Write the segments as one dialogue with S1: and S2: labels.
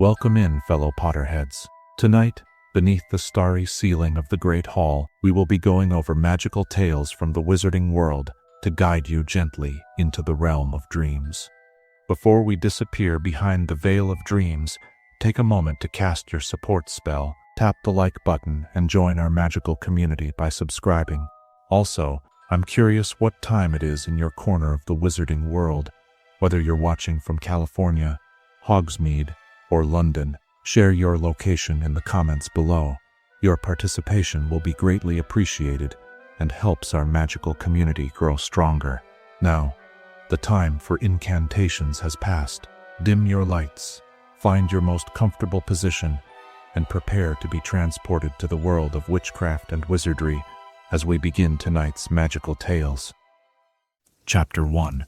S1: Welcome in, fellow Potterheads. Tonight, beneath the starry ceiling of the Great Hall, we will be going over magical tales from the wizarding world to guide you gently into the realm of dreams. Before we disappear behind the veil of dreams, take a moment to cast your support spell, tap the like button, and join our magical community by subscribing. Also, I'm curious what time it is in your corner of the wizarding world. Whether you're watching from California, Hogsmeade, or London, share your location in the comments below. Your participation will be greatly appreciated and helps our magical community grow stronger. Now, the time for incantations has passed. Dim your lights, find your most comfortable position, and prepare to be transported to the world of witchcraft and wizardry as we begin tonight's magical tales. Chapter 1.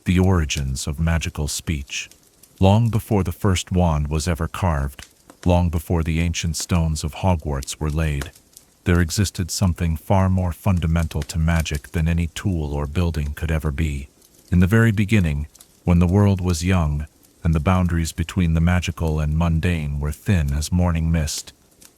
S1: The Origins of Magical Speech. Long before the first wand was ever carved, long before the ancient stones of Hogwarts were laid, there existed something far more fundamental to magic than any tool or building could ever be. In the very beginning, when the world was young, and the boundaries between the magical and mundane were thin as morning mist,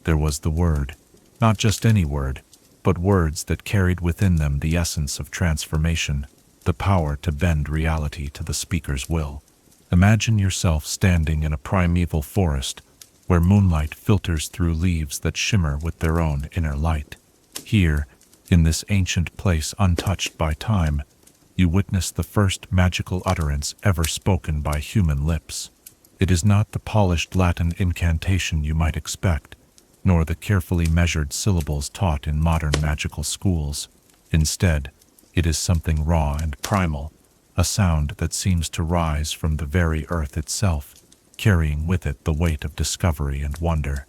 S1: there was the word. Not just any word, but words that carried within them the essence of transformation, the power to bend reality to the speaker's will. Imagine yourself standing in a primeval forest, where moonlight filters through leaves that shimmer with their own inner light. Here, in this ancient place untouched by time, you witness the first magical utterance ever spoken by human lips. It is not the polished Latin incantation you might expect, nor the carefully measured syllables taught in modern magical schools. Instead, it is something raw and primal, a sound that seems to rise from the very earth itself, carrying with it the weight of discovery and wonder.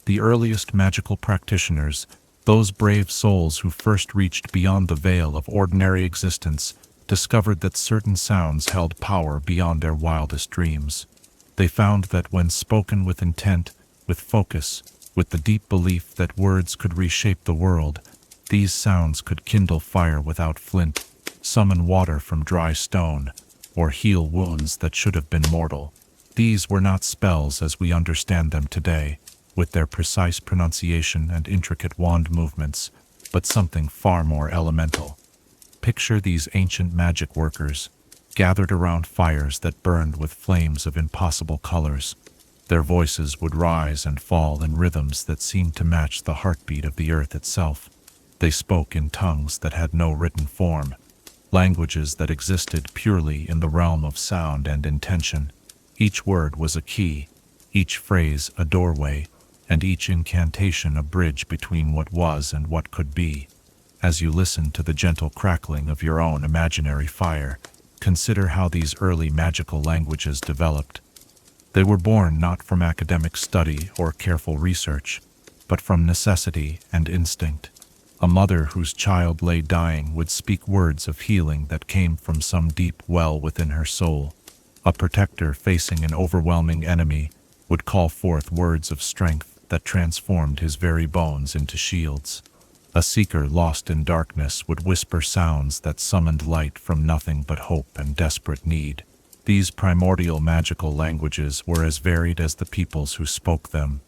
S1: The earliest magical practitioners, those brave souls who first reached beyond the veil of ordinary existence, discovered that certain sounds held power beyond their wildest dreams. They found that when spoken with intent, with focus, with the deep belief that words could reshape the world, these sounds could kindle fire without flint, summon water from dry stone, or heal wounds that should have been mortal. These were not spells as we understand them today, with their precise pronunciation and intricate wand movements, but something far more elemental. Picture these ancient magic workers, gathered around fires that burned with flames of impossible colors. Their voices would rise and fall in rhythms that seemed to match the heartbeat of the earth itself. They spoke in tongues that had no written form, languages that existed purely in the realm of sound and intention. Each word was a key, each phrase a doorway, and each incantation a bridge between what was and what could be. As you listen to the gentle crackling of your own imaginary fire, consider how these early magical languages developed. They were born not from academic study or careful research, but from necessity and instinct. A mother whose child lay dying would speak words of healing that came from some deep well within her soul. A protector facing an overwhelming enemy would call forth words of strength that transformed his very bones into shields. A seeker lost in darkness would whisper sounds that summoned light from nothing but hope and desperate need. These primordial magical languages were as varied as the peoples who spoke them.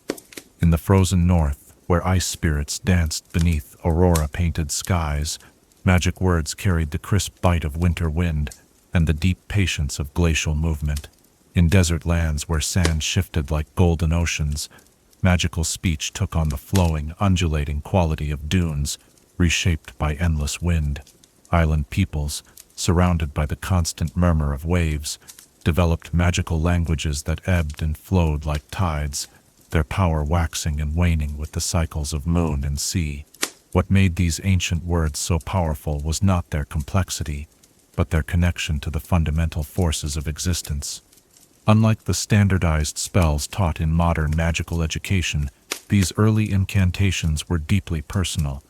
S1: In the frozen north, where ice spirits danced beneath aurora-painted skies, magic words carried the crisp bite of winter wind and the deep patience of glacial movement. In desert lands where sand shifted like golden oceans, magical speech took on the flowing, undulating quality of dunes, reshaped by endless wind. Island peoples, surrounded by the constant murmur of waves, developed magical languages that ebbed and flowed like tides, their power waxing and waning with the cycles of moon and sea. What made these ancient words so powerful was not their complexity, but their connection to the fundamental forces of existence. Unlike the standardized spells taught in modern magical education, these early incantations were deeply personal,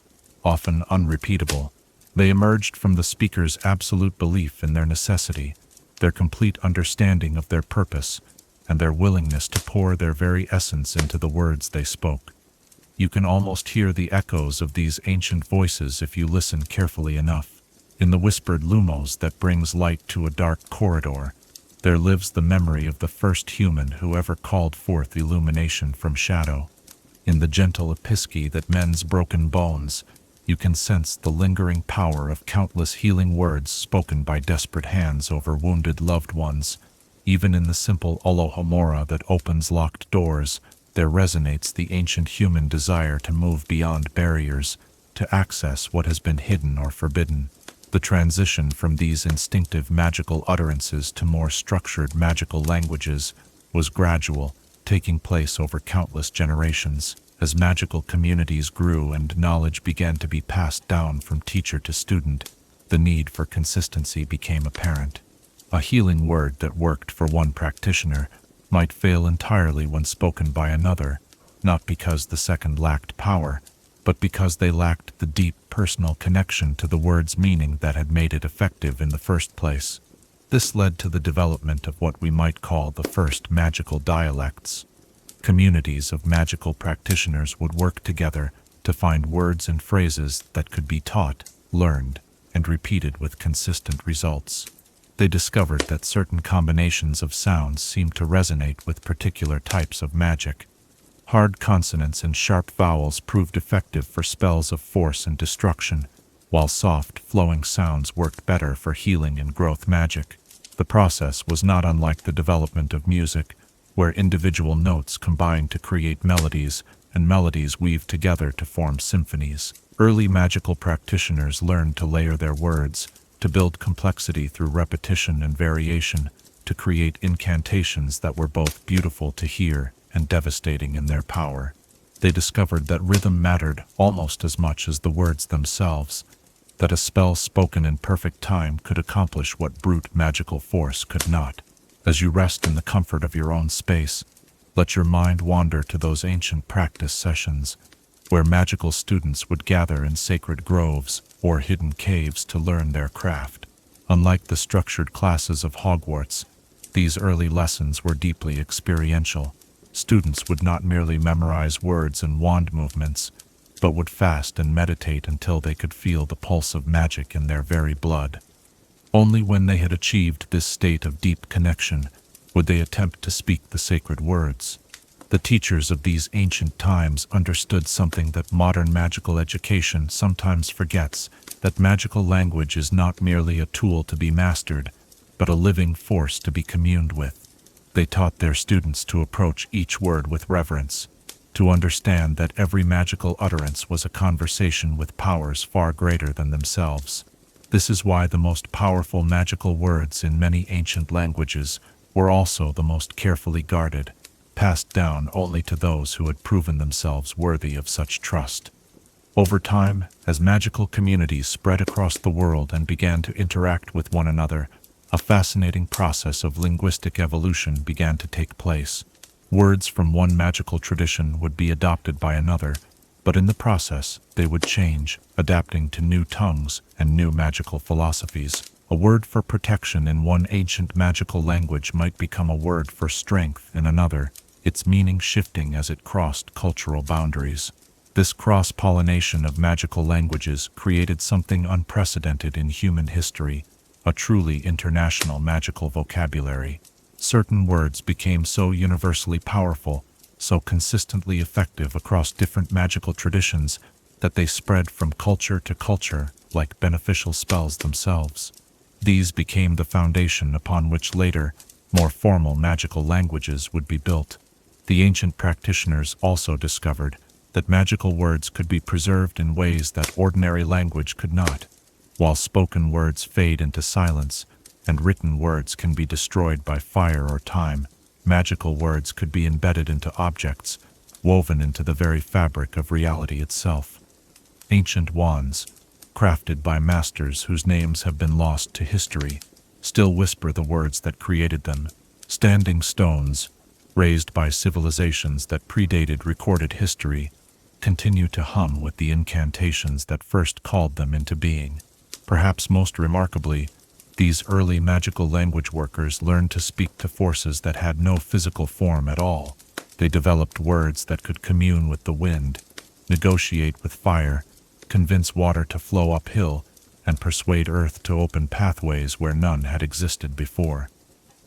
S1: often unrepeatable. They emerged from the speaker's absolute belief in their necessity, their complete understanding of their purpose, and their willingness to pour their very essence into the words they spoke. You can almost hear the echoes of these ancient voices if you listen carefully enough. In the whispered lumos that brings light to a dark corridor, there lives the memory of the first human who ever called forth illumination from shadow. In the gentle episky that mends broken bones, you can sense the lingering power of countless healing words spoken by desperate hands over wounded loved ones. Even in the simple Alohomora that opens locked doors, there resonates the ancient human desire to move beyond barriers, to access what has been hidden or forbidden. The transition from these instinctive magical utterances to more structured magical languages was gradual, taking place over countless generations. As magical communities grew and knowledge began to be passed down from teacher to student, the need for consistency became apparent. A healing word that worked for one practitioner might fail entirely when spoken by another, not because the second lacked power, but because they lacked the deep personal connection to the word's meaning that had made it effective in the first place. This led to the development of what we might call the first magical dialects. Communities of magical practitioners would work together to find words and phrases that could be taught, learned, and repeated with consistent results. They discovered that certain combinations of sounds seemed to resonate with particular types of magic. Hard consonants and sharp vowels proved effective for spells of force and destruction, while soft, flowing sounds worked better for healing and growth magic. The process was not unlike the development of music, where individual notes combine to create melodies, and melodies weave together to form symphonies. Early magical practitioners learned to layer their words, to build complexity through repetition and variation, to create incantations that were both beautiful to hear and devastating in their power. They discovered that rhythm mattered almost as much as the words themselves, that a spell spoken in perfect time could accomplish what brute magical force could not. As you rest in the comfort of your own space, let your mind wander to those ancient practice sessions, where magical students would gather in sacred groves or hidden caves to learn their craft. Unlike the structured classes of Hogwarts, these early lessons were deeply experiential. Students would not merely memorize words and wand movements, but would fast and meditate until they could feel the pulse of magic in their very blood. Only when they had achieved this state of deep connection would they attempt to speak the sacred words. The teachers of these ancient times understood something that modern magical education sometimes forgets, that magical language is not merely a tool to be mastered, but a living force to be communed with. They taught their students to approach each word with reverence, to understand that every magical utterance was a conversation with powers far greater than themselves. This is why the most powerful magical words in many ancient languages were also the most carefully guarded, passed down only to those who had proven themselves worthy of such trust. Over time, as magical communities spread across the world and began to interact with one another, a fascinating process of linguistic evolution began to take place. Words from one magical tradition would be adopted by another, but in the process, they would change, adapting to new tongues and new magical philosophies. A word for protection in one ancient magical language might become a word for strength in another, its meaning shifting as it crossed cultural boundaries. This cross-pollination of magical languages created something unprecedented in human history, a truly international magical vocabulary. Certain words became so universally powerful, so consistently effective across different magical traditions, that they spread from culture to culture like beneficial spells themselves. These became the foundation upon which later, more formal magical languages would be built. The ancient practitioners also discovered that magical words could be preserved in ways that ordinary language could not. While spoken words fade into silence, and written words can be destroyed by fire or time, magical words could be embedded into objects, woven into the very fabric of reality itself. Ancient wands, crafted by masters whose names have been lost to history, still whisper the words that created them. Standing stones, raised by civilizations that predated recorded history, continue to hum with the incantations that first called them into being. Perhaps most remarkably, these early magical language workers learned to speak to forces that had no physical form at all. They developed words that could commune with the wind, negotiate with fire, convince water to flow uphill, and persuade earth to open pathways where none had existed before.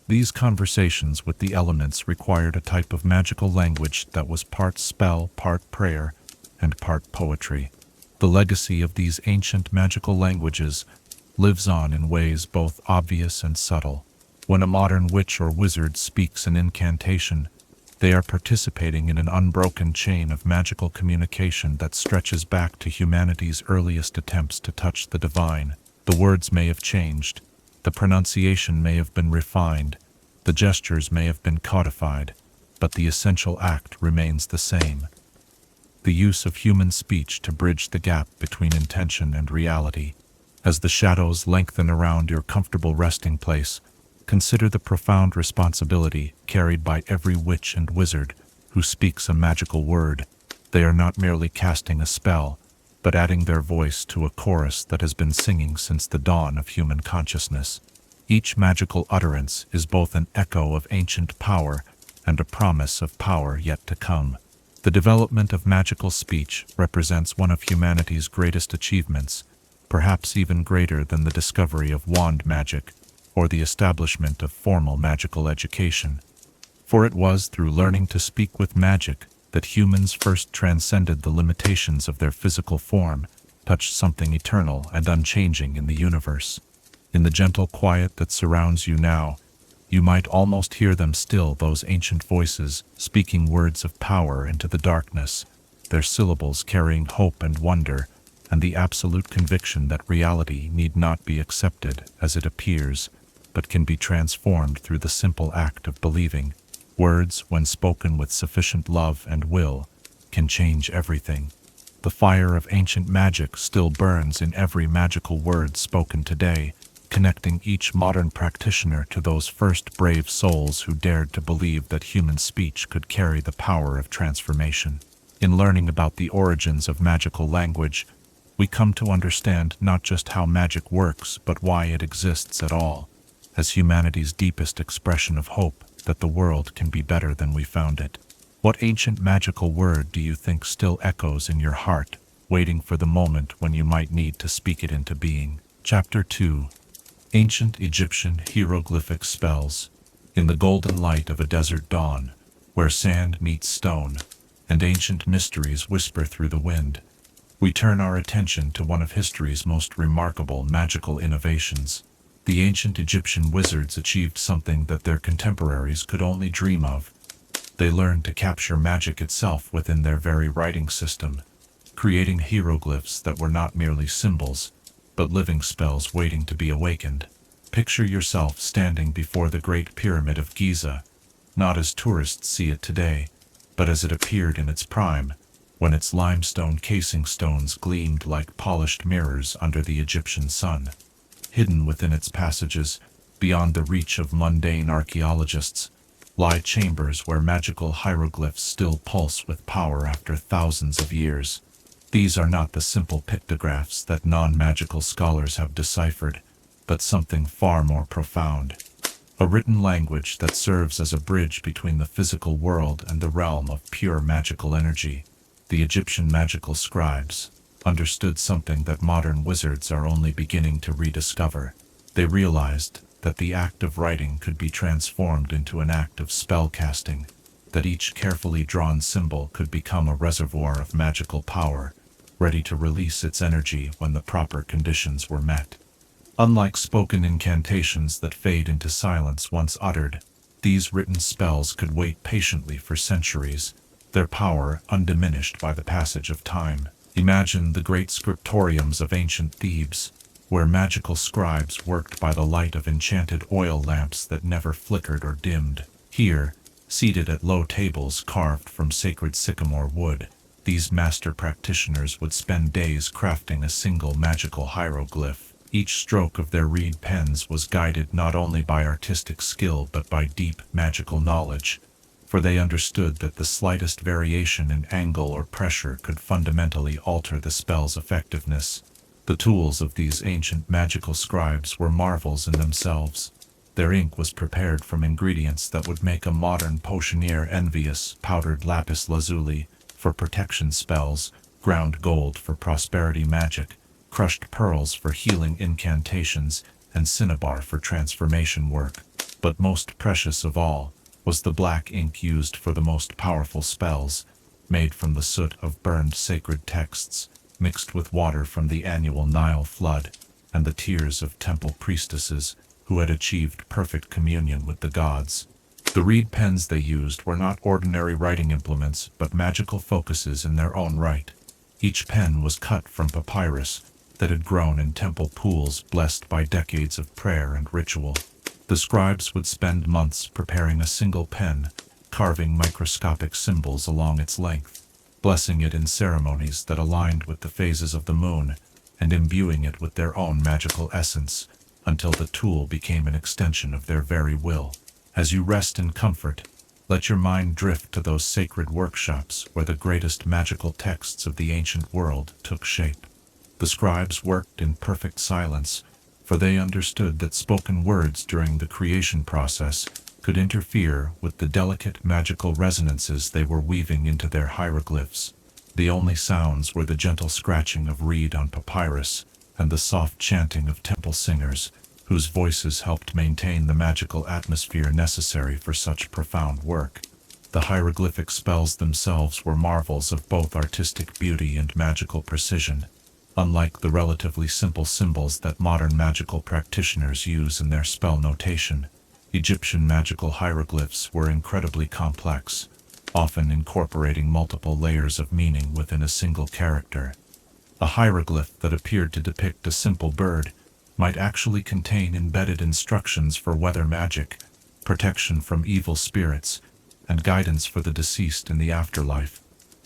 S1: These conversations with the elements required a type of magical language that was part spell, part prayer, and part poetry. The legacy of these ancient magical languages lives on in ways both obvious and subtle. When a modern witch or wizard speaks an incantation, they are participating in an unbroken chain of magical communication that stretches back to humanity's earliest attempts to touch the divine. The words may have changed, the pronunciation may have been refined, the gestures may have been codified, but the essential act remains the same. The use of human speech to bridge the gap between intention and reality. As the shadows lengthen around your comfortable resting place, consider the profound responsibility carried by every witch and wizard who speaks a magical word. They are not merely casting a spell, but adding their voice to a chorus that has been singing since the dawn of human consciousness. Each magical utterance is both an echo of ancient power and a promise of power yet to come. The development of magical speech represents one of humanity's greatest achievements, perhaps even greater than the discovery of wand magic or the establishment of formal magical education. For it was through learning to speak with magic that humans first transcended the limitations of their physical form, touched something eternal and unchanging in the universe. In the gentle quiet that surrounds you now, you might almost hear them still, those ancient voices speaking words of power into the darkness, their syllables carrying hope and wonder, and the absolute conviction that reality need not be accepted as it appears, but can be transformed through the simple act of believing. Words, when spoken with sufficient love and will, can change everything. The fire of ancient magic still burns in every magical word spoken today, connecting each modern practitioner to those first brave souls who dared to believe that human speech could carry the power of transformation. In learning about the origins of magical language, we come to understand not just how magic works, but why it exists at all, as humanity's deepest expression of hope that the world can be better than we found it. What ancient magical word do you think still echoes in your heart, waiting for the moment when you might need to speak it into being? Chapter 2. Ancient Egyptian Hieroglyphic Spells. In the golden light of a desert dawn, where sand meets stone, and ancient mysteries whisper through the wind, we turn our attention to one of history's most remarkable magical innovations. The ancient Egyptian wizards achieved something that their contemporaries could only dream of. They learned to capture magic itself within their very writing system, creating hieroglyphs that were not merely symbols, but living spells waiting to be awakened. Picture yourself standing before the Great Pyramid of Giza, not as tourists see it today, but as it appeared in its prime, when its limestone casing stones gleamed like polished mirrors under the Egyptian sun. Hidden within its passages, beyond the reach of mundane archaeologists, lie chambers where magical hieroglyphs still pulse with power after thousands of years. These are not the simple pictographs that non-magical scholars have deciphered, but something far more profound. A written language that serves as a bridge between the physical world and the realm of pure magical energy. The Egyptian magical scribes understood something that modern wizards are only beginning to rediscover. They realized that the act of writing could be transformed into an act of spellcasting, that each carefully drawn symbol could become a reservoir of magical power, ready to release its energy when the proper conditions were met. Unlike spoken incantations that fade into silence once uttered, these written spells could wait patiently for centuries, their power undiminished by the passage of time. Imagine the great scriptoriums of ancient Thebes, where magical scribes worked by the light of enchanted oil lamps that never flickered or dimmed. Here, seated at low tables carved from sacred sycamore wood, these master practitioners would spend days crafting a single magical hieroglyph. Each stroke of their reed pens was guided not only by artistic skill but by deep magical knowledge, for they understood that the slightest variation in angle or pressure could fundamentally alter the spell's effectiveness. The tools of these ancient magical scribes were marvels in themselves. Their ink was prepared from ingredients that would make a modern potioneer envious: powdered lapis lazuli for protection spells, ground gold for prosperity magic, crushed pearls for healing incantations, and cinnabar for transformation work. But most precious of all was the black ink used for the most powerful spells, made from the soot of burned sacred texts, mixed with water from the annual Nile flood, and the tears of temple priestesses who had achieved perfect communion with the gods. The reed pens they used were not ordinary writing implements, but magical focuses in their own right. Each pen was cut from papyrus that had grown in temple pools blessed by decades of prayer and ritual. The scribes would spend months preparing a single pen, carving microscopic symbols along its length, blessing it in ceremonies that aligned with the phases of the moon, and imbuing it with their own magical essence, until the tool became an extension of their very will. As you rest in comfort, let your mind drift to those sacred workshops where the greatest magical texts of the ancient world took shape. The scribes worked in perfect silence, for they understood that spoken words during the creation process could interfere with the delicate magical resonances they were weaving into their hieroglyphs. The only sounds were the gentle scratching of reed on papyrus and the soft chanting of temple singers, whose voices helped maintain the magical atmosphere necessary for such profound work. The hieroglyphic spells themselves were marvels of both artistic beauty and magical precision. Unlike the relatively simple symbols that modern magical practitioners use in their spell notation, Egyptian magical hieroglyphs were incredibly complex, often incorporating multiple layers of meaning within a single character. A hieroglyph that appeared to depict a simple bird might actually contain embedded instructions for weather magic, protection from evil spirits, and guidance for the deceased in the afterlife,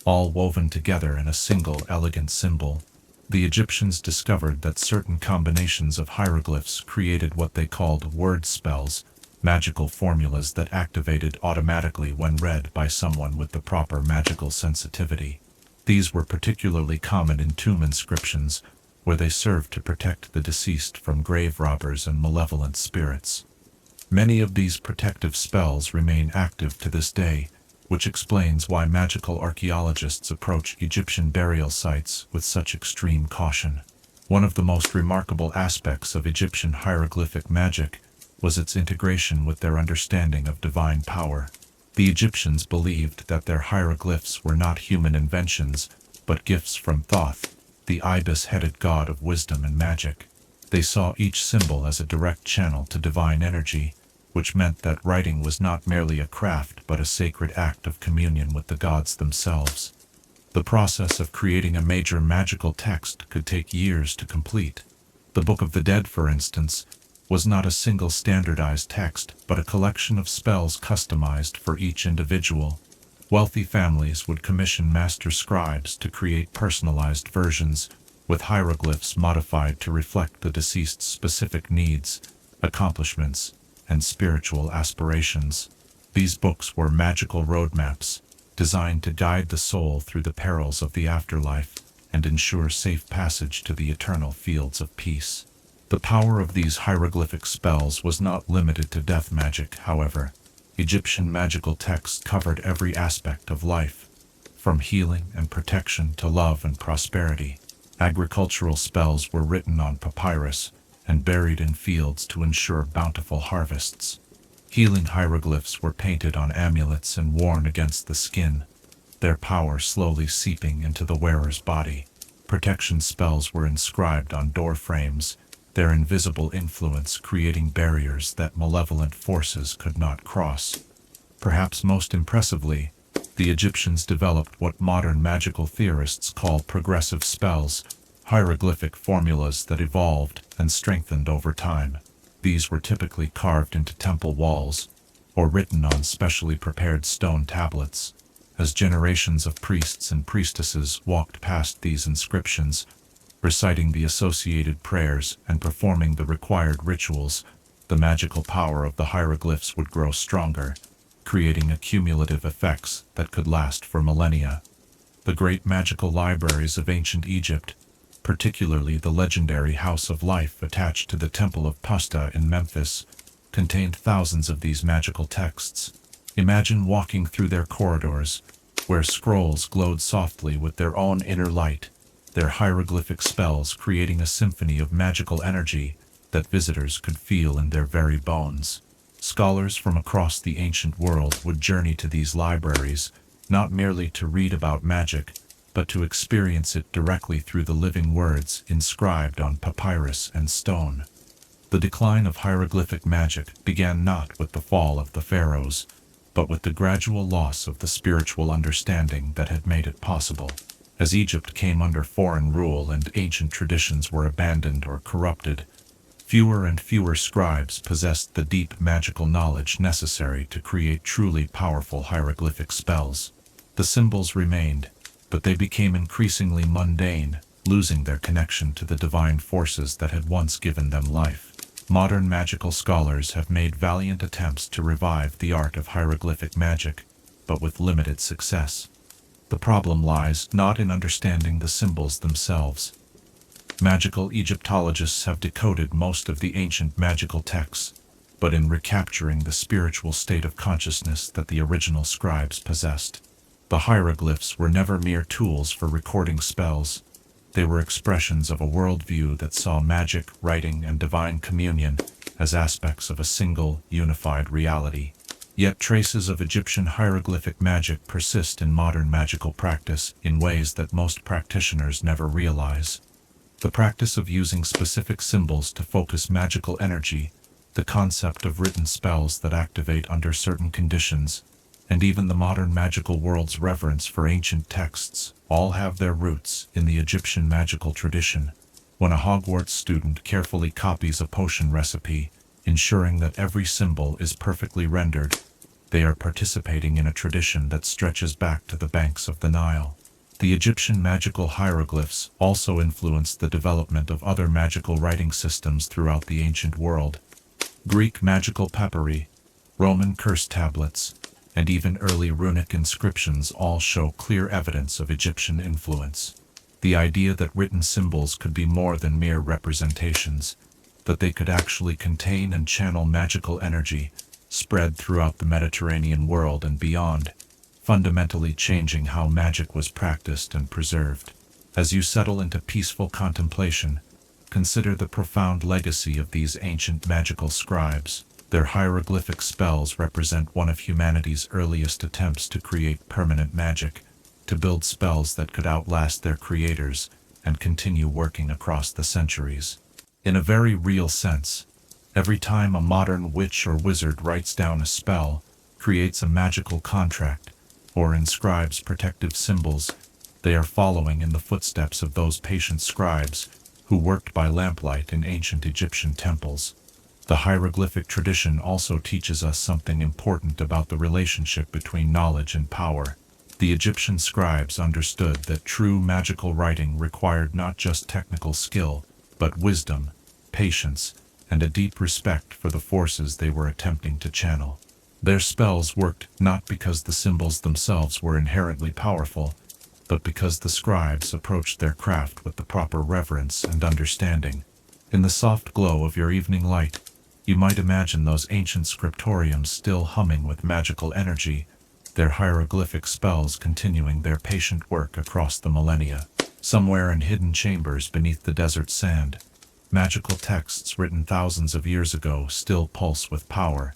S1: all woven together in a single elegant symbol. The Egyptians discovered that certain combinations of hieroglyphs created what they called word spells, magical formulas that activated automatically when read by someone with the proper magical sensitivity. These were particularly common in tomb inscriptions, where they served to protect the deceased from grave robbers and malevolent spirits. Many of these protective spells remain active to this day, which explains why magical archaeologists approach Egyptian burial sites with such extreme caution. One of the most remarkable aspects of Egyptian hieroglyphic magic was its integration with their understanding of divine power. The Egyptians believed that their hieroglyphs were not human inventions, but gifts from Thoth, the ibis-headed god of wisdom and magic. They saw each symbol as a direct channel to divine energy, which meant that writing was not merely a craft but a sacred act of communion with the gods themselves. The process of creating a major magical text could take years to complete. The Book of the Dead, for instance, was not a single standardized text but a collection of spells customized for each individual. Wealthy families would commission master scribes to create personalized versions, with hieroglyphs modified to reflect the deceased's specific needs, accomplishments, and spiritual aspirations. These books were magical roadmaps, designed to guide the soul through the perils of the afterlife and ensure safe passage to the eternal fields of peace. The power of these hieroglyphic spells was not limited to death magic, however. Egyptian magical texts covered every aspect of life, from healing and protection to love and prosperity. Agricultural spells were written on papyrus and buried in fields to ensure bountiful harvests. Healing hieroglyphs were painted on amulets and worn against the skin, their power slowly seeping into the wearer's body. Protection spells were inscribed on door frames, their invisible influence creating barriers that malevolent forces could not cross. Perhaps most impressively, the Egyptians developed what modern magical theorists call progressive spells, hieroglyphic formulas that evolved and strengthened over time. These were typically carved into temple walls or written on specially prepared stone tablets. As generations of priests and priestesses walked past these inscriptions, reciting the associated prayers and performing the required rituals, the magical power of the hieroglyphs would grow stronger, creating cumulative effects that could last for millennia. The great magical libraries of ancient Egypt, particularly the legendary House of Life attached to the Temple of Pasta in Memphis, contained thousands of these magical texts. Imagine walking through their corridors, where scrolls glowed softly with their own inner light, their hieroglyphic spells creating a symphony of magical energy that visitors could feel in their very bones. Scholars from across the ancient world would journey to these libraries, not merely to read about magic, but to experience it directly through the living words inscribed on papyrus and stone. The decline of hieroglyphic magic began not with the fall of the pharaohs, but with the gradual loss of the spiritual understanding that had made it possible. As Egypt came under foreign rule and ancient traditions were abandoned or corrupted, fewer and fewer scribes possessed the deep magical knowledge necessary to create truly powerful hieroglyphic spells. The symbols remained, but they became increasingly mundane, losing their connection to the divine forces that had once given them life. Modern magical scholars have made valiant attempts to revive the art of hieroglyphic magic, but with limited success. The problem lies not in understanding the symbols themselves. Magical Egyptologists have decoded most of the ancient magical texts, but in recapturing the spiritual state of consciousness that the original scribes possessed. The hieroglyphs were never mere tools for recording spells. They were expressions of a worldview that saw magic, writing, and divine communion as aspects of a single, unified reality. Yet traces of Egyptian hieroglyphic magic persist in modern magical practice in ways that most practitioners never realize. The practice of using specific symbols to focus magical energy, the concept of written spells that activate under certain conditions, and even the modern magical world's reverence for ancient texts, all have their roots in the Egyptian magical tradition. When a Hogwarts student carefully copies a potion recipe, ensuring that every symbol is perfectly rendered, they are participating in a tradition that stretches back to the banks of the Nile. The Egyptian magical hieroglyphs also influenced the development of other magical writing systems throughout the ancient world. Greek magical papyri, Roman curse tablets, and even early runic inscriptions all show clear evidence of Egyptian influence. The idea that written symbols could be more than mere representations, that they could actually contain and channel magical energy, spread throughout the Mediterranean world and beyond, fundamentally changing how magic was practiced and preserved. As you settle into peaceful contemplation, consider the profound legacy of these ancient magical scribes. Their hieroglyphic spells represent one of humanity's earliest attempts to create permanent magic, to build spells that could outlast their creators and continue working across the centuries. In a very real sense, every time a modern witch or wizard writes down a spell, creates a magical contract, or inscribes protective symbols, they are following in the footsteps of those patient scribes who worked by lamplight in ancient Egyptian temples. The hieroglyphic tradition also teaches us something important about the relationship between knowledge and power. The Egyptian scribes understood that true magical writing required not just technical skill, but wisdom, patience, and a deep respect for the forces they were attempting to channel. Their spells worked not because the symbols themselves were inherently powerful, but because the scribes approached their craft with the proper reverence and understanding. In the soft glow of your evening light, you might imagine those ancient scriptoriums still humming with magical energy, their hieroglyphic spells continuing their patient work across the millennia. Somewhere in hidden chambers beneath the desert sand, magical texts written thousands of years ago still pulse with power,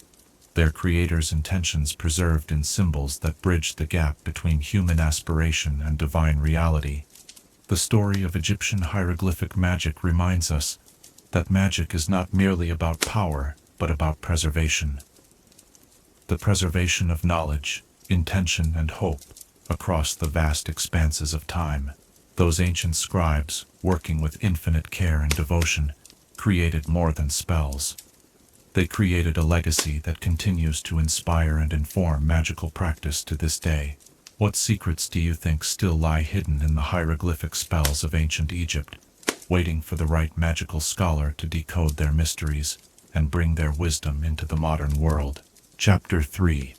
S1: their creators' intentions preserved in symbols that bridge the gap between human aspiration and divine reality. The story of Egyptian hieroglyphic magic reminds us that magic is not merely about power, but about preservation. The preservation of knowledge, intention, and hope across the vast expanses of time. Those ancient scribes, working with infinite care and devotion, created more than spells. They created a legacy that continues to inspire and inform magical practice to this day. What secrets do you think still lie hidden in the hieroglyphic spells of ancient Egypt, waiting for the right magical scholar to decode their mysteries and bring their wisdom into the modern world? Chapter 3.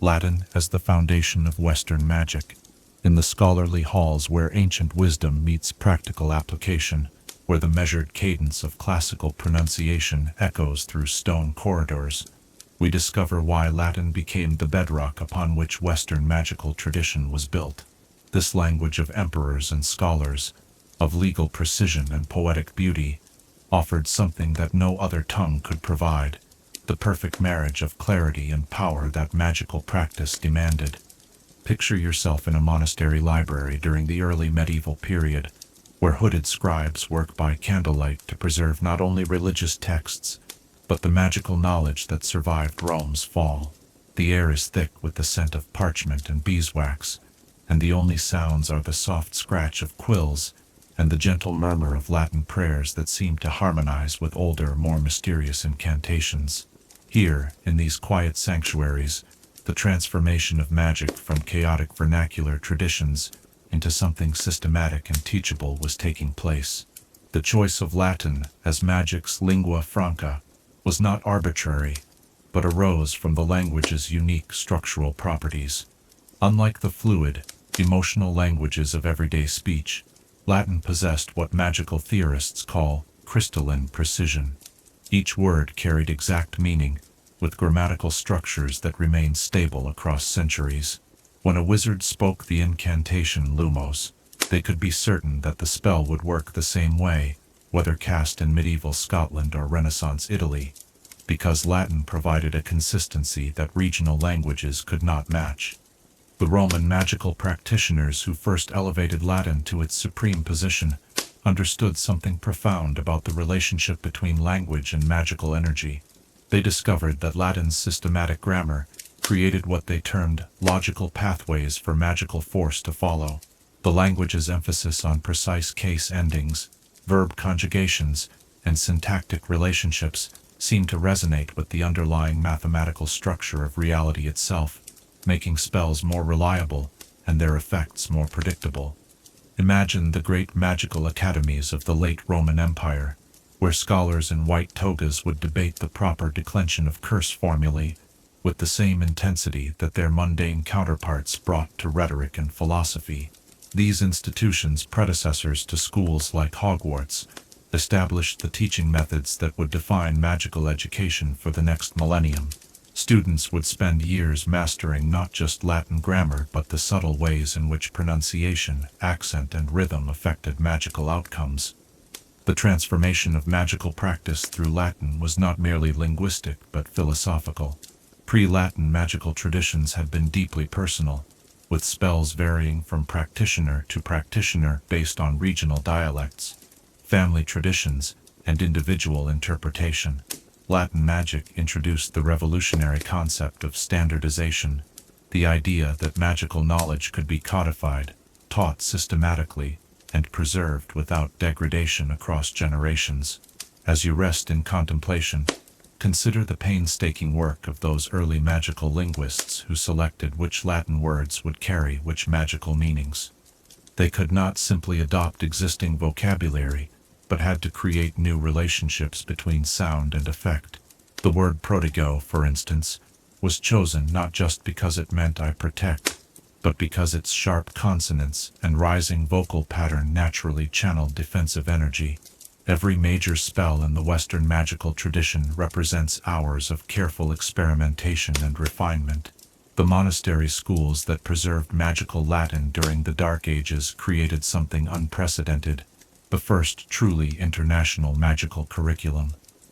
S1: Latin as the foundation of Western magic. In the scholarly halls where ancient wisdom meets practical application, where the measured cadence of classical pronunciation echoes through stone corridors, we discover why Latin became the bedrock upon which Western magical tradition was built. This language of emperors and scholars, of legal precision and poetic beauty, offered something that no other tongue could provide: the perfect marriage of clarity and power that magical practice demanded. Picture yourself in a monastery library during the early medieval period, where hooded scribes work by candlelight to preserve not only religious texts, but the magical knowledge that survived Rome's fall. The air is thick with the scent of parchment and beeswax, and the only sounds are the soft scratch of quills and the gentle murmur of Latin prayers that seem to harmonize with older, more mysterious incantations. Here, in these quiet sanctuaries, the transformation of magic from chaotic vernacular traditions into something systematic and teachable was taking place. The choice of Latin as magic's lingua franca was not arbitrary, but arose from the language's unique structural properties. Unlike the fluid, emotional languages of everyday speech, Latin possessed what magical theorists call crystalline precision. Each word carried exact meaning, with grammatical structures that remained stable across centuries. When a wizard spoke the incantation lumos, they could be certain that the spell would work the same way, whether cast in medieval Scotland or Renaissance Italy, because Latin provided a consistency that regional languages could not match. The Roman magical practitioners who first elevated Latin to its supreme position understood something profound about the relationship between language and magical energy. They discovered that Latin's systematic grammar created what they termed logical pathways for magical force to follow. The language's emphasis on precise case endings, verb conjugations, and syntactic relationships seemed to resonate with the underlying mathematical structure of reality itself, making spells more reliable and their effects more predictable. Imagine the great magical academies of the late Roman Empire, where scholars in white togas would debate the proper declension of curse formulae with the same intensity that their mundane counterparts brought to rhetoric and philosophy. These institutions, predecessors to schools like Hogwarts, established the teaching methods that would define magical education for the next millennium. Students would spend years mastering not just Latin grammar but the subtle ways in which pronunciation, accent, and rhythm affected magical outcomes. The transformation of magical practice through Latin was not merely linguistic but philosophical. Pre-Latin magical traditions had been deeply personal, with spells varying from practitioner to practitioner based on regional dialects, family traditions, and individual interpretation. Latin magic introduced the revolutionary concept of standardization, the idea that magical knowledge could be codified, taught systematically, and preserved without degradation across generations. As you rest in contemplation, consider the painstaking work of those early magical linguists who selected which Latin words would carry which magical meanings. They could not simply adopt existing vocabulary, but had to create new relationships between sound and effect. The word protego, for instance, was chosen not just because it meant "I protect," but because its sharp consonants and rising vocal pattern naturally channeled defensive energy. Every major spell in the Western magical tradition represents hours of careful experimentation and refinement. The monastery schools that preserved magical Latin during the Dark Ages created something unprecedented, the first truly international magical curriculum.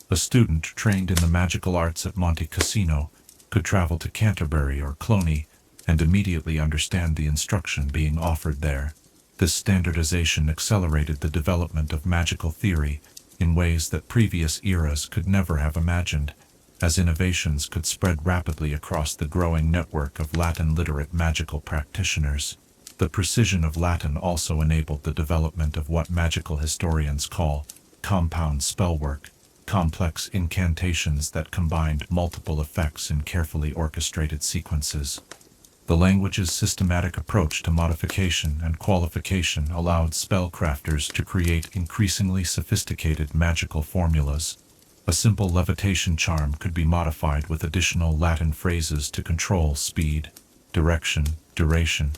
S1: A student trained in the magical arts at Monte Cassino could travel to Canterbury or Cluny and immediately understand the instruction being offered there. This standardization accelerated the development of magical theory in ways that previous eras could never have imagined, as innovations could spread rapidly across the growing network of Latin-literate magical practitioners. The precision of Latin also enabled the development of what magical historians call compound spellwork, complex incantations that combined multiple effects in carefully orchestrated sequences. The language's systematic approach to modification and qualification allowed spellcrafters to create increasingly sophisticated magical formulas. A simple levitation charm could be modified with additional Latin phrases to control speed, direction, duration,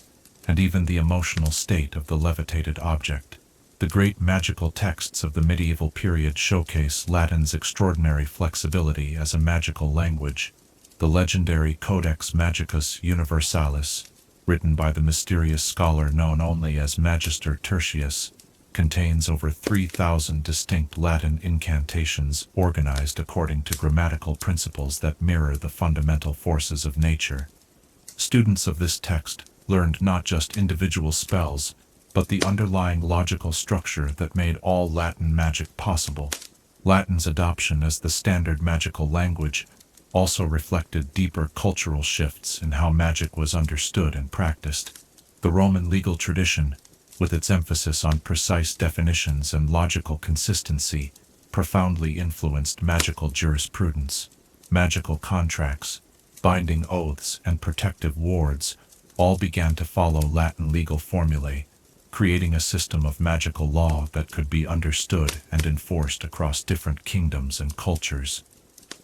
S1: and even the emotional state of the levitated object. The great magical texts of the medieval period showcase Latin's extraordinary flexibility as a magical language. The legendary Codex Magicus Universalis, written by the mysterious scholar known only as Magister Tertius, contains over 3,000 distinct Latin incantations organized according to grammatical principles that mirror the fundamental forces of nature. Students of this text learned not just individual spells, but the underlying logical structure that made all Latin magic possible. Latin's adoption as the standard magical language also reflected deeper cultural shifts in how magic was understood and practiced. The Roman legal tradition, with its emphasis on precise definitions and logical consistency, profoundly influenced magical jurisprudence. Magical contracts, binding oaths, and protective wards all began to follow Latin legal formulae, creating a system of magical law that could be understood and enforced across different kingdoms and cultures.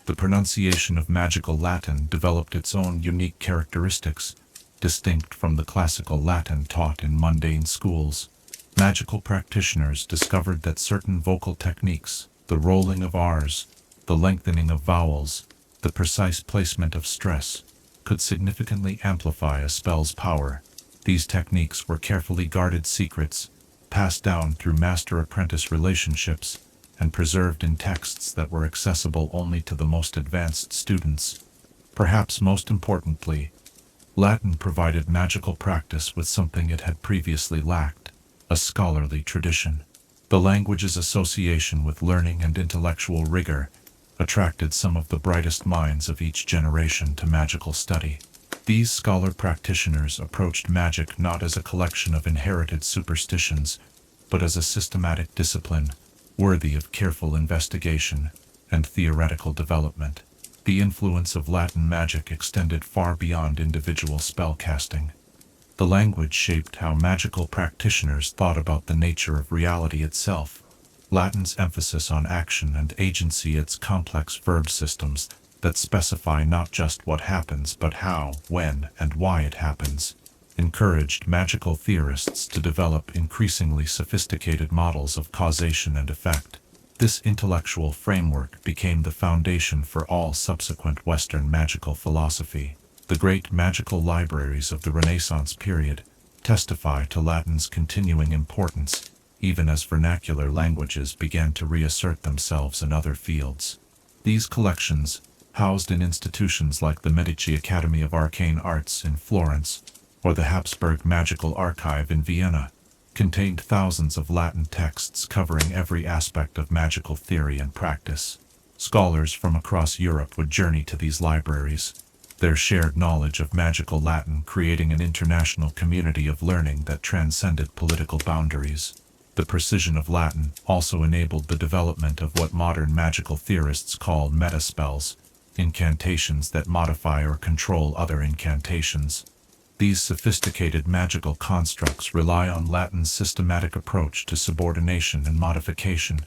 S1: The pronunciation of magical Latin developed its own unique characteristics, distinct from the classical Latin taught in mundane schools. Magical practitioners discovered that certain vocal techniques, the rolling of R's, the lengthening of vowels, the precise placement of stress, could significantly amplify a spell's power. These techniques were carefully guarded secrets, passed down through master-apprentice relationships, and preserved in texts that were accessible only to the most advanced students. Perhaps most importantly, Latin provided magical practice with something it had previously lacked: a scholarly tradition. The language's association with learning and intellectual rigor attracted some of the brightest minds of each generation to magical study. These scholar practitioners approached magic not as a collection of inherited superstitions, but as a systematic discipline, worthy of careful investigation and theoretical development. The influence of Latin magic extended far beyond individual spellcasting. The language shaped how magical practitioners thought about the nature of reality itself. Latin's emphasis on action and agency, its complex verb systems that specify not just what happens but how, when, and why it happens, encouraged magical theorists to develop increasingly sophisticated models of causation and effect. This intellectual framework became the foundation for all subsequent Western magical philosophy. The great magical libraries of the Renaissance period testify to Latin's continuing importance, even as vernacular languages began to reassert themselves in other fields. These collections, housed in institutions like the Medici Academy of Arcane Arts in Florence or the Habsburg Magical Archive in Vienna, contained thousands of Latin texts covering every aspect of magical theory and practice. Scholars from across Europe would journey to these libraries, their shared knowledge of magical Latin creating an international community of learning that transcended political boundaries. The precision of Latin also enabled the development of what modern magical theorists call metaspells, incantations that modify or control other incantations. These sophisticated magical constructs rely on Latin's systematic approach to subordination and modification,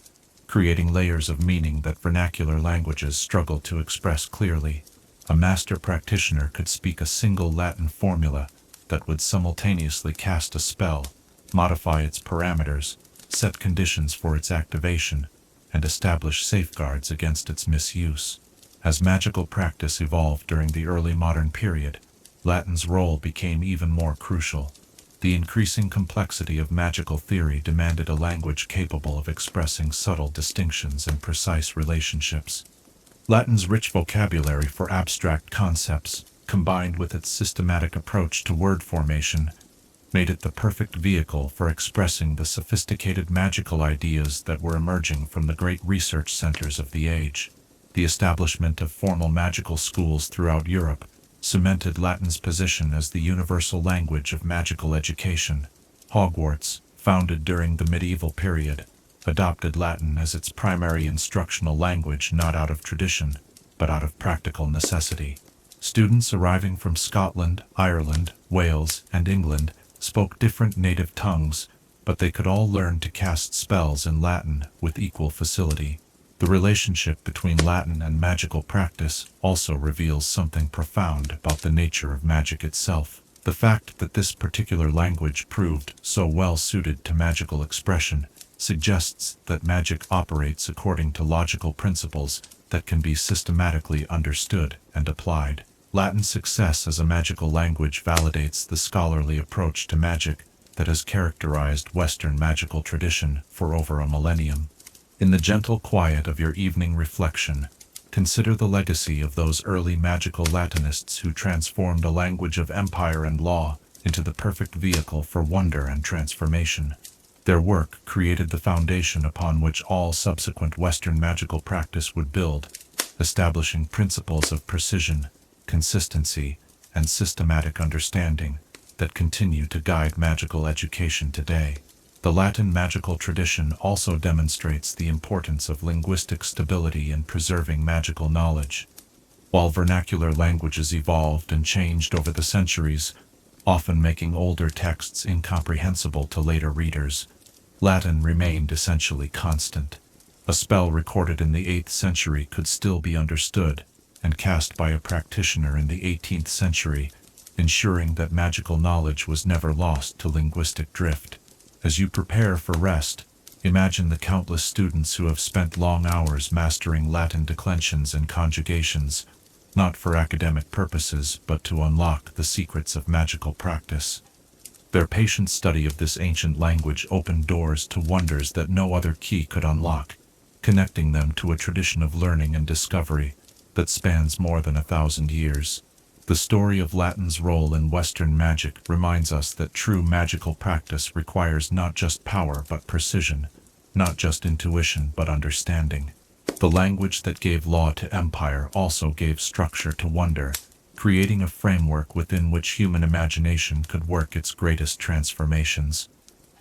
S1: creating layers of meaning that vernacular languages struggle to express clearly. A master practitioner could speak a single Latin formula that would simultaneously cast a spell, modify its parameters, set conditions for its activation, and establish safeguards against its misuse. As magical practice evolved during the early modern period, Latin's role became even more crucial. The increasing complexity of magical theory demanded a language capable of expressing subtle distinctions and precise relationships. Latin's rich vocabulary for abstract concepts, combined with its systematic approach to word formation, made it the perfect vehicle for expressing the sophisticated magical ideas that were emerging from the great research centers of the age. The establishment of formal magical schools throughout Europe cemented Latin's position as the universal language of magical education. Hogwarts, founded during the medieval period, adopted Latin as its primary instructional language not out of tradition, but out of practical necessity. Students arriving from Scotland, Ireland, Wales, and England spoke different native tongues, but they could all learn to cast spells in Latin with equal facility. The relationship between Latin and magical practice also reveals something profound about the nature of magic itself. The fact that this particular language proved so well suited to magical expression suggests that magic operates according to logical principles that can be systematically understood and applied. Latin's success as a magical language validates the scholarly approach to magic that has characterized Western magical tradition for over a millennium. In the gentle quiet of your evening reflection, consider the legacy of those early magical Latinists who transformed a language of empire and law into the perfect vehicle for wonder and transformation. Their work created the foundation upon which all subsequent Western magical practice would build, establishing principles of precision, consistency, and systematic understanding that continue to guide magical education today. The Latin magical tradition also demonstrates the importance of linguistic stability in preserving magical knowledge. While vernacular languages evolved and changed over the centuries, often making older texts incomprehensible to later readers, Latin remained essentially constant. A spell recorded in the 8th century could still be understood and cast by a practitioner in the 18th century, ensuring that magical knowledge was never lost to linguistic drift. As you prepare for rest, imagine the countless students who have spent long hours mastering Latin declensions and conjugations, not for academic purposes but to unlock the secrets of magical practice. Their patient study of this ancient language opened doors to wonders that no other key could unlock, connecting them to a tradition of learning and discovery that spans more than 1,000 years. The story of Latin's role in Western magic reminds us that true magical practice requires not just power but precision, not just intuition but understanding. The language that gave law to empire also gave structure to wonder, creating a framework within which human imagination could work its greatest transformations.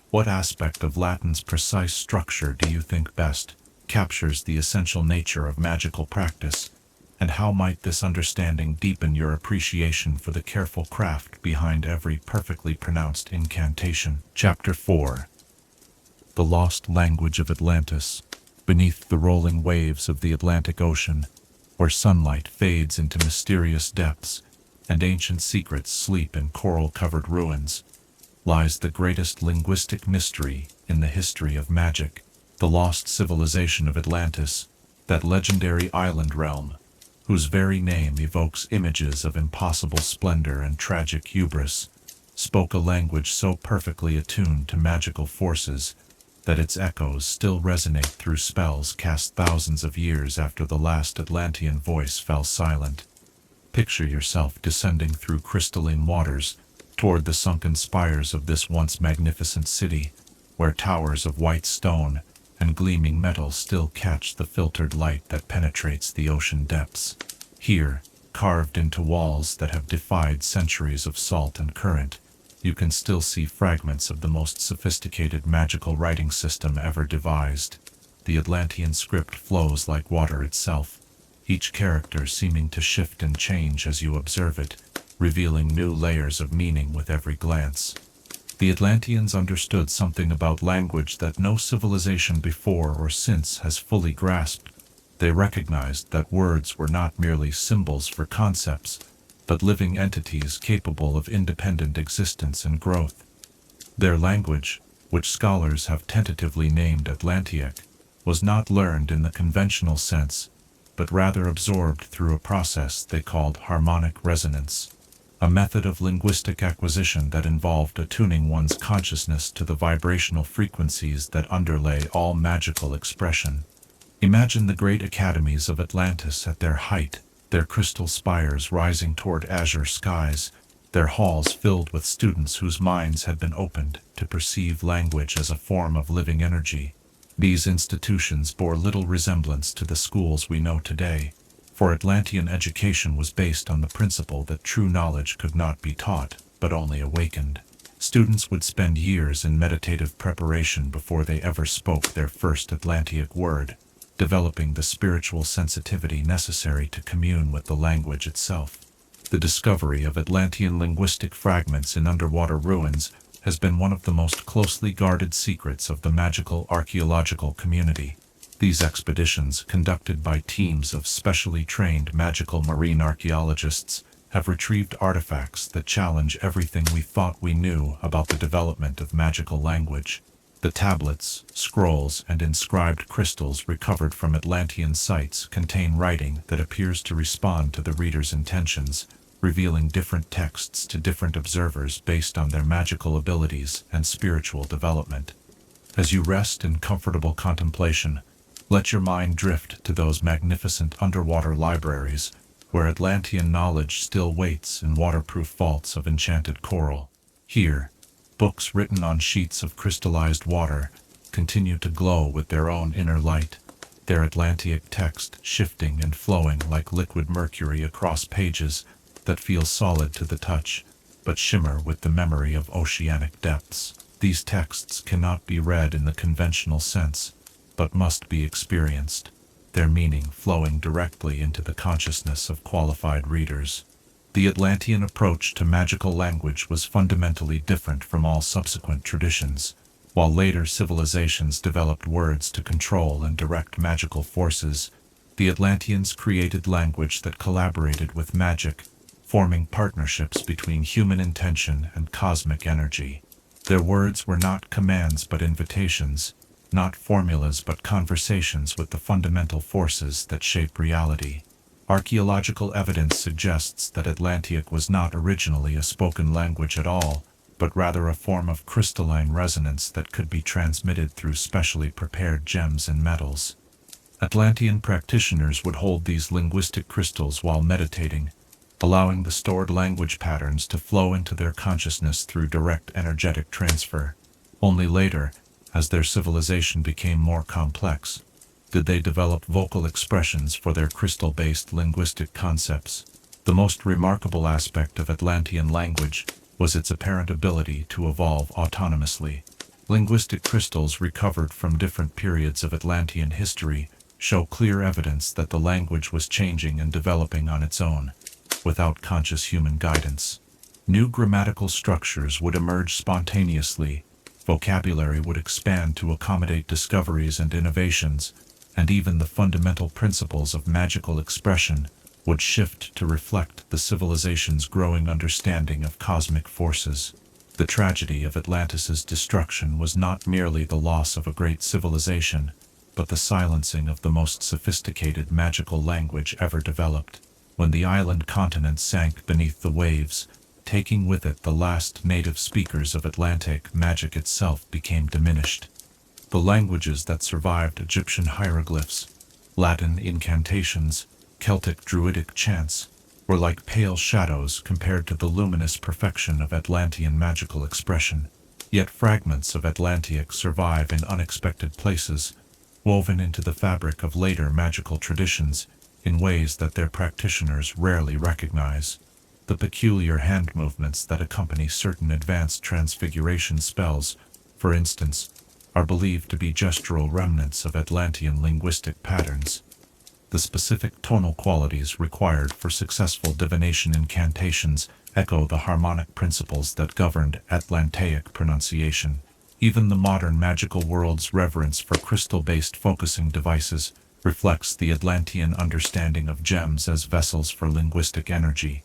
S1: What aspect of Latin's precise structure do you think best captures the essential nature of magical practice? And how might this understanding deepen your appreciation for the careful craft behind every perfectly pronounced incantation? Chapter 4. The Lost Language of Atlantis. Beneath the rolling waves of the Atlantic Ocean, where sunlight fades into mysterious depths and ancient secrets sleep in coral-covered ruins, lies the greatest linguistic mystery in the history of magic. The lost civilization of Atlantis, that legendary island realm, whose very name evokes images of impossible splendor and tragic hubris, spoke a language so perfectly attuned to magical forces that its echoes still resonate through spells cast thousands of years after the last Atlantean voice fell silent. Picture yourself descending through crystalline waters toward the sunken spires of this once magnificent city, where towers of white stone and gleaming metal still catch the filtered light that penetrates the ocean depths. Here, carved into walls that have defied centuries of salt and current, you can still see fragments of the most sophisticated magical writing system ever devised. The Atlantean script flows like water itself, each character seeming to shift and change as you observe it, revealing new layers of meaning with every glance. The Atlanteans understood something about language that no civilization before or since has fully grasped. They recognized that words were not merely symbols for concepts, but living entities capable of independent existence and growth. Their language, which scholars have tentatively named Atlantic, was not learned in the conventional sense, but rather absorbed through a process they called harmonic resonance, a method of linguistic acquisition that involved attuning one's consciousness to the vibrational frequencies that underlay all magical expression. Imagine the great academies of Atlantis at their height, their crystal spires rising toward azure skies, their halls filled with students whose minds had been opened to perceive language as a form of living energy. These institutions bore little resemblance to the schools we know today, for Atlantean education was based on the principle that true knowledge could not be taught, but only awakened. Students would spend years in meditative preparation before they ever spoke their first Atlantic word, developing the spiritual sensitivity necessary to commune with the language itself. The discovery of Atlantean linguistic fragments in underwater ruins has been one of the most closely guarded secrets of the magical archaeological community. These expeditions, conducted by teams of specially trained magical marine archaeologists, have retrieved artifacts that challenge everything we thought we knew about the development of magical language. The tablets, scrolls, and inscribed crystals recovered from Atlantean sites contain writing that appears to respond to the reader's intentions, revealing different texts to different observers based on their magical abilities and spiritual development. As you rest in comfortable contemplation, let your mind drift to those magnificent underwater libraries where Atlantean knowledge still waits in waterproof vaults of enchanted coral. Here, books written on sheets of crystallized water continue to glow with their own inner light, their Atlantic text shifting and flowing like liquid mercury across pages that feel solid to the touch, but shimmer with the memory of oceanic depths. These texts cannot be read in the conventional sense, but must be experienced, their meaning flowing directly into the consciousness of qualified readers. The Atlantean approach to magical language was fundamentally different from all subsequent traditions. While later civilizations developed words to control and direct magical forces, the Atlanteans created language that collaborated with magic, forming partnerships between human intention and cosmic energy. Their words were not commands but invitations, not formulas but conversations with the fundamental forces that shape reality. Archaeological evidence suggests that Atlantic was not originally a spoken language at all, but rather a form of crystalline resonance that could be transmitted through specially prepared gems and metals. Atlantean practitioners would hold these linguistic crystals while meditating, allowing the stored language patterns to flow into their consciousness through direct energetic transfer. Only later, as their civilization became more complex, did they develop vocal expressions for their crystal-based linguistic concepts. The most remarkable aspect of Atlantean language was its apparent ability to evolve autonomously. Linguistic crystals recovered from different periods of Atlantean history show clear evidence that the language was changing and developing on its own, without conscious human guidance. New grammatical structures would emerge spontaneously, vocabulary would expand to accommodate discoveries and innovations, and even the fundamental principles of magical expression would shift to reflect the civilization's growing understanding of cosmic forces. The tragedy of Atlantis' destruction was not merely the loss of a great civilization, but the silencing of the most sophisticated magical language ever developed. When the island continent sank beneath the waves, taking with it the last native speakers of Atlantic, magic itself became diminished. The languages that survived, Egyptian hieroglyphs, Latin incantations, Celtic druidic chants, were like pale shadows compared to the luminous perfection of Atlantean magical expression. Yet fragments of Atlantic survive in unexpected places, woven into the fabric of later magical traditions in ways that their practitioners rarely recognize. The peculiar hand movements that accompany certain advanced transfiguration spells, for instance, are believed to be gestural remnants of Atlantean linguistic patterns. The specific tonal qualities required for successful divination incantations echo the harmonic principles that governed Atlantic pronunciation. Even the modern magical world's reverence for crystal-based focusing devices reflects the Atlantean understanding of gems as vessels for linguistic energy.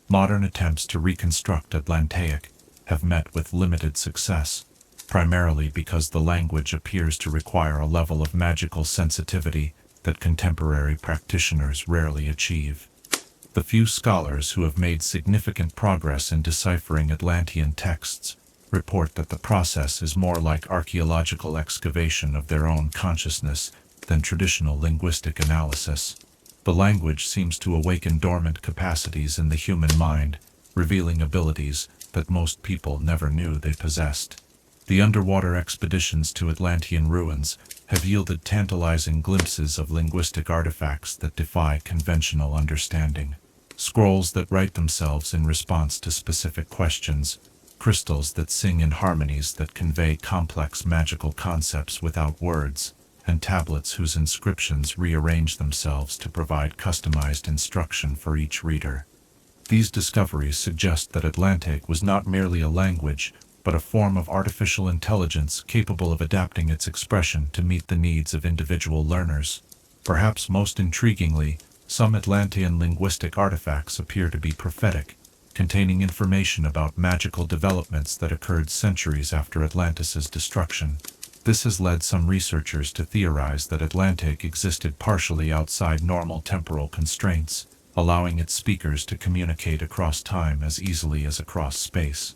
S1: Modern attempts to reconstruct Atlantic have met with limited success, primarily because the language appears to require a level of magical sensitivity that contemporary practitioners rarely achieve. The few scholars who have made significant progress in deciphering Atlantean texts report that the process is more like archaeological excavation of their own consciousness than traditional linguistic analysis. The language seems to awaken dormant capacities in the human mind, revealing abilities that most people never knew they possessed. The underwater expeditions to Atlantean ruins have yielded tantalizing glimpses of linguistic artifacts that defy conventional understanding. Scrolls that write themselves in response to specific questions, crystals that sing in harmonies that convey complex magical concepts without words, and tablets whose inscriptions rearrange themselves to provide customized instruction for each reader. These discoveries suggest that Atlantic was not merely a language, but a form of artificial intelligence capable of adapting its expression to meet the needs of individual learners. Perhaps most intriguingly, some Atlantean linguistic artifacts appear to be prophetic, containing information about magical developments that occurred centuries after Atlantis' destruction. This has led some researchers to theorize that Atlantic existed partially outside normal temporal constraints, allowing its speakers to communicate across time as easily as across space.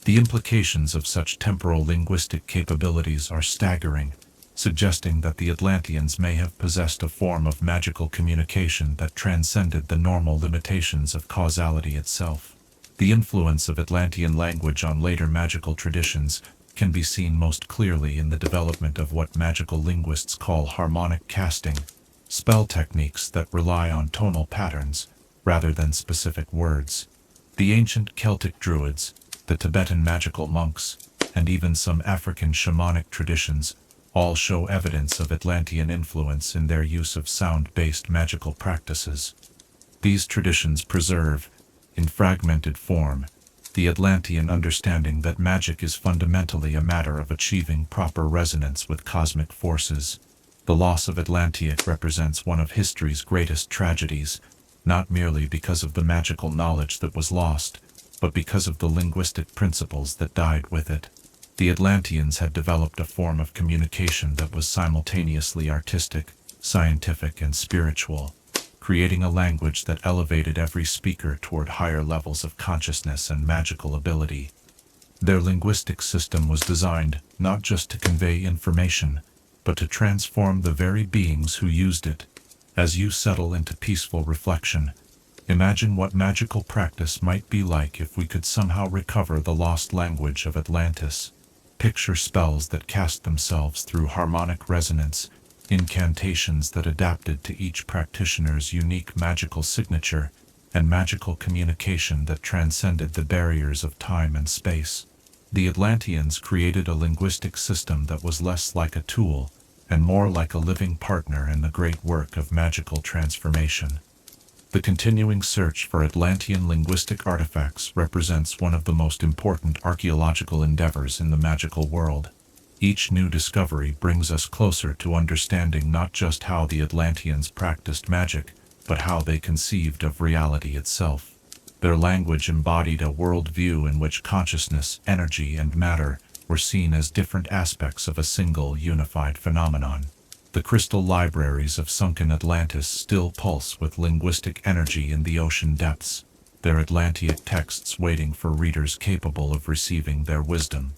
S1: The implications of such temporal linguistic capabilities are staggering, suggesting that the Atlanteans may have possessed a form of magical communication that transcended the normal limitations of causality itself. The influence of Atlantean language on later magical traditions can be seen most clearly in the development of what magical linguists call harmonic casting, spell techniques that rely on tonal patterns rather than specific words. The ancient Celtic druids, the Tibetan magical monks, and even some African shamanic traditions all show evidence of Atlantean influence in their use of sound-based magical practices. These traditions preserve, in fragmented form, the Atlantean understanding that magic is fundamentally a matter of achieving proper resonance with cosmic forces. The loss of Atlantia represents one of history's greatest tragedies, not merely because of the magical knowledge that was lost, but because of the linguistic principles that died with it. The Atlanteans had developed a form of communication that was simultaneously artistic, scientific, and spiritual, creating a language that elevated every speaker toward higher levels of consciousness and magical ability. Their linguistic system was designed not just to convey information, but to transform the very beings who used it. As you settle into peaceful reflection, imagine what magical practice might be like if we could somehow recover the lost language of Atlantis. Picture spells that cast themselves through harmonic resonance, incantations that adapted to each practitioner's unique magical signature, and magical communication that transcended the barriers of time and space. The Atlanteans created a linguistic system that was less like a tool and more like a living partner in the great work of magical transformation. The continuing search for Atlantean linguistic artifacts represents one of the most important archaeological endeavors in the magical world. Each new discovery brings us closer to understanding not just how the Atlanteans practiced magic, but how they conceived of reality itself. Their language embodied a worldview in which consciousness, energy, and matter were seen as different aspects of a single unified phenomenon. The crystal libraries of sunken Atlantis still pulse with linguistic energy in the ocean depths, their Atlantic texts waiting for readers capable of receiving their wisdom.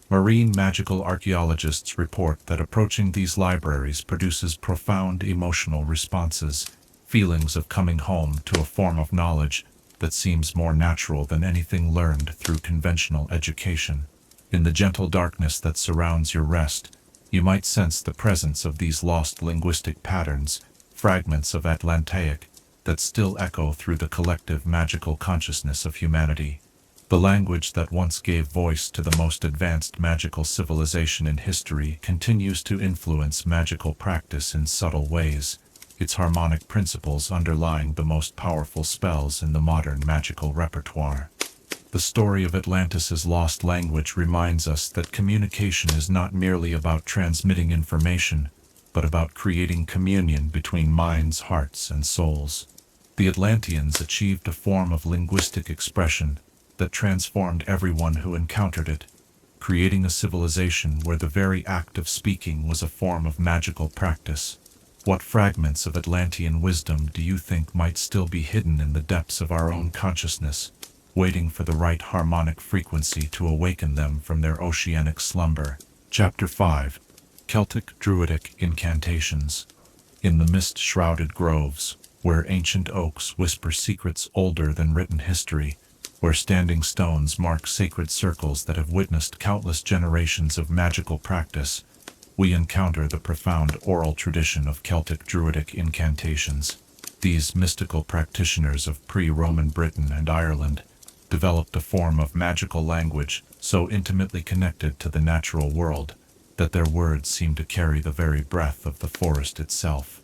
S1: Marine magical archaeologists report that approaching these libraries produces profound emotional responses, feelings of coming home to a form of knowledge that seems more natural than anything learned through conventional education. In the gentle darkness that surrounds your rest, you might sense the presence of these lost linguistic patterns, fragments of Atlantic, that still echo through the collective magical consciousness of humanity. The language that once gave voice to the most advanced magical civilization in history continues to influence magical practice in subtle ways, its harmonic principles underlying the most powerful spells in the modern magical repertoire. The story of Atlantis's lost language reminds us that communication is not merely about transmitting information, but about creating communion between minds, hearts, and souls. The Atlanteans achieved a form of linguistic expression that transformed everyone who encountered it, creating a civilization where the very act of speaking was a form of magical practice. What fragments of Atlantean wisdom do you think might still be hidden in the depths of our own consciousness, waiting for the right harmonic frequency to awaken them from their oceanic slumber? Chapter 5. Celtic Druidic Incantations. In the mist-shrouded groves, where ancient oaks whisper secrets older than written history, where standing stones mark sacred circles that have witnessed countless generations of magical practice, we encounter the profound oral tradition of Celtic Druidic incantations. These mystical practitioners of pre-Roman Britain and Ireland developed a form of magical language so intimately connected to the natural world that their words seem to carry the very breath of the forest itself.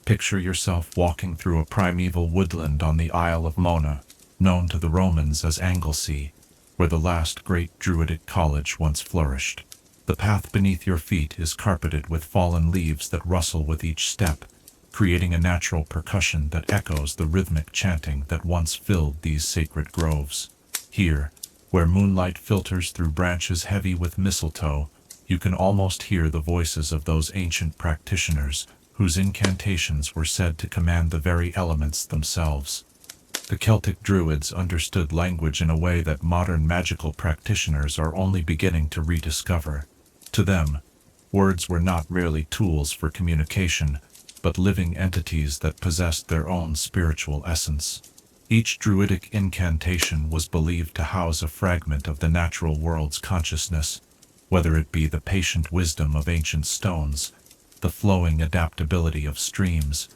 S1: Picture yourself walking through a primeval woodland on the Isle of Mona, known to the Romans as Anglesey, where the last great Druidic college once flourished. The path beneath your feet is carpeted with fallen leaves that rustle with each step, creating a natural percussion that echoes the rhythmic chanting that once filled these sacred groves. Here, where moonlight filters through branches heavy with mistletoe, you can almost hear the voices of those ancient practitioners whose incantations were said to command the very elements themselves. The Celtic Druids understood language in a way that modern magical practitioners are only beginning to rediscover. To them, words were not merely tools for communication, but living entities that possessed their own spiritual essence. Each druidic incantation was believed to house a fragment of the natural world's consciousness, whether it be the patient wisdom of ancient stones, the flowing adaptability of streams,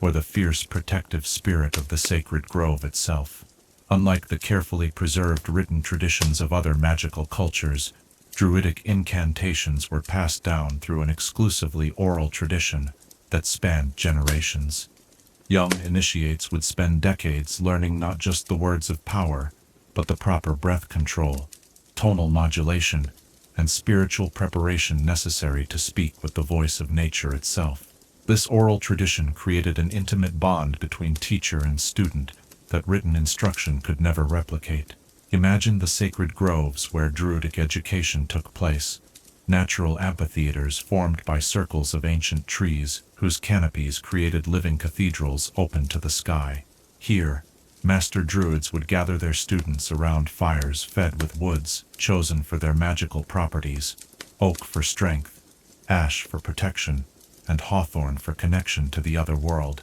S1: or the fierce protective spirit of the sacred grove itself. Unlike the carefully preserved written traditions of other magical cultures, druidic incantations were passed down through an exclusively oral tradition that spanned generations. Young initiates would spend decades learning not just the words of power, but the proper breath control, tonal modulation, and spiritual preparation necessary to speak with the voice of nature itself. This oral tradition created an intimate bond between teacher and student that written instruction could never replicate. Imagine the sacred groves where druidic education took place, natural amphitheaters formed by circles of ancient trees whose canopies created living cathedrals open to the sky. Here, master druids would gather their students around fires fed with woods chosen for their magical properties: oak for strength, ash for protection, and hawthorn for connection to the other world.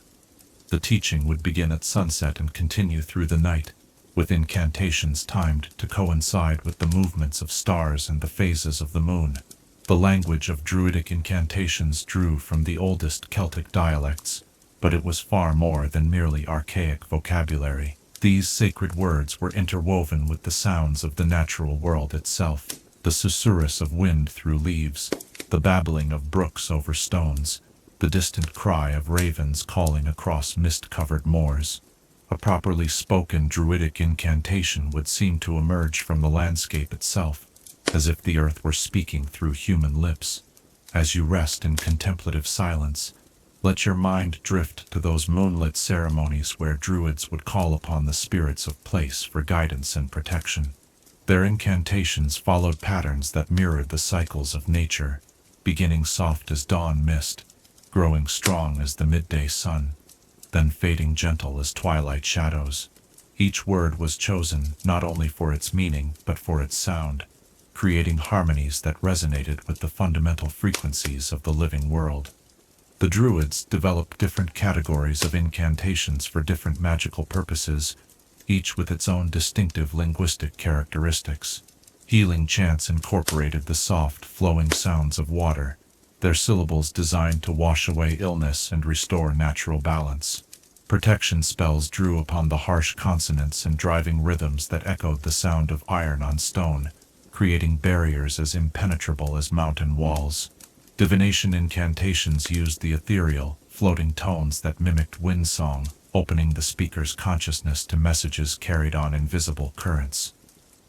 S1: The teaching would begin at sunset and continue through the night, with incantations timed to coincide with the movements of stars and the phases of the moon. The language of druidic incantations drew from the oldest Celtic dialects, but it was far more than merely archaic vocabulary. These sacred words were interwoven with the sounds of the natural world itself: the susurrus of wind through leaves, the babbling of brooks over stones, the distant cry of ravens calling across mist-covered moors. A properly spoken druidic incantation would seem to emerge from the landscape itself, as if the earth were speaking through human lips. As you rest in contemplative silence, let your mind drift to those moonlit ceremonies where druids would call upon the spirits of place for guidance and protection. Their incantations followed patterns that mirrored the cycles of nature, beginning soft as dawn mist, growing strong as the midday sun, then fading gentle as twilight shadows. Each word was chosen not only for its meaning but for its sound, creating harmonies that resonated with the fundamental frequencies of the living world. The Druids developed different categories of incantations for different magical purposes, each with its own distinctive linguistic characteristics. Healing chants incorporated the soft, flowing sounds of water, their syllables designed to wash away illness and restore natural balance. Protection spells drew upon the harsh consonants and driving rhythms that echoed the sound of iron on stone, creating barriers as impenetrable as mountain walls. Divination incantations used the ethereal, floating tones that mimicked wind song, opening the speaker's consciousness to messages carried on invisible currents.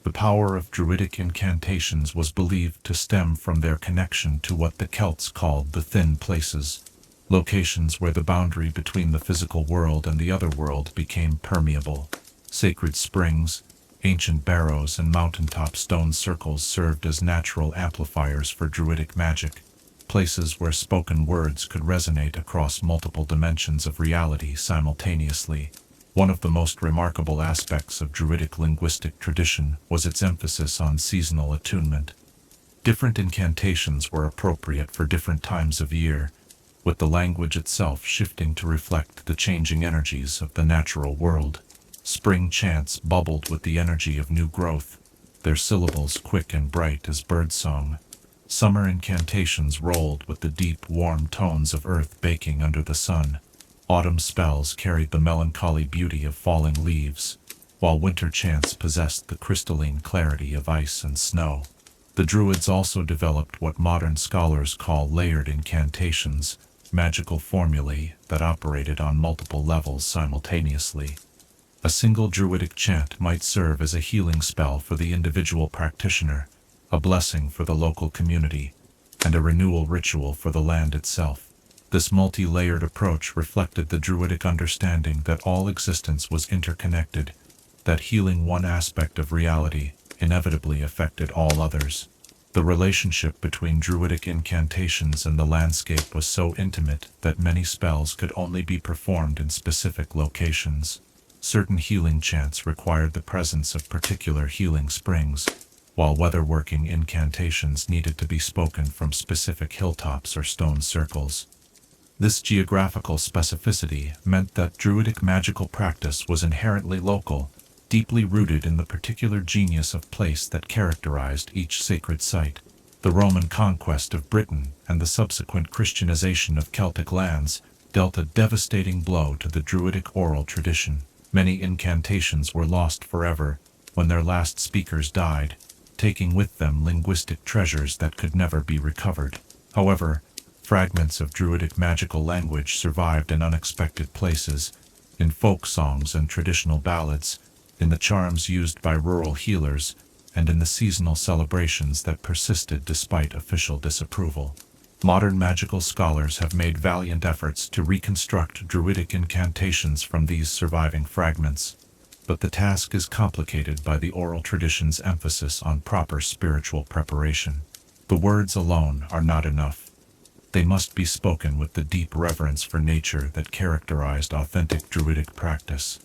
S1: The power of druidic incantations was believed to stem from their connection to what the Celts called the thin places, locations where the boundary between the physical world and the other world became permeable. Sacred springs, ancient barrows, and mountaintop stone circles served as natural amplifiers for druidic magic, places where spoken words could resonate across multiple dimensions of reality simultaneously. One of the most remarkable aspects of druidic linguistic tradition was its emphasis on seasonal attunement. Different incantations were appropriate for different times of year, with the language itself shifting to reflect the changing energies of the natural world. Spring chants bubbled with the energy of new growth, their syllables quick and bright as birdsong. Summer incantations rolled with the deep, warm tones of earth baking under the sun. Autumn spells carried the melancholy beauty of falling leaves, while winter chants possessed the crystalline clarity of ice and snow. The Druids also developed what modern scholars call layered incantations, magical formulae that operated on multiple levels simultaneously. A single druidic chant might serve as a healing spell for the individual practitioner, a blessing for the local community, and a renewal ritual for the land itself. This multi-layered approach reflected the druidic understanding that all existence was interconnected, that healing one aspect of reality inevitably affected all others. The relationship between druidic incantations and the landscape was so intimate that many spells could only be performed in specific locations. Certain healing chants required the presence of particular healing springs, while weather-working incantations needed to be spoken from specific hilltops or stone circles. This geographical specificity meant that druidic magical practice was inherently local, deeply rooted in the particular genius of place that characterized each sacred site. The Roman conquest of Britain and the subsequent Christianization of Celtic lands dealt a devastating blow to the druidic oral tradition. Many incantations were lost forever when their last speakers died, taking with them linguistic treasures that could never be recovered. However, fragments of druidic magical language survived in unexpected places, in folk songs and traditional ballads, in the charms used by rural healers, and in the seasonal celebrations that persisted despite official disapproval. Modern magical scholars have made valiant efforts to reconstruct druidic incantations from these surviving fragments, but the task is complicated by the oral tradition's emphasis on proper spiritual preparation. The words alone are not enough. They must be spoken with the deep reverence for nature that characterized authentic druidic practice.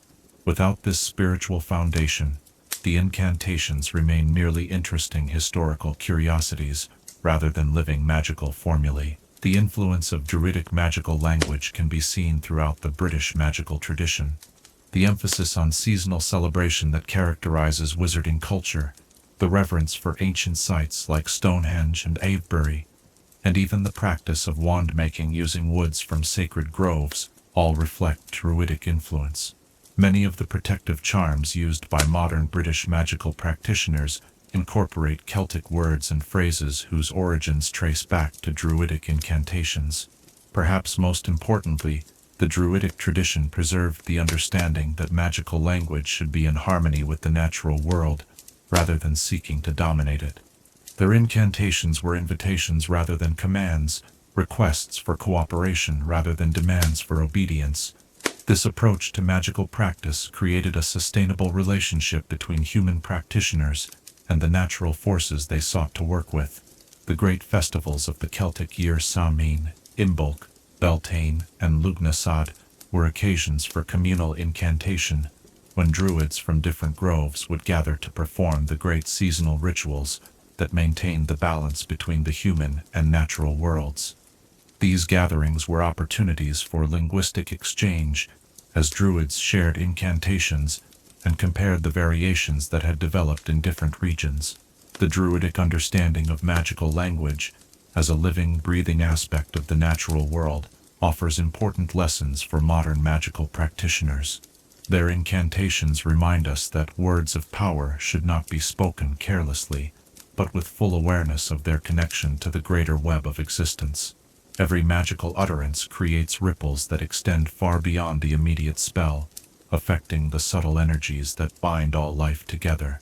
S1: Without this spiritual foundation, the incantations remain merely interesting historical curiosities rather than living magical formulae. The influence of druidic magical language can be seen throughout the British magical tradition. The emphasis on seasonal celebration that characterizes wizarding culture, the reverence for ancient sites like Stonehenge and Avebury, and even the practice of wand-making using woods from sacred groves, all reflect druidic influence. Many of the protective charms used by modern British magical practitioners incorporate Celtic words and phrases whose origins trace back to druidic incantations. Perhaps most importantly, the druidic tradition preserved the understanding that magical language should be in harmony with the natural world, rather than seeking to dominate it. Their incantations were invitations rather than commands, requests for cooperation rather than demands for obedience. This approach to magical practice created a sustainable relationship between human practitioners and the natural forces they sought to work with. The great festivals of the Celtic year Samhain, Imbolc, Beltane, and Lughnasadh were occasions for communal incantation, when druids from different groves would gather to perform the great seasonal rituals that maintained the balance between the human and natural worlds. These gatherings were opportunities for linguistic exchange, as druids shared incantations and compared the variations that had developed in different regions. The druidic understanding of magical language, as a living, breathing aspect of the natural world, offers important lessons for modern magical practitioners. Their incantations remind us that words of power should not be spoken carelessly, but with full awareness of their connection to the greater web of existence. Every magical utterance creates ripples that extend far beyond the immediate spell, affecting the subtle energies that bind all life together.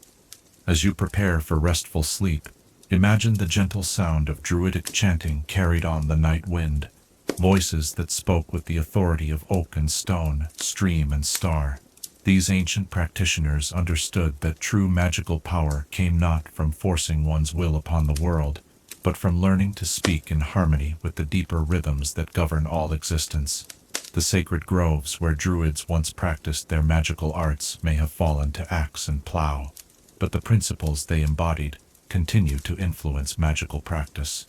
S1: As you prepare for restful sleep, imagine the gentle sound of druidic chanting carried on the night wind, voices that spoke with the authority of oak and stone, stream and star. These ancient practitioners understood that true magical power came not from forcing one's will upon the world, but from learning to speak in harmony with the deeper rhythms that govern all existence. The sacred groves where druids once practiced their magical arts may have fallen to axe and plow, but the principles they embodied continue to influence magical practice.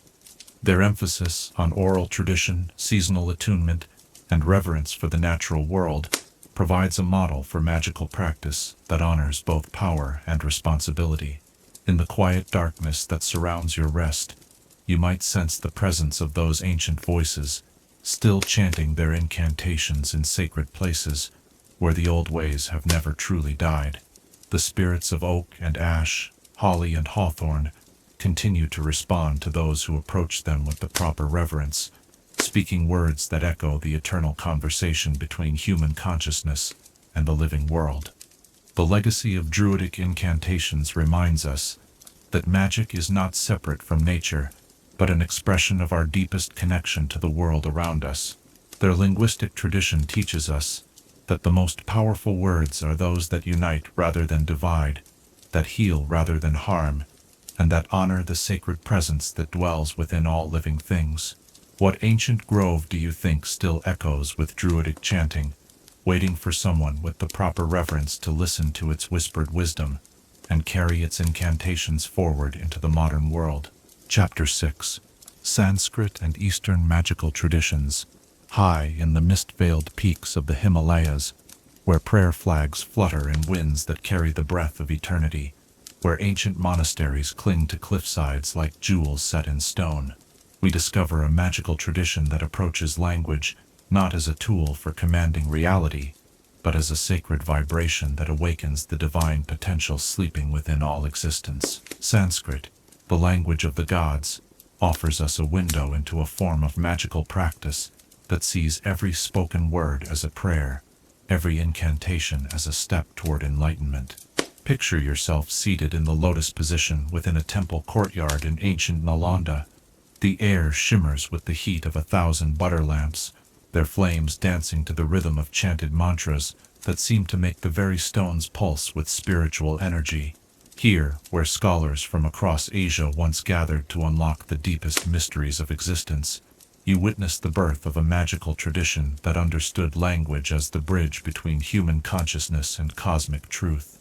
S1: Their emphasis on oral tradition, seasonal attunement, and reverence for the natural world provides a model for magical practice that honors both power and responsibility. In the quiet darkness that surrounds your rest, you might sense the presence of those ancient voices, still chanting their incantations in sacred places where the old ways have never truly died. The spirits of oak and ash, holly and hawthorn continue to respond to those who approach them with the proper reverence, speaking words that echo the eternal conversation between human consciousness and the living world. The legacy of druidic incantations reminds us that magic is not separate from nature, but an expression of our deepest connection to the world around us. Their linguistic tradition teaches us that the most powerful words are those that unite rather than divide, that heal rather than harm, and that honor the sacred presence that dwells within all living things. What ancient grove do you think still echoes with druidic chanting, waiting for someone with the proper reverence to listen to its whispered wisdom and carry its incantations forward into the modern world? Chapter 6. Sanskrit and Eastern Magical Traditions. High in the mist-veiled peaks of the Himalayas, where prayer flags flutter in winds that carry the breath of eternity, where ancient monasteries cling to cliffsides like jewels set in stone, we discover a magical tradition that approaches language not as a tool for commanding reality, but as a sacred vibration that awakens the divine potential sleeping within all existence. Sanskrit, the language of the gods, offers us a window into a form of magical practice that sees every spoken word as a prayer, every incantation as a step toward enlightenment. Picture yourself seated in the lotus position within a temple courtyard in ancient Nalanda. The air shimmers with the heat of 1,000 butter lamps, their flames dancing to the rhythm of chanted mantras that seem to make the very stones pulse with spiritual energy. Here, where scholars from across Asia once gathered to unlock the deepest mysteries of existence, you witness the birth of a magical tradition that understood language as the bridge between human consciousness and cosmic truth.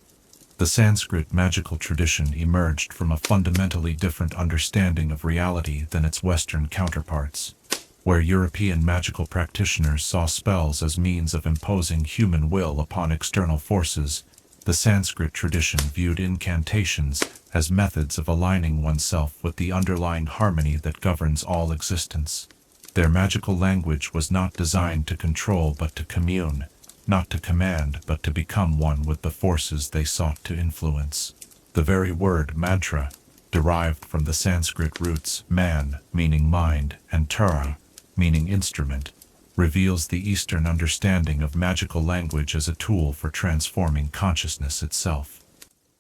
S1: The Sanskrit magical tradition emerged from a fundamentally different understanding of reality than its Western counterparts. Where European magical practitioners saw spells as means of imposing human will upon external forces, the Sanskrit tradition viewed incantations as methods of aligning oneself with the underlying harmony that governs all existence. Their magical language was not designed to control but to commune, not to command but to become one with the forces they sought to influence. The very word mantra, derived from the Sanskrit roots man, meaning mind, and tara, meaning instrument, reveals the Eastern understanding of magical language as a tool for transforming consciousness itself.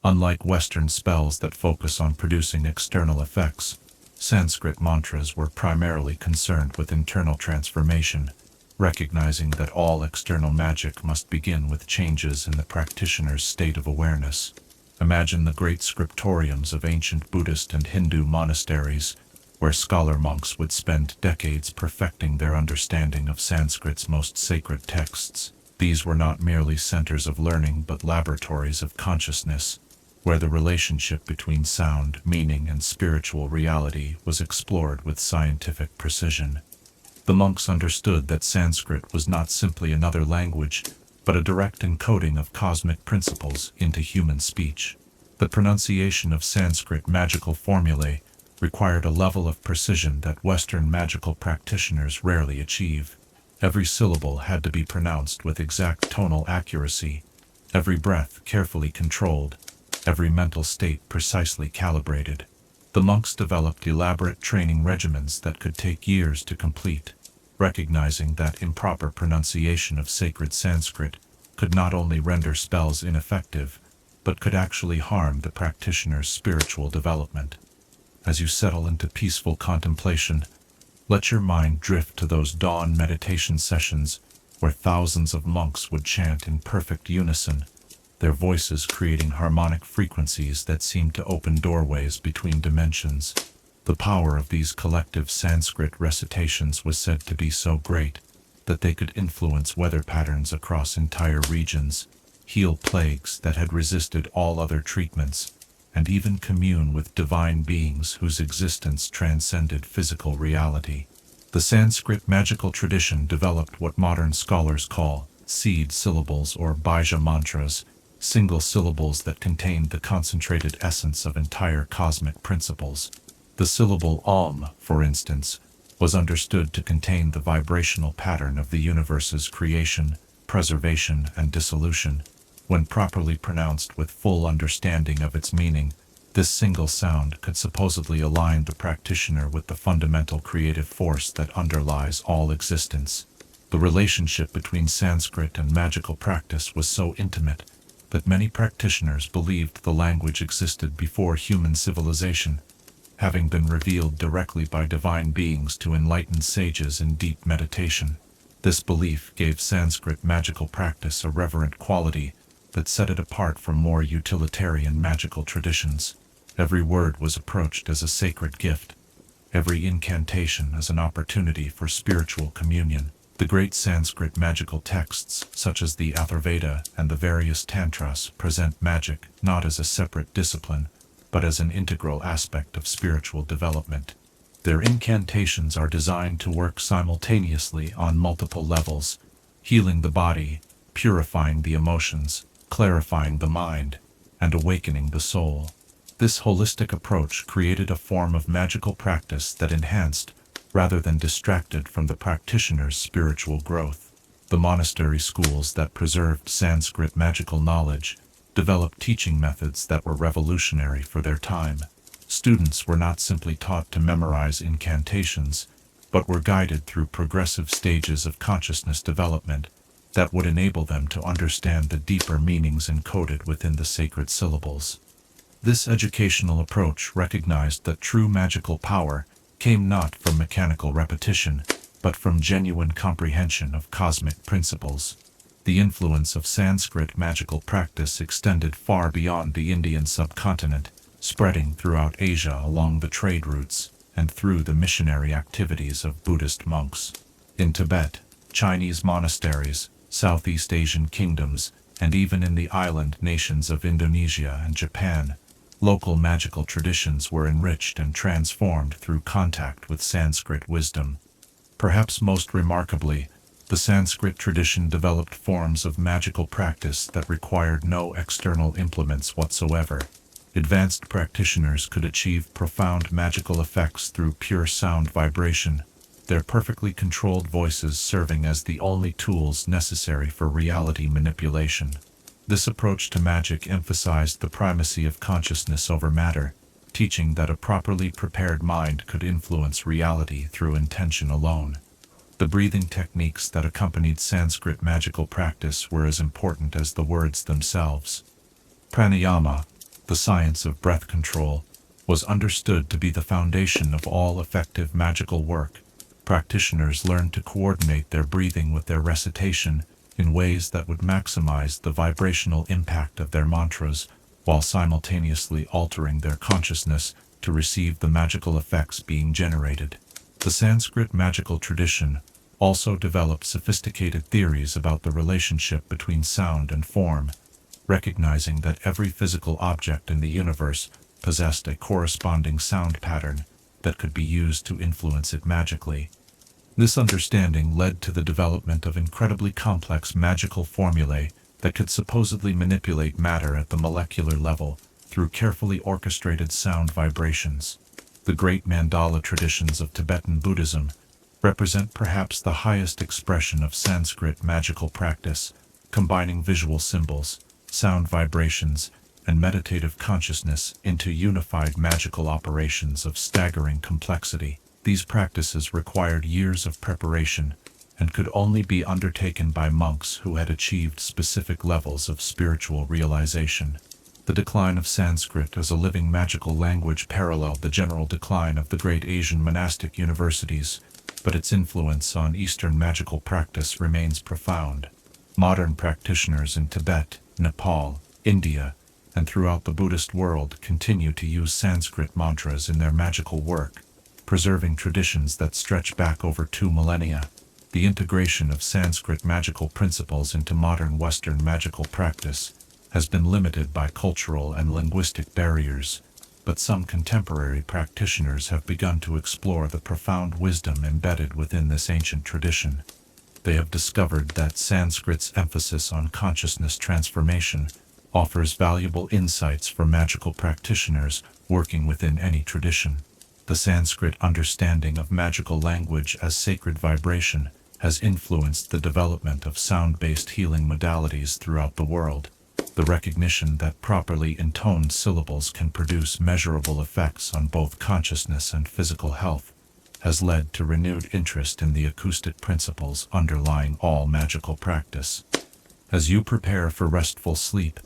S1: Unlike Western spells that focus on producing external effects, Sanskrit mantras were primarily concerned with internal transformation, recognizing that all external magic must begin with changes in the practitioner's state of awareness. Imagine the great scriptoriums of ancient Buddhist and Hindu monasteries, where scholar monks would spend decades perfecting their understanding of Sanskrit's most sacred texts. These were not merely centers of learning but laboratories of consciousness, where the relationship between sound, meaning, and spiritual reality was explored with scientific precision. The monks understood that Sanskrit was not simply another language, but a direct encoding of cosmic principles into human speech. The pronunciation of Sanskrit magical formulae required a level of precision that Western magical practitioners rarely achieve. Every syllable had to be pronounced with exact tonal accuracy, every breath carefully controlled, every mental state precisely calibrated. The monks developed elaborate training regimens that could take years to complete, recognizing that improper pronunciation of sacred Sanskrit could not only render spells ineffective, but could actually harm the practitioner's spiritual development. As you settle into peaceful contemplation, let your mind drift to those dawn meditation sessions where thousands of monks would chant in perfect unison, their voices creating harmonic frequencies that seemed to open doorways between dimensions. The power of these collective Sanskrit recitations was said to be so great that they could influence weather patterns across entire regions, heal plagues that had resisted all other treatments, and even commune with divine beings whose existence transcended physical reality. The Sanskrit magical tradition developed what modern scholars call seed syllables or bija mantras, single syllables that contained the concentrated essence of entire cosmic principles. The syllable Om, for instance, was understood to contain the vibrational pattern of the universe's creation, preservation, and dissolution. When properly pronounced with full understanding of its meaning, this single sound could supposedly align the practitioner with the fundamental creative force that underlies all existence. The relationship between Sanskrit and magical practice was so intimate that many practitioners believed the language existed before human civilization, having been revealed directly by divine beings to enlightened sages in deep meditation. This belief gave Sanskrit magical practice a reverent quality that set it apart from more utilitarian magical traditions. Every word was approached as a sacred gift, every incantation as an opportunity for spiritual communion. The great Sanskrit magical texts, such as the Atharvaveda and the various tantras, present magic not as a separate discipline, but as an integral aspect of spiritual development. Their incantations are designed to work simultaneously on multiple levels, healing the body, purifying the emotions, clarifying the mind, and awakening the soul. This holistic approach created a form of magical practice that enhanced, rather than distracted from the practitioner's spiritual growth. The monastery schools that preserved Sanskrit magical knowledge developed teaching methods that were revolutionary for their time. Students were not simply taught to memorize incantations, but were guided through progressive stages of consciousness development that would enable them to understand the deeper meanings encoded within the sacred syllables. This educational approach recognized that true magical power came not from mechanical repetition, but from genuine comprehension of cosmic principles. The influence of Sanskrit magical practice extended far beyond the Indian subcontinent, spreading throughout Asia along the trade routes and through the missionary activities of Buddhist monks. In Tibet, Chinese monasteries, Southeast Asian kingdoms, and even in the island nations of Indonesia and Japan, local magical traditions were enriched and transformed through contact with Sanskrit wisdom. Perhaps most remarkably, the Sanskrit tradition developed forms of magical practice that required no external implements whatsoever. Advanced practitioners could achieve profound magical effects through pure sound vibration, their perfectly controlled voices serving as the only tools necessary for reality manipulation. This approach to magic emphasized the primacy of consciousness over matter, teaching that a properly prepared mind could influence reality through intention alone. The breathing techniques that accompanied Sanskrit magical practice were as important as the words themselves. Pranayama, the science of breath control, was understood to be the foundation of all effective magical work. Practitioners learned to coordinate their breathing with their recitation in ways that would maximize the vibrational impact of their mantras, while simultaneously altering their consciousness to receive the magical effects being generated. The Sanskrit magical tradition also developed sophisticated theories about the relationship between sound and form, recognizing that every physical object in the universe possessed a corresponding sound pattern that could be used to influence it magically. This understanding led to the development of incredibly complex magical formulae that could supposedly manipulate matter at the molecular level through carefully orchestrated sound vibrations. The great mandala traditions of Tibetan Buddhism represent perhaps the highest expression of Sanskrit magical practice, combining visual symbols, sound vibrations, and meditative consciousness into unified magical operations of staggering complexity. These practices required years of preparation and could only be undertaken by monks who had achieved specific levels of spiritual realization. The decline of Sanskrit as a living magical language paralleled the general decline of the great Asian monastic universities, but its influence on Eastern magical practice remains profound. Modern practitioners in Tibet, Nepal, India, and throughout the Buddhist world continue to use Sanskrit mantras in their magical work, preserving traditions that stretch back over 2 millennia. The integration of Sanskrit magical principles into modern Western magical practice has been limited by cultural and linguistic barriers, but some contemporary practitioners have begun to explore the profound wisdom embedded within this ancient tradition. They have discovered that Sanskrit's emphasis on consciousness transformation offers valuable insights for magical practitioners working within any tradition. The Sanskrit understanding of magical language as sacred vibration has influenced the development of sound-based healing modalities throughout the world. The recognition that properly intoned syllables can produce measurable effects on both consciousness and physical health has led to renewed interest in the acoustic principles underlying all magical practice. As you prepare for restful sleep,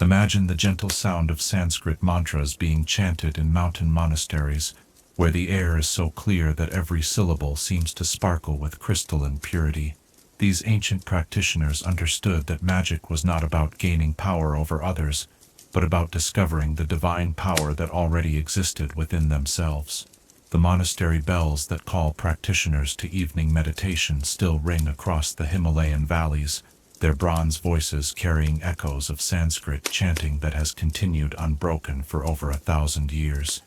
S1: imagine the gentle sound of Sanskrit mantras being chanted in mountain monasteries, where the air is so clear that every syllable seems to sparkle with crystalline purity. These ancient practitioners understood that magic was not about gaining power over others, but about discovering the divine power that already existed within themselves. The monastery bells that call practitioners to evening meditation still ring across the Himalayan valleys, their bronze voices carrying echoes of Sanskrit chanting that has continued unbroken for over 1,000 years.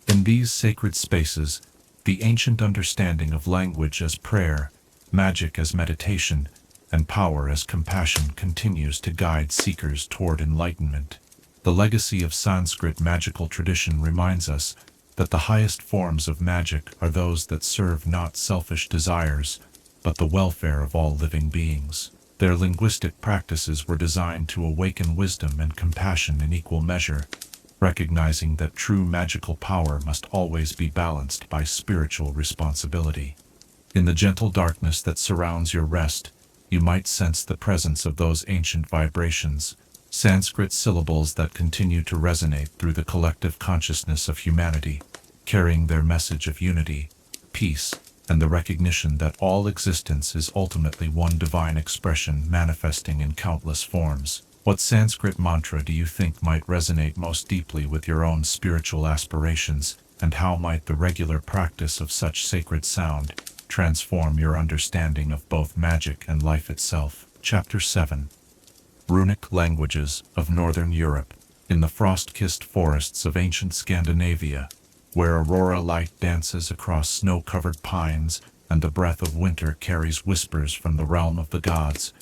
S1: In these sacred spaces, the ancient understanding of language as prayer, magic as meditation, and power as compassion continues to guide seekers toward enlightenment. The legacy of Sanskrit magical tradition reminds us that the highest forms of magic are those that serve not selfish desires, but the welfare of all living beings. Their linguistic practices were designed to awaken wisdom and compassion in equal measure, recognizing that true magical power must always be balanced by spiritual responsibility. In the gentle darkness that surrounds your rest, you might sense the presence of those ancient vibrations, Sanskrit syllables that continue to resonate through the collective consciousness of humanity, carrying their message of unity, peace, and the recognition that all existence is ultimately one divine expression manifesting in countless forms. What Sanskrit mantra do you think might resonate most deeply with your own spiritual aspirations, and how might the regular practice of such sacred sound transform your understanding of both magic and life itself? Chapter 7. Runic Languages of Northern Europe. In the frost-kissed forests of ancient Scandinavia, where aurora light dances across snow-covered pines and the breath of winter carries whispers from the realm of the gods,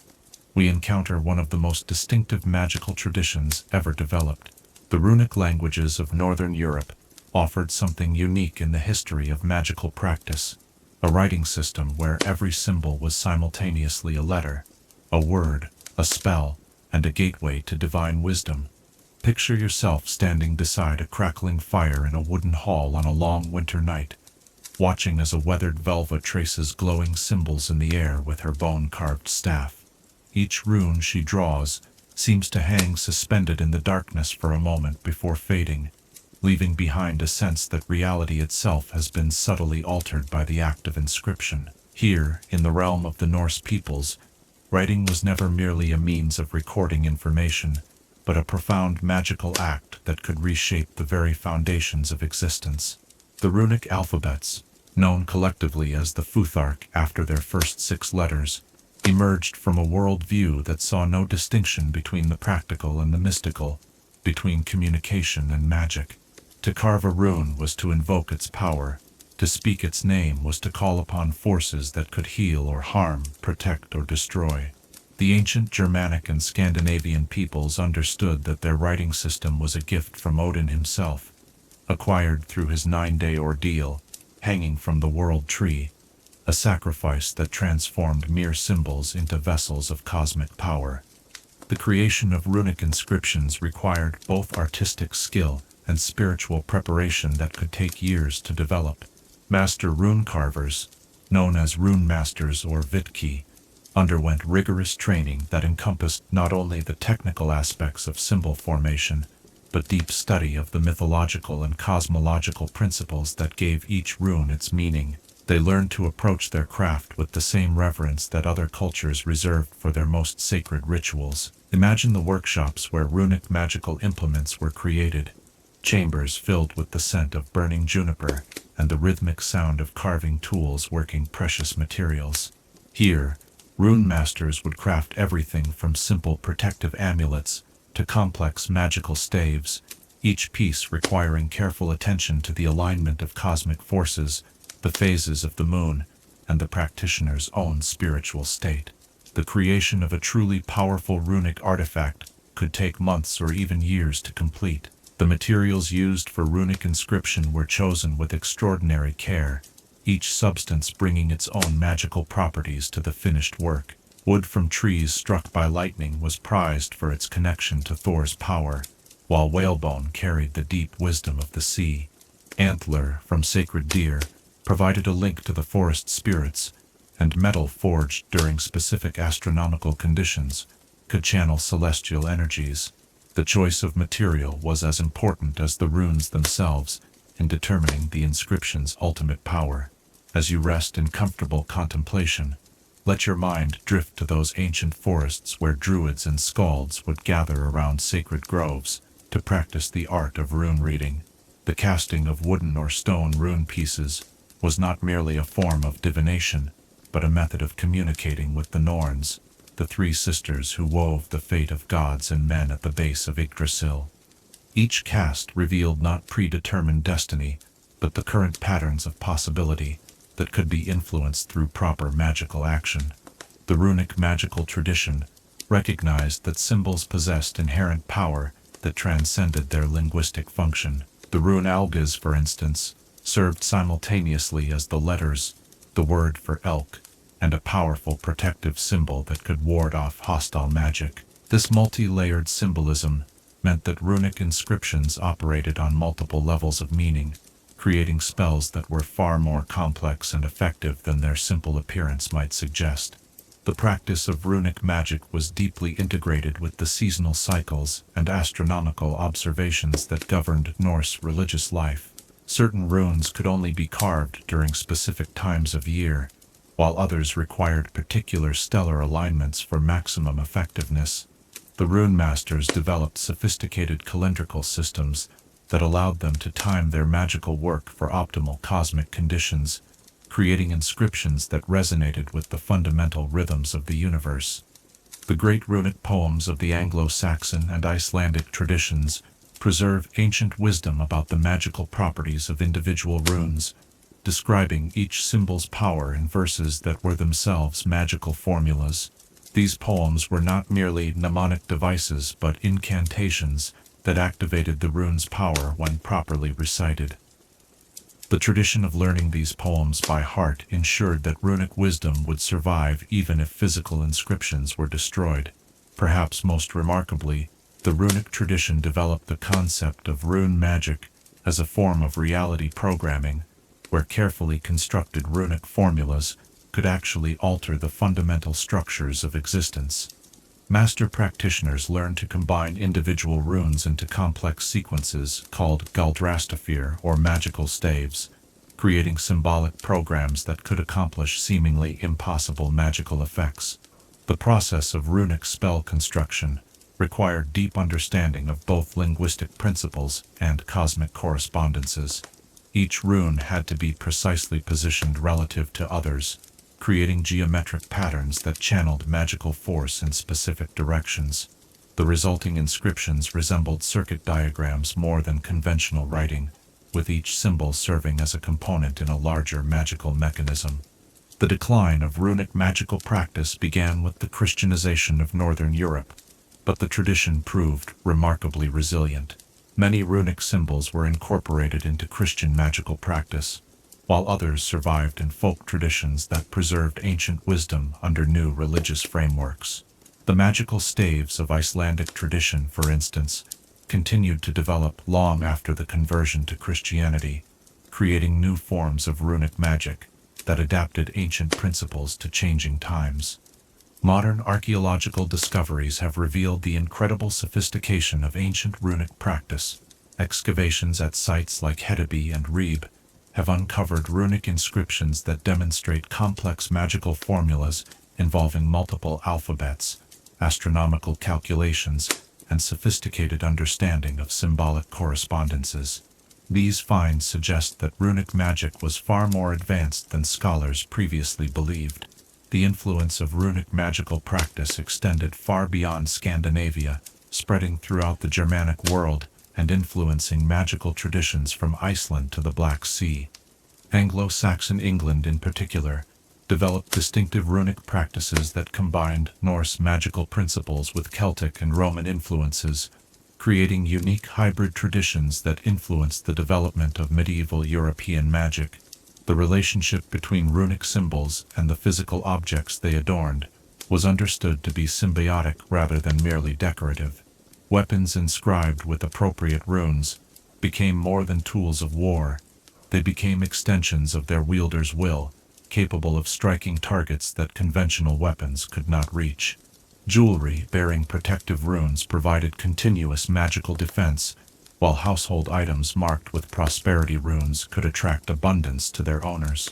S1: we encounter one of the most distinctive magical traditions ever developed. The runic languages of Northern Europe offered something unique in the history of magical practice, a writing system where every symbol was simultaneously a letter, a word, a spell, and a gateway to divine wisdom. Picture yourself standing beside a crackling fire in a wooden hall on a long winter night, watching as a weathered Velva traces glowing symbols in the air with her bone-carved staff. Each rune she draws seems to hang suspended in the darkness for a moment before fading, leaving behind a sense that reality itself has been subtly altered by the act of inscription. Here, in the realm of the Norse peoples, writing was never merely a means of recording information, but a profound magical act that could reshape the very foundations of existence. The runic alphabets, known collectively as the Futhark after their first 6 letters, emerged from a world-view that saw no distinction between the practical and the mystical, between communication and magic. To carve a rune was to invoke its power. To speak its name was to call upon forces that could heal or harm, protect or destroy. The ancient Germanic and Scandinavian peoples understood that their writing system was a gift from Odin himself, acquired through his 9-day ordeal, hanging from the world tree, a sacrifice that transformed mere symbols into vessels of cosmic power. The creation of runic inscriptions required both artistic skill and spiritual preparation that could take years to develop. Master rune carvers, known as rune masters or vitki, underwent rigorous training that encompassed not only the technical aspects of symbol formation, but deep study of the mythological and cosmological principles that gave each rune its meaning. They learned to approach their craft with the same reverence that other cultures reserved for their most sacred rituals. Imagine the workshops where runic magical implements were created, chambers filled with the scent of burning juniper and the rhythmic sound of carving tools working precious materials. Here, rune masters would craft everything from simple protective amulets to complex magical staves, each piece requiring careful attention to the alignment of cosmic forces, the phases of the moon, and the practitioner's own spiritual state. The creation of a truly powerful runic artifact could take months or even years to complete. The materials used for runic inscription were chosen with extraordinary care, each substance bringing its own magical properties to the finished work. Wood from trees struck by lightning was prized for its connection to Thor's power, while whalebone carried the deep wisdom of the sea. Antler from sacred deer provided a link to the forest spirits, and metal forged during specific astronomical conditions could channel celestial energies. The choice of material was as important as the runes themselves in determining the inscription's ultimate power. As you rest in comfortable contemplation, let your mind drift to those ancient forests where druids and skalds would gather around sacred groves, to practice the art of rune reading. The casting of wooden or stone rune pieces was not merely a form of divination, but a method of communicating with the Norns, the three sisters who wove the fate of gods and men at the base of Yggdrasil. Each cast revealed not predetermined destiny, but the current patterns of possibility that could be influenced through proper magical action. The runic magical tradition recognized that symbols possessed inherent power that transcended their linguistic function. The rune algas, for instance, served simultaneously as the letters, the word for elk, and a powerful protective symbol that could ward off hostile magic. This multi-layered symbolism meant that runic inscriptions operated on multiple levels of meaning, creating spells that were far more complex and effective than their simple appearance might suggest. The practice of runic magic was deeply integrated with the seasonal cycles and astronomical observations that governed Norse religious life. Certain runes could only be carved during specific times of year, while others required particular stellar alignments for maximum effectiveness. The rune masters developed sophisticated calendrical systems that allowed them to time their magical work for optimal cosmic conditions, creating inscriptions that resonated with the fundamental rhythms of the universe. The great runic poems of the Anglo-Saxon and Icelandic traditions preserve ancient wisdom about the magical properties of individual runes, describing each symbol's power in verses that were themselves magical formulas. These poems were not merely mnemonic devices but incantations that activated the rune's power when properly recited. The tradition of learning these poems by heart ensured that runic wisdom would survive even if physical inscriptions were destroyed. Perhaps most remarkably, the runic tradition developed the concept of rune magic as a form of reality programming, where carefully constructed runic formulas could actually alter the fundamental structures of existence. Master practitioners learned to combine individual runes into complex sequences called galdrastafir or magical staves, creating symbolic programs that could accomplish seemingly impossible magical effects. The process of runic spell construction required deep understanding of both linguistic principles and cosmic correspondences. Each rune had to be precisely positioned relative to others, creating geometric patterns that channeled magical force in specific directions. The resulting inscriptions resembled circuit diagrams more than conventional writing, with each symbol serving as a component in a larger magical mechanism. The decline of runic magical practice began with the Christianization of Northern Europe, but the tradition proved remarkably resilient. Many runic symbols were incorporated into Christian magical practice, while others survived in folk traditions that preserved ancient wisdom under new religious frameworks. The magical staves of Icelandic tradition, for instance, continued to develop long after the conversion to Christianity, creating new forms of runic magic that adapted ancient principles to changing times. Modern archaeological discoveries have revealed the incredible sophistication of ancient runic practice. Excavations at sites like Hedeby and Rebe have uncovered runic inscriptions that demonstrate complex magical formulas involving multiple alphabets, astronomical calculations, and sophisticated understanding of symbolic correspondences. These finds suggest that runic magic was far more advanced than scholars previously believed. The influence of runic magical practice extended far beyond Scandinavia, spreading throughout the Germanic world and influencing magical traditions from Iceland to the Black Sea. Anglo-Saxon England, in particular, developed distinctive runic practices that combined Norse magical principles with Celtic and Roman influences, creating unique hybrid traditions that influenced the development of medieval European magic. The relationship between runic symbols and the physical objects they adorned was understood to be symbiotic rather than merely decorative. Weapons inscribed with appropriate runes became more than tools of war. They became extensions of their wielder's will, capable of striking targets that conventional weapons could not reach. Jewelry bearing protective runes provided continuous magical defense, while household items marked with prosperity runes could attract abundance to their owners.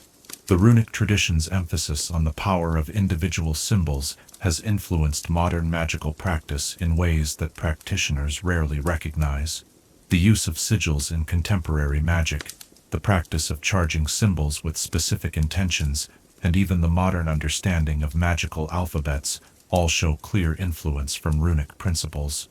S1: The runic tradition's emphasis on the power of individual symbols has influenced modern magical practice in ways that practitioners rarely recognize. The use of sigils in contemporary magic, the practice of charging symbols with specific intentions, and even the modern understanding of magical alphabets all show clear influence from runic principles.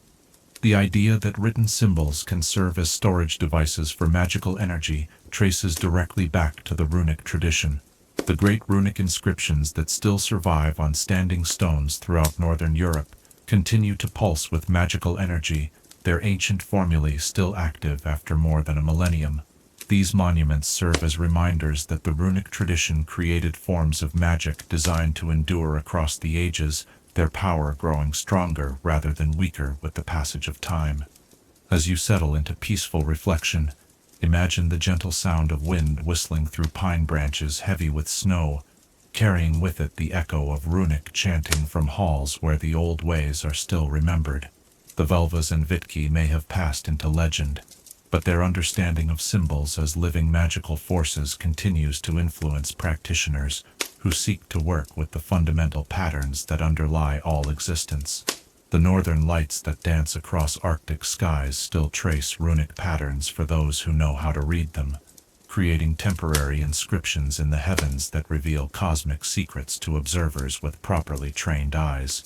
S1: The idea that written symbols can serve as storage devices for magical energy traces directly back to the runic tradition. The great runic inscriptions that still survive on standing stones throughout northern Europe continue to pulse with magical energy, their ancient formulae still active after more than a millennium. These monuments serve as reminders that the runic tradition created forms of magic designed to endure across the ages, their power growing stronger rather than weaker with the passage of time. As you settle into peaceful reflection, imagine the gentle sound of wind whistling through pine branches heavy with snow, carrying with it the echo of runic chanting from halls where the old ways are still remembered. The Velvas and Vitki may have passed into legend, but their understanding of symbols as living magical forces continues to influence practitioners who seek to work with the fundamental patterns that underlie all existence. The northern lights that dance across Arctic skies still trace runic patterns for those who know how to read them, creating temporary inscriptions in the heavens that reveal cosmic secrets to observers with properly trained eyes.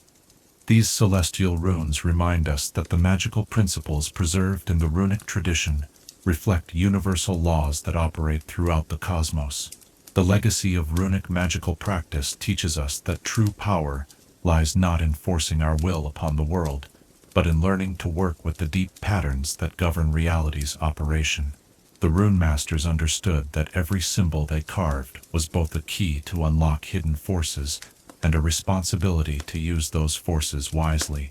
S1: These celestial runes remind us that the magical principles preserved in the runic tradition reflect universal laws that operate throughout the cosmos. The legacy of runic magical practice teaches us that true power lies not in forcing our will upon the world, but in learning to work with the deep patterns that govern reality's operation. The rune masters understood that every symbol they carved was both a key to unlock hidden forces and a responsibility to use those forces wisely.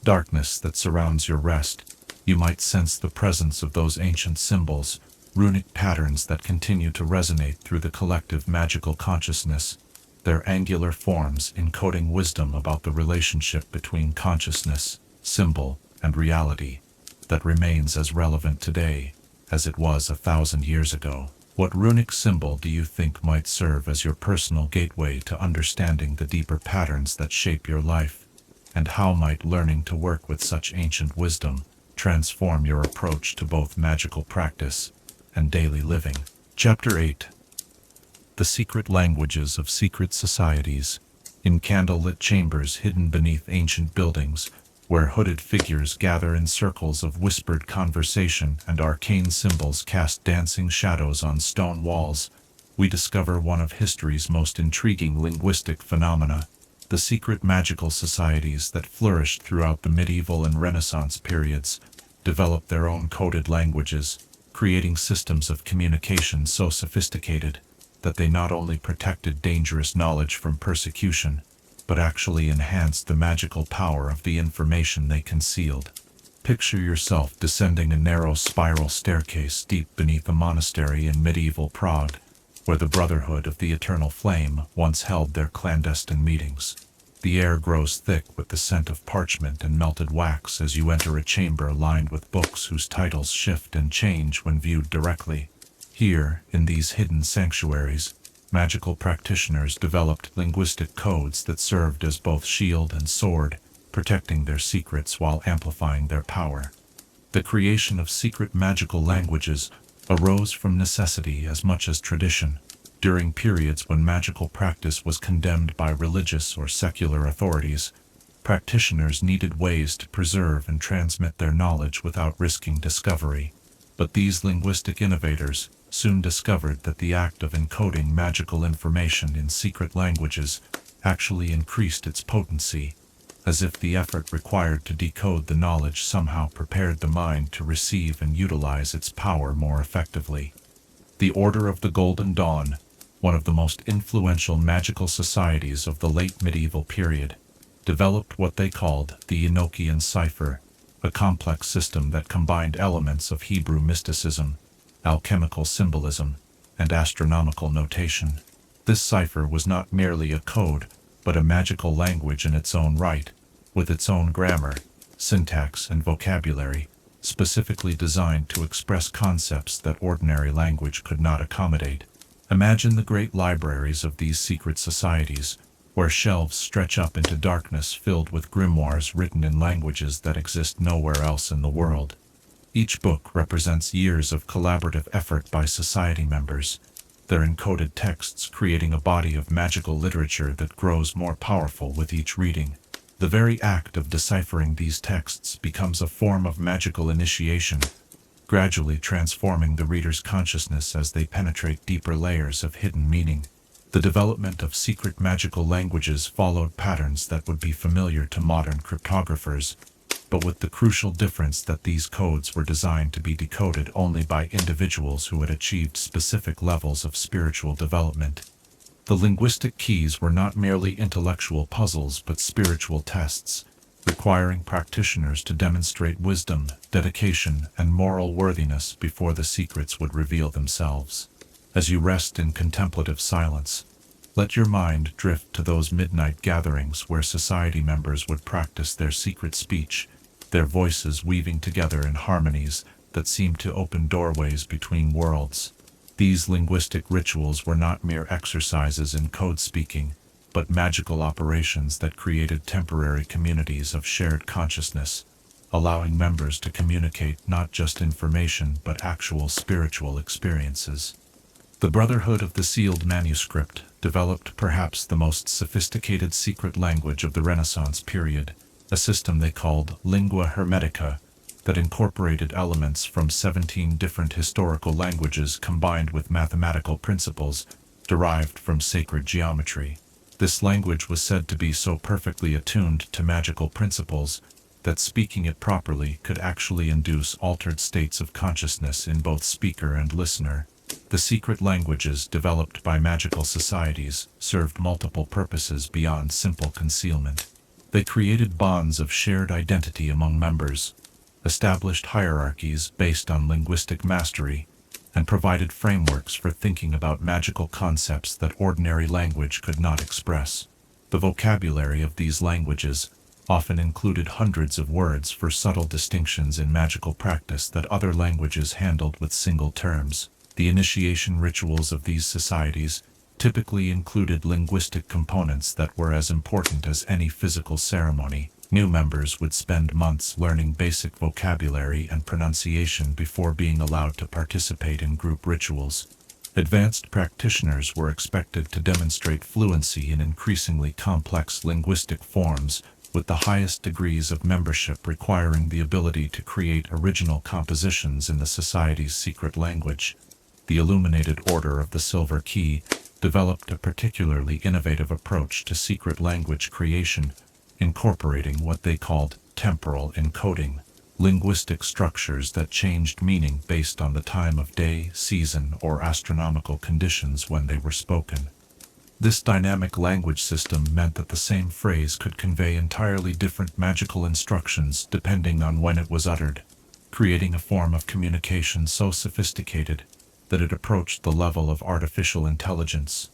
S1: Darkness that surrounds your rest, you might sense the presence of those ancient symbols, runic patterns that continue to resonate through the collective magical consciousness, their angular forms encoding wisdom about the relationship between consciousness, symbol, and reality that remains as relevant today as it was 1,000 years ago. What runic symbol do you think might serve as your personal gateway to understanding the deeper patterns that shape your life? And how might learning to work with such ancient wisdom transform your approach to both magical practice and daily living? Chapter 8. The Secret Languages of Secret Societies. In candlelit chambers hidden beneath ancient buildings, where hooded figures gather in circles of whispered conversation and arcane symbols cast dancing shadows on stone walls, we discover one of history's most intriguing linguistic phenomena, the secret magical societies that flourished throughout the medieval and Renaissance periods, developed their own coded languages, creating systems of communication so sophisticated that they not only protected dangerous knowledge from persecution, but actually enhanced the magical power of the information they concealed. Picture yourself descending a narrow spiral staircase deep beneath a monastery in medieval Prague, where the Brotherhood of the Eternal Flame once held their clandestine meetings. The air grows thick with the scent of parchment and melted wax as you enter a chamber lined with books whose titles shift and change when viewed directly. Here, in these hidden sanctuaries, magical practitioners developed linguistic codes that served as both shield and sword, protecting their secrets while amplifying their power. The creation of secret magical languages arose from necessity as much as tradition, during periods when magical practice was condemned by religious or secular authorities. Practitioners needed ways to preserve and transmit their knowledge without risking discovery. But these linguistic innovators soon discovered that the act of encoding magical information in secret languages actually increased its potency, as if the effort required to decode the knowledge somehow prepared the mind to receive and utilize its power more effectively. The Order of the Golden Dawn, one of the most influential magical societies of the late medieval period, developed what they called the Enochian cipher, a complex system that combined elements of Hebrew mysticism, alchemical symbolism, and astronomical notation. This cipher was not merely a code, but a magical language in its own right, with its own grammar, syntax, and vocabulary, specifically designed to express concepts that ordinary language could not accommodate. Imagine the great libraries of these secret societies, where shelves stretch up into darkness filled with grimoires written in languages that exist nowhere else in the world. Each book represents years of collaborative effort by society members, their encoded texts creating a body of magical literature that grows more powerful with each reading. The very act of deciphering these texts becomes a form of magical initiation, gradually transforming the reader's consciousness as they penetrate deeper layers of hidden meaning. The development of secret magical languages followed patterns that would be familiar to modern cryptographers, but with the crucial difference that these codes were designed to be decoded only by individuals who had achieved specific levels of spiritual development. The linguistic keys were not merely intellectual puzzles but spiritual tests, requiring practitioners to demonstrate wisdom, dedication, and moral worthiness before the secrets would reveal themselves. As you rest in contemplative silence, let your mind drift to those midnight gatherings where society members would practice their secret speech, their voices weaving together in harmonies that seemed to open doorways between worlds. These linguistic rituals were not mere exercises in code speaking, but magical operations that created temporary communities of shared consciousness, allowing members to communicate not just information but actual spiritual experiences. The Brotherhood of the Sealed Manuscript developed perhaps the most sophisticated secret language of the Renaissance period, a system they called lingua hermetica, that incorporated elements from 17 different historical languages combined with mathematical principles derived from sacred geometry. This language was said to be so perfectly attuned to magical principles that speaking it properly could actually induce altered states of consciousness in both speaker and listener. The secret languages developed by magical societies served multiple purposes beyond simple concealment. They created bonds of shared identity among members, established hierarchies based on linguistic mastery, and provided frameworks for thinking about magical concepts that ordinary language could not express. The vocabulary of these languages often included hundreds of words for subtle distinctions in magical practice that other languages handled with single terms. The initiation rituals of these societies typically included linguistic components that were as important as any physical ceremony. New members would spend months learning basic vocabulary and pronunciation before being allowed to participate in group rituals. Advanced practitioners were expected to demonstrate fluency in increasingly complex linguistic forms, with the highest degrees of membership requiring the ability to create original compositions in the society's secret language. The Illuminated Order of the Silver Key developed a particularly innovative approach to secret language creation, incorporating what they called temporal encoding, linguistic structures that changed meaning based on the time of day, season, or astronomical conditions when they were spoken. This dynamic language system meant that the same phrase could convey entirely different magical instructions depending on when it was uttered, creating a form of communication so sophisticated that it approached the level of artificial intelligence.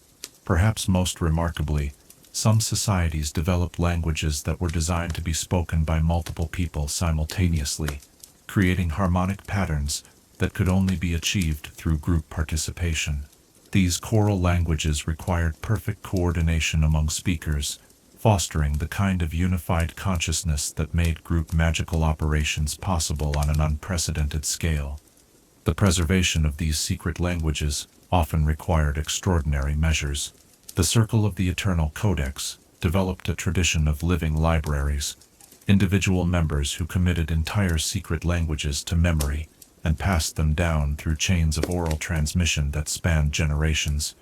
S1: Perhaps most remarkably, some societies developed languages that were designed to be spoken by multiple people simultaneously, creating harmonic patterns that could only be achieved through group participation. These choral languages required perfect coordination among speakers, fostering the kind of unified consciousness that made group magical operations possible on an unprecedented scale. The preservation of these secret languages often required extraordinary measures. The Circle of the Eternal Codex developed a tradition of living libraries, individual members who committed entire secret languages to memory and passed them down through chains of oral transmission that spanned generations.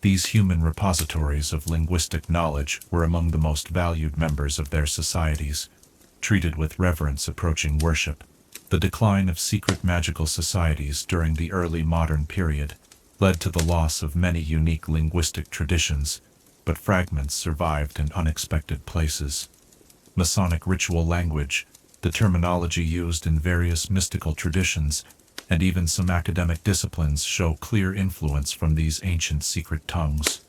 S1: These human repositories of linguistic knowledge were among the most valued members of their societies, treated with reverence approaching worship. The decline of secret magical societies during the early modern period led to the loss of many unique linguistic traditions, but fragments survived in unexpected places. Masonic ritual language, the terminology used in various mystical traditions, and even some academic disciplines show clear influence from these ancient secret tongues.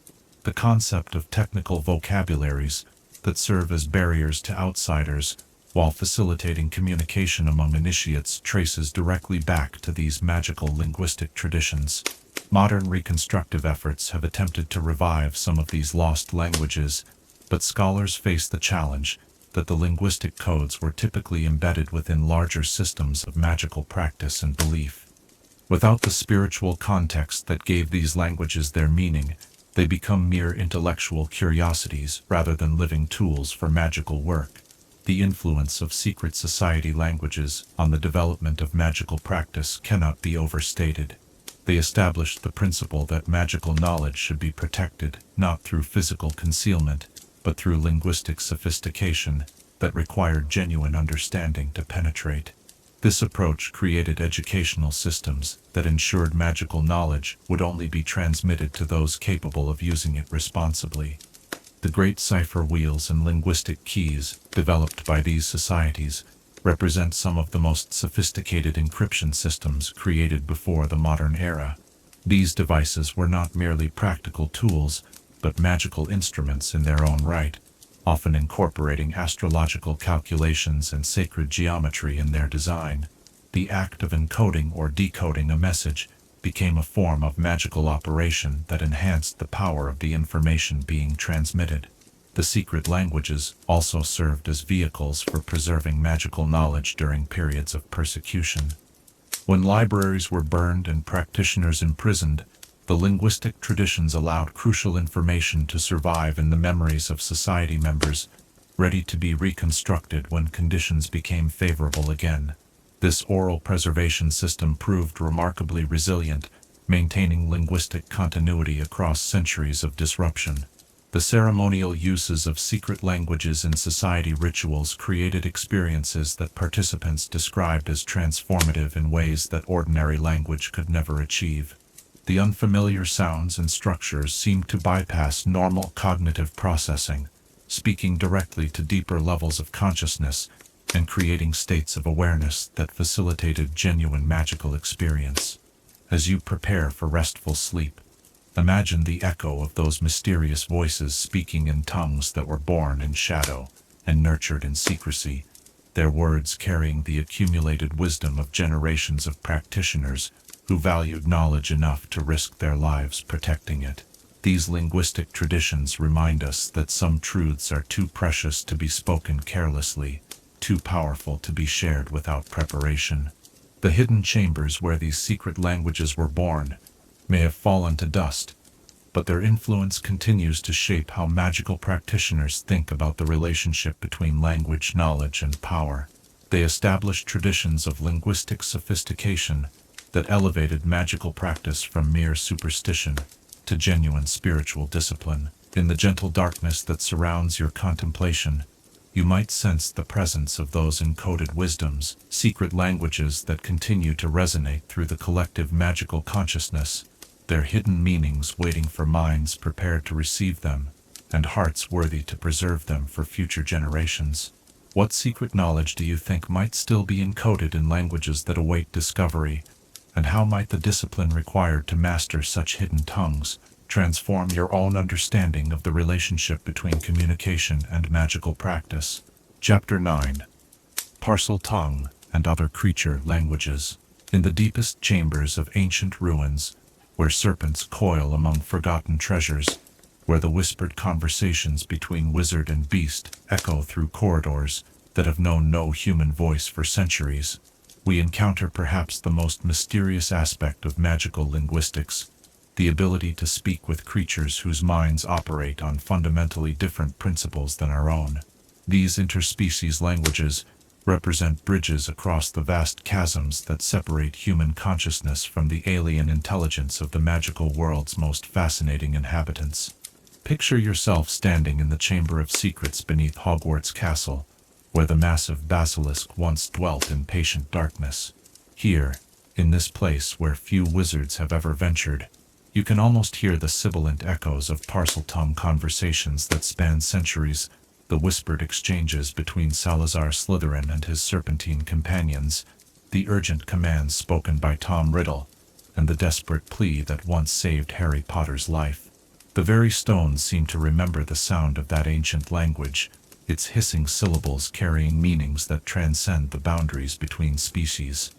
S1: The concept of technical vocabularies that serve as barriers to outsiders while facilitating communication among initiates traces directly back to these magical linguistic traditions. Modern reconstructive efforts have attempted to revive some of these lost languages, but scholars face the challenge that the linguistic codes were typically embedded within larger systems of magical practice and belief. Without the spiritual context that gave these languages their meaning, they become mere intellectual curiosities rather than living tools for magical work. The influence of secret society languages on the development of magical practice cannot be overstated. They established the principle that magical knowledge should be protected not through physical concealment, but through linguistic sophistication that required genuine understanding to penetrate. This approach created educational systems that ensured magical knowledge would only be transmitted to those capable of using it responsibly. The great cipher wheels and linguistic keys developed by these societies represent some of the most sophisticated encryption systems created before the modern era. These devices were not merely practical tools, but magical instruments in their own right, often incorporating astrological calculations and sacred geometry in their design. The act of encoding or decoding a message became a form of magical operation that enhanced the power of the information being transmitted. The secret languages also served as vehicles for preserving magical knowledge during periods of persecution. When libraries were burned and practitioners imprisoned, the linguistic traditions allowed crucial information to survive in the memories of society members, ready to be reconstructed when conditions became favorable again. This oral preservation system proved remarkably resilient, maintaining linguistic continuity across centuries of disruption. The ceremonial uses of secret languages in society rituals created experiences that participants described as transformative in ways that ordinary language could never achieve. The unfamiliar sounds and structures seemed to bypass normal cognitive processing, speaking directly to deeper levels of consciousness and creating states of awareness that facilitated genuine magical experience. As you prepare for restful sleep, imagine the echo of those mysterious voices speaking in tongues that were born in shadow and nurtured in secrecy, their words carrying the accumulated wisdom of generations of practitioners who valued knowledge enough to risk their lives protecting it. These linguistic traditions remind us that some truths are too precious to be spoken carelessly, too powerful to be shared without preparation. The hidden chambers where these secret languages were born may have fallen to dust, but their influence continues to shape how magical practitioners think about the relationship between language, knowledge, and power. They established traditions of linguistic sophistication that elevated magical practice from mere superstition to genuine spiritual discipline. In the gentle darkness that surrounds your contemplation, you might sense the presence of those encoded wisdoms, secret languages that continue to resonate through the collective magical consciousness, their hidden meanings waiting for minds prepared to receive them, and hearts worthy to preserve them for future generations. What secret knowledge do you think might still be encoded in languages that await discovery, and how might the discipline required to master such hidden tongues transform your own understanding of the relationship between communication and magical practice? Chapter 9. Parcel Tongue and Other Creature Languages. In the deepest chambers of ancient ruins, where serpents coil among forgotten treasures, where the whispered conversations between wizard and beast echo through corridors that have known no human voice for centuries, we encounter perhaps the most mysterious aspect of magical linguistics, the ability to speak with creatures whose minds operate on fundamentally different principles than our own. These interspecies languages represent bridges across the vast chasms that separate human consciousness from the alien intelligence of the magical world's most fascinating inhabitants. Picture yourself standing in the Chamber of Secrets beneath Hogwarts Castle, where the massive basilisk once dwelt in patient darkness. Here, in this place where few wizards have ever ventured, you can almost hear the sibilant echoes of Parseltongue conversations that span centuries, the whispered exchanges between Salazar Slytherin and his serpentine companions, the urgent commands spoken by Tom Riddle, and the desperate plea that once saved Harry Potter's life. The very stones seem to remember the sound of that ancient language, its hissing syllables carrying meanings that transcend the boundaries between species.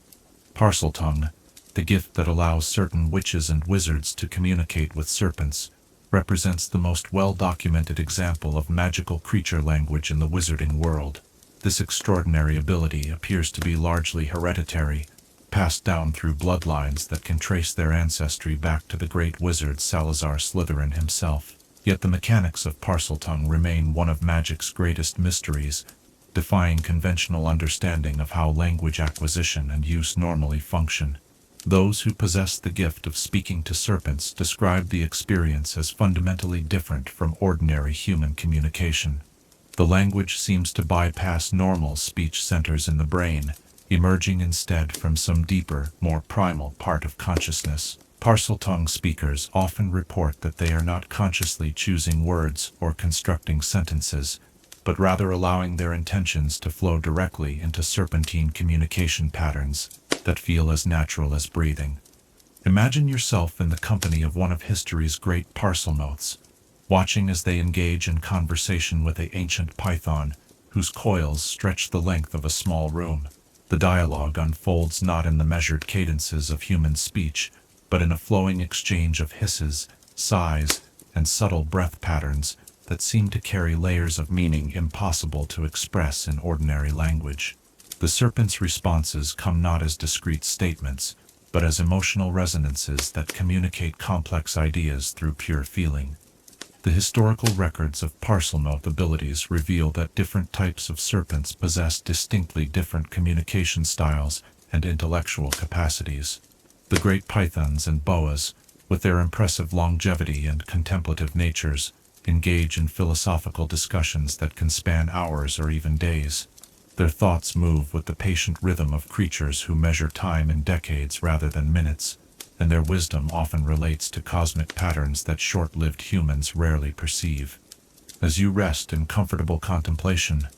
S1: Parseltongue, The gift that allows certain witches and wizards to communicate with serpents represents the most well-documented example of magical creature language in the wizarding world. This extraordinary ability appears to be largely hereditary, passed down through bloodlines that can trace their ancestry back to the great wizard Salazar Slytherin himself. Yet the mechanics of Parseltongue remain one of magic's greatest mysteries, defying conventional understanding of how language acquisition and use normally function. Those who possess the gift of speaking to serpents describe the experience as fundamentally different from ordinary human communication. The language seems to bypass normal speech centers in the brain, emerging instead from some deeper, more primal part of consciousness. Parseltongue speakers often report that they are not consciously choosing words or constructing sentences, but rather allowing their intentions to flow directly into serpentine communication patterns that feel as natural as breathing. Imagine yourself in the company of one of history's great parselmouths, watching as they engage in conversation with an ancient python whose coils stretch the length of a small room. The dialogue unfolds not in the measured cadences of human speech, but in a flowing exchange of hisses, sighs, and subtle breath patterns that seem to carry layers of meaning impossible to express in ordinary language. The serpent's responses come not as discrete statements, but as emotional resonances that communicate complex ideas through pure feeling. The historical records of parselmouth abilities reveal that different types of serpents possess distinctly different communication styles and intellectual capacities. The great pythons and boas, with their impressive longevity and contemplative natures, engage in philosophical discussions that can span hours or even days. Their thoughts move with the patient rhythm of creatures who measure time in decades rather than minutes, and their wisdom often relates to cosmic patterns that short-lived humans rarely perceive. As you rest in comfortable contemplation,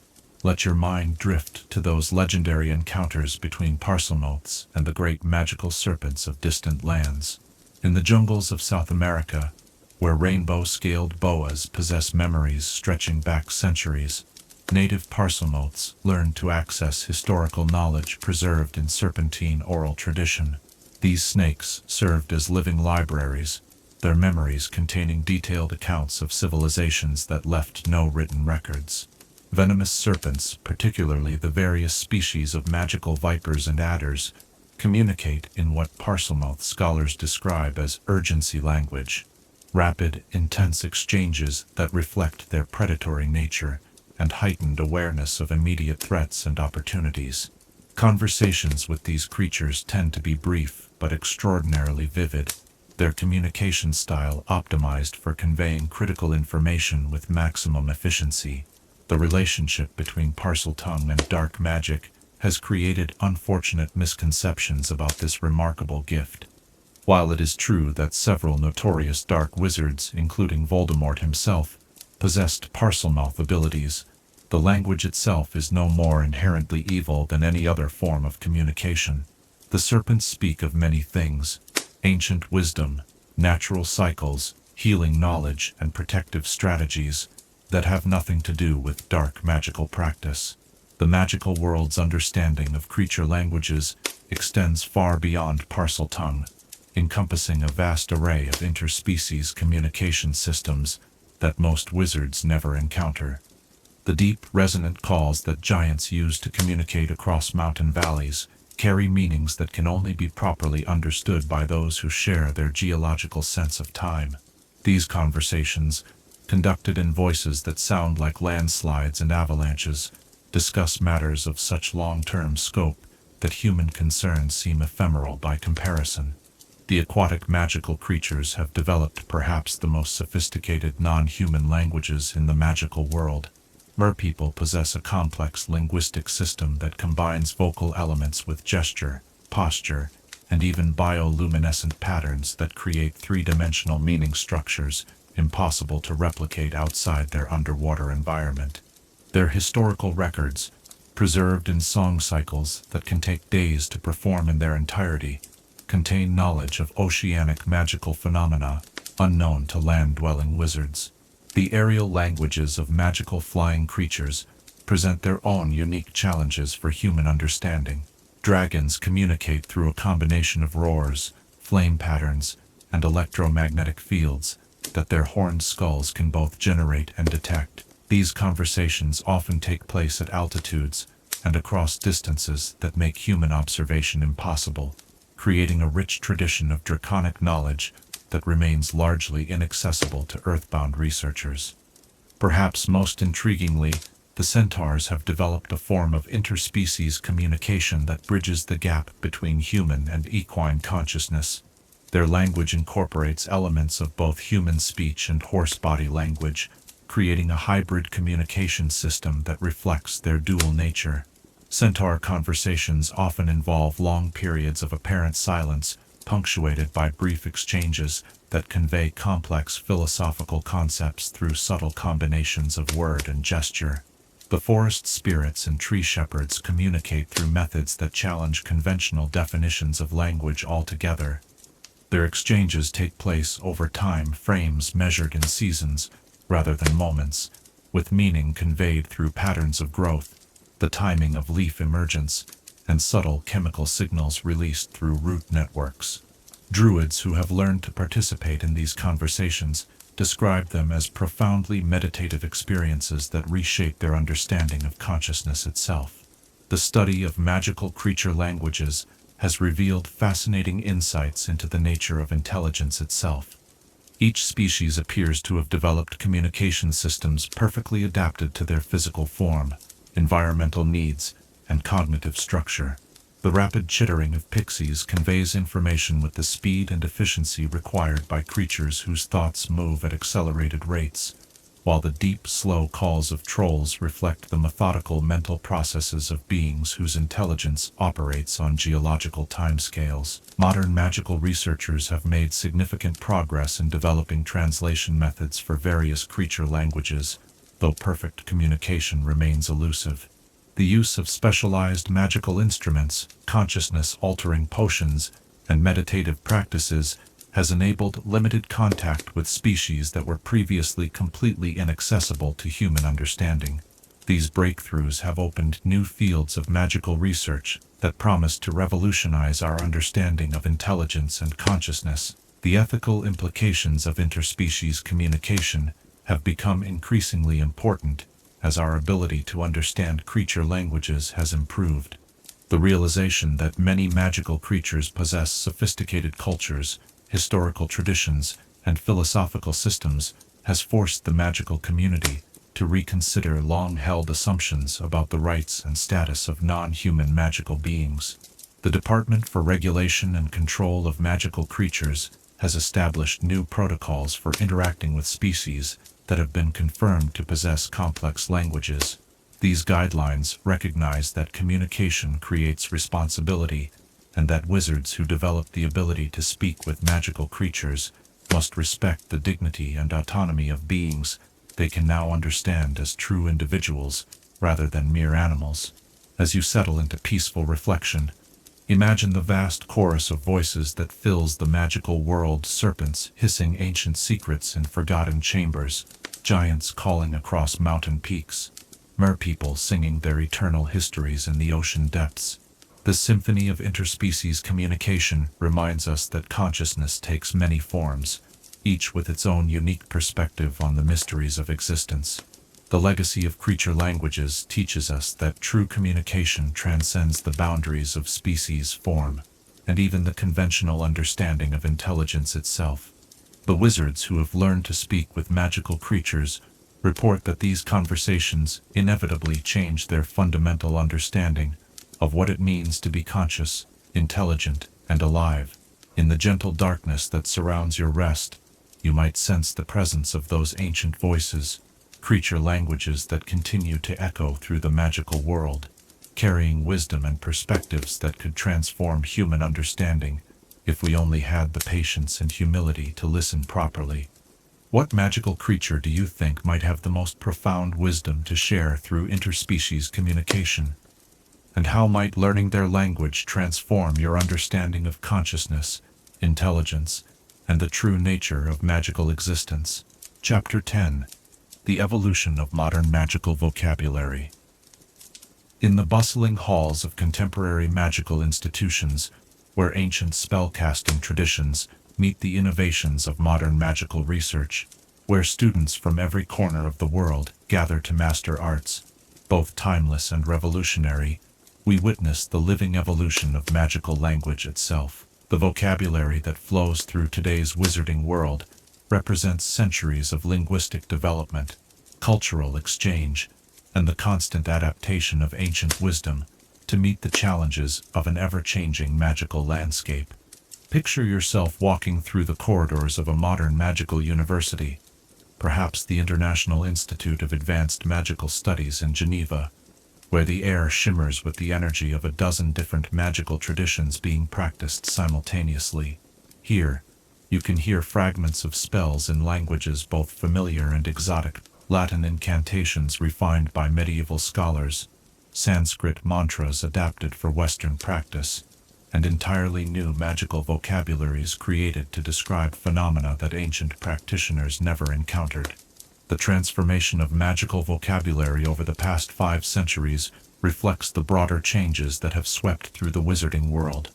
S1: let your mind drift to those legendary encounters between parselmouths and the great magical serpents of distant lands. In the jungles of South America, where rainbow-scaled boas possess memories stretching back centuries, native parselmouths learn to access historical knowledge preserved in serpentine oral tradition. These snakes served as living libraries, their memories containing detailed accounts of civilizations that left no written records. Venomous serpents, particularly the various species of magical vipers and adders, communicate in what parselmouth scholars describe as urgency language. Rapid, intense exchanges that reflect their predatory nature and heightened awareness of immediate threats and opportunities. Conversations with these creatures tend to be brief but extraordinarily vivid, their communication style optimized for conveying critical information with maximum efficiency. The relationship between Parseltongue and dark magic has created unfortunate misconceptions about this remarkable gift. While it is true that several notorious dark wizards, including Voldemort himself, possessed parselmouth abilities, the language itself is no more inherently evil than any other form of communication. The serpents speak of many things: ancient wisdom, natural cycles, healing knowledge, and protective strategies that have nothing to do with dark magical practice. The magical world's understanding of creature languages extends far beyond Parseltongue, encompassing a vast array of interspecies communication systems that most wizards never encounter. The deep, resonant calls that giants use to communicate across mountain valleys carry meanings that can only be properly understood by those who share their geological sense of time. These conversations, conducted in voices that sound like landslides and avalanches, discuss matters of such long-term scope that human concerns seem ephemeral by comparison. The aquatic magical creatures have developed perhaps the most sophisticated non-human languages in the magical world. Merpeople possess a complex linguistic system that combines vocal elements with gesture, posture, and even bioluminescent patterns that create three-dimensional meaning structures impossible to replicate outside their underwater environment. Their historical records, preserved in song cycles that can take days to perform in their entirety, contain knowledge of oceanic magical phenomena unknown to land-dwelling wizards. The aerial languages of magical flying creatures present their own unique challenges for human understanding. Dragons communicate through a combination of roars, flame patterns, and electromagnetic fields that their horned skulls can both generate and detect. These conversations often take place at altitudes and across distances that make human observation impossible, creating a rich tradition of draconic knowledge that remains largely inaccessible to earthbound researchers. Perhaps most intriguingly, the centaurs have developed a form of interspecies communication that bridges the gap between human and equine consciousness. Their language incorporates elements of both human speech and horse body language, creating a hybrid communication system that reflects their dual nature. Centaur conversations often involve long periods of apparent silence, punctuated by brief exchanges that convey complex philosophical concepts through subtle combinations of word and gesture. The forest spirits and tree shepherds communicate through methods that challenge conventional definitions of language altogether. Their exchanges take place over time frames measured in seasons rather than moments, with meaning conveyed through patterns of growth, the timing of leaf emergence, and subtle chemical signals released through root networks. Druids who have learned to participate in these conversations describe them as profoundly meditative experiences that reshape their understanding of consciousness itself. The study of magical creature languages has revealed fascinating insights into the nature of intelligence itself. Each species appears to have developed communication systems perfectly adapted to their physical form, environmental needs, and cognitive structure. The rapid chittering of pixies conveys information with the speed and efficiency required by creatures whose thoughts move at accelerated rates, while the deep, slow calls of trolls reflect the methodical mental processes of beings whose intelligence operates on geological timescales. Modern magical researchers have made significant progress in developing translation methods for various creature languages, though perfect communication remains elusive. The use of specialized magical instruments, consciousness-altering potions, and meditative practices has enabled limited contact with species that were previously completely inaccessible to human understanding. These breakthroughs have opened new fields of magical research that promise to revolutionize our understanding of intelligence and consciousness. The ethical implications of interspecies communication have become increasingly important as our ability to understand creature languages has improved. The realization that many magical creatures possess sophisticated cultures, historical traditions, and philosophical systems has forced the magical community to reconsider long-held assumptions about the rights and status of non-human magical beings. The Department for Regulation and Control of Magical Creatures has established new protocols for interacting with species that have been confirmed to possess complex languages. These guidelines recognize that communication creates responsibility, and that wizards who develop the ability to speak with magical creatures must respect the dignity and autonomy of beings they can now understand as true individuals rather than mere animals. As you settle into peaceful reflection, imagine the vast chorus of voices that fills the magical world, serpents hissing ancient secrets in forgotten chambers, giants calling across mountain peaks, merpeople singing their eternal histories in the ocean depths. The symphony of interspecies communication reminds us that consciousness takes many forms, each with its own unique perspective on the mysteries of existence. The legacy of creature languages teaches us that true communication transcends the boundaries of species, form, and even the conventional understanding of intelligence itself. The wizards who have learned to speak with magical creatures report that these conversations inevitably change their fundamental understanding of what it means to be conscious, intelligent, and alive. In the gentle darkness that surrounds your rest, you might sense the presence of those ancient voices, creature languages that continue to echo through the magical world, carrying wisdom and perspectives that could transform human understanding if we only had the patience and humility to listen properly. What magical creature do you think might have the most profound wisdom to share through interspecies communication? And how might learning their language transform your understanding of consciousness, intelligence, and the true nature of magical existence? Chapter 10. The Evolution of Modern Magical Vocabulary. In the bustling halls of contemporary magical institutions, where ancient spellcasting traditions meet the innovations of modern magical research, where students from every corner of the world gather to master arts, both timeless and revolutionary, we witness the living evolution of magical language itself. The vocabulary that flows through today's wizarding world represents centuries of linguistic development, cultural exchange, and the constant adaptation of ancient wisdom to meet the challenges of an ever-changing magical landscape. Picture yourself walking through the corridors of a modern magical university, perhaps the International Institute of Advanced Magical Studies in Geneva, where the air shimmers with the energy of a dozen different magical traditions being practiced simultaneously. Here, you can hear fragments of spells in languages both familiar and exotic, Latin incantations refined by medieval scholars, Sanskrit mantras adapted for Western practice, and entirely new magical vocabularies created to describe phenomena that ancient practitioners never encountered. The transformation of magical vocabulary over the past 5 centuries reflects the broader changes that have swept through the wizarding world.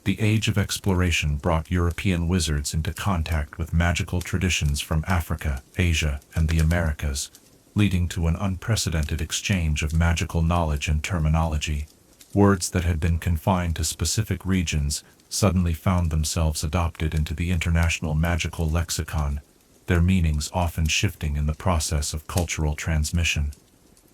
S1: The age of exploration brought European wizards into contact with magical traditions from Africa, Asia, and the Americas, leading to an unprecedented exchange of magical knowledge and terminology. Words that had been confined to specific regions suddenly found themselves adopted into the international magical lexicon, their meanings often shifting in the process of cultural transmission.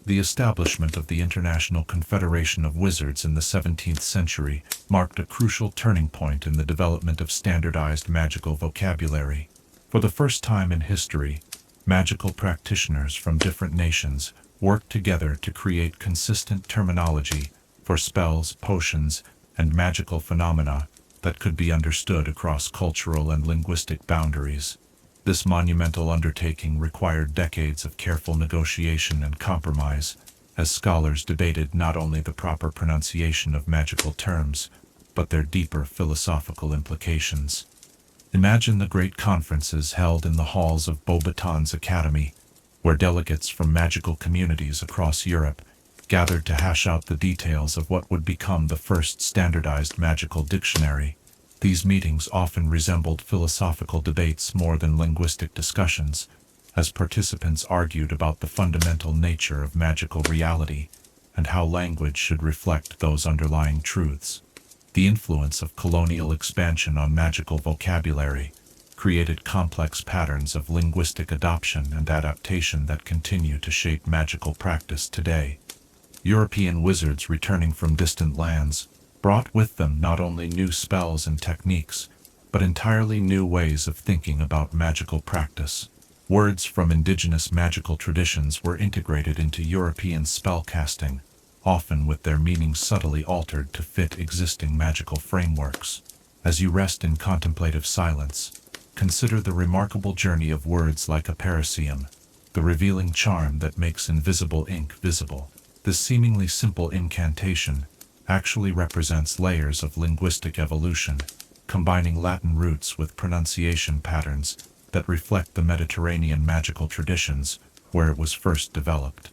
S1: The establishment of the International Confederation of Wizards in the 17th century marked a crucial turning point in the development of standardized magical vocabulary. For the first time in history, magical practitioners from different nations worked together to create consistent terminology for spells, potions, and magical phenomena that could be understood across cultural and linguistic boundaries. This monumental undertaking required decades of careful negotiation and compromise, as scholars debated not only the proper pronunciation of magical terms, but their deeper philosophical implications. Imagine the great conferences held in the halls of Beauxbatons Academy, where delegates from magical communities across Europe gathered to hash out the details of what would become the first standardized magical dictionary. These meetings often resembled philosophical debates more than linguistic discussions, as participants argued about the fundamental nature of magical reality and how language should reflect those underlying truths. The influence of colonial expansion on magical vocabulary created complex patterns of linguistic adoption and adaptation that continue to shape magical practice today. European wizards returning from distant lands brought with them not only new spells and techniques, but entirely new ways of thinking about magical practice. Words from indigenous magical traditions were integrated into European spellcasting, often with their meanings subtly altered to fit existing magical frameworks. As you rest in contemplative silence, consider the remarkable journey of words like aparicium, the revealing charm that makes invisible ink visible. This seemingly simple incantation actually represents layers of linguistic evolution, combining Latin roots with pronunciation patterns that reflect the Mediterranean magical traditions where it was first developed.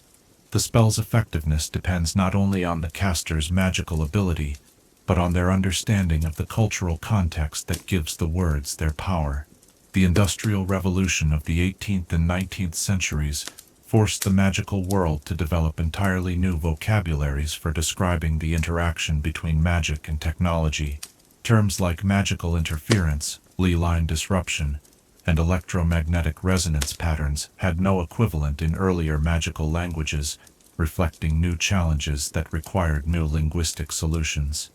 S1: The spell's effectiveness depends not only on the caster's magical ability, but on their understanding of the cultural context that gives the words their power. The Industrial Revolution of the 18th and 19th centuries forced the magical world to develop entirely new vocabularies for describing the interaction between magic and technology. Terms like magical interference, Lie-line disruption, and electromagnetic resonance patterns had no equivalent in earlier magical languages, reflecting new challenges that required new linguistic solutions.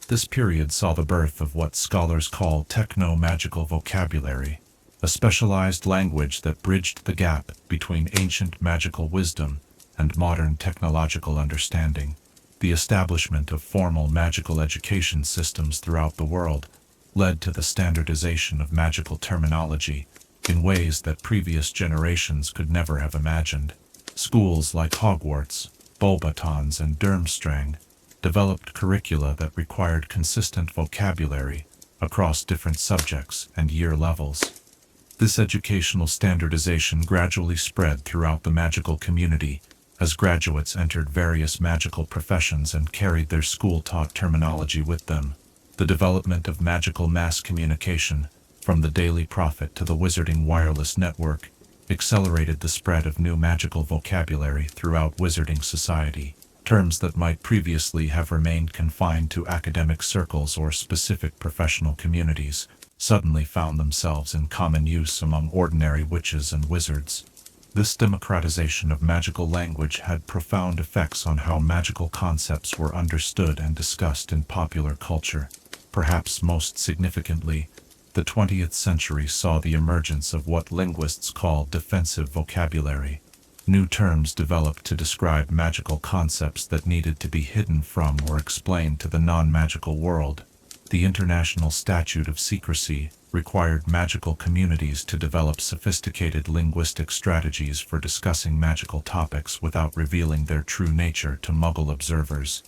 S1: This period saw the birth of what scholars call techno-magical vocabulary, a specialized language that bridged the gap between ancient magical wisdom and modern technological understanding. The establishment of formal magical education systems throughout the world led to the standardization of magical terminology in ways that previous generations could never have imagined. Schools like Hogwarts, Beauxbatons, and Durmstrang developed curricula that required consistent vocabulary across different subjects and year levels. This educational standardization gradually spread throughout the magical community, as graduates entered various magical professions and carried their school-taught terminology with them. The development of magical mass communication, from the Daily Prophet to the Wizarding Wireless Network, accelerated the spread of new magical vocabulary throughout Wizarding society. Terms that might previously have remained confined to academic circles or specific professional communities suddenly found themselves in common use among ordinary witches and wizards. This democratization of magical language had profound effects on how magical concepts were understood and discussed in popular culture. Perhaps most significantly, the 20th century saw the emergence of what linguists call defensive vocabulary. New terms developed to describe magical concepts that needed to be hidden from or explained to the non-magical world. The International Statute of Secrecy required magical communities to develop sophisticated linguistic strategies for discussing magical topics without revealing their true nature to Muggle observers.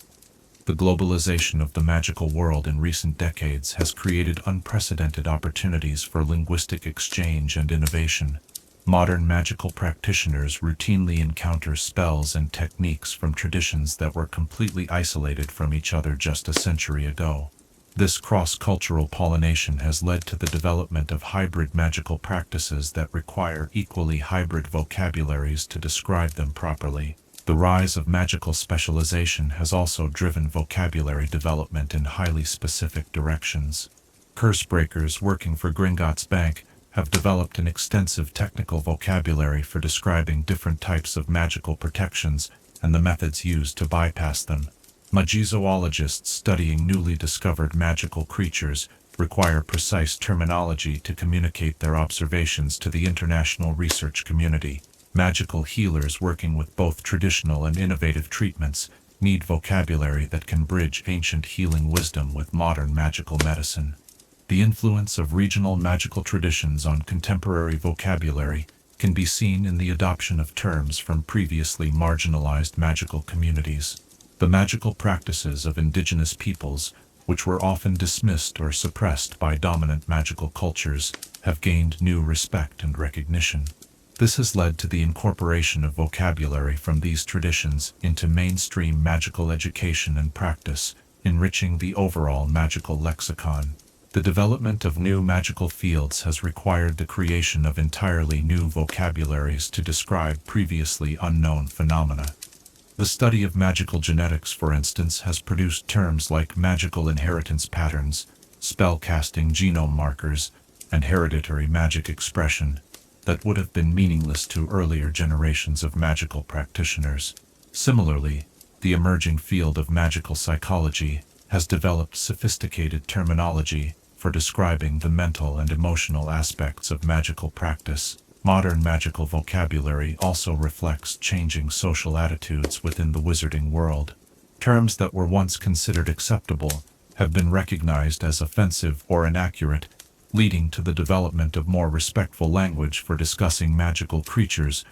S1: The globalization of the magical world in recent decades has created unprecedented opportunities for linguistic exchange and innovation. Modern magical practitioners routinely encounter spells and techniques from traditions that were completely isolated from each other just a century ago. This cross-cultural pollination has led to the development of hybrid magical practices that require equally hybrid vocabularies to describe them properly. The rise of magical specialization has also driven vocabulary development in highly specific directions. Curse breakers working for Gringotts Bank have developed an extensive technical vocabulary for describing different types of magical protections and the methods used to bypass them. Magizoologists studying newly discovered magical creatures require precise terminology to communicate their observations to the international research community. Magical healers working with both traditional and innovative treatments need vocabulary that can bridge ancient healing wisdom with modern magical medicine. The influence of regional magical traditions on contemporary vocabulary can be seen in the adoption of terms from previously marginalized magical communities. The magical practices of indigenous peoples, which were often dismissed or suppressed by dominant magical cultures, have gained new respect and recognition. This has led to the incorporation of vocabulary from these traditions into mainstream magical education and practice, enriching the overall magical lexicon. The development of new magical fields has required the creation of entirely new vocabularies to describe previously unknown phenomena. The study of magical genetics, for instance, has produced terms like magical inheritance patterns, spellcasting genome markers, and hereditary magic expression that would have been meaningless to earlier generations of magical practitioners. Similarly, the emerging field of magical psychology has developed sophisticated terminology for describing the mental and emotional aspects of magical practice. Modern magical vocabulary also reflects changing social attitudes within the wizarding world. Terms that were once considered acceptable have been recognized as offensive or inaccurate, leading to the development of more respectful language for discussing magical creatures,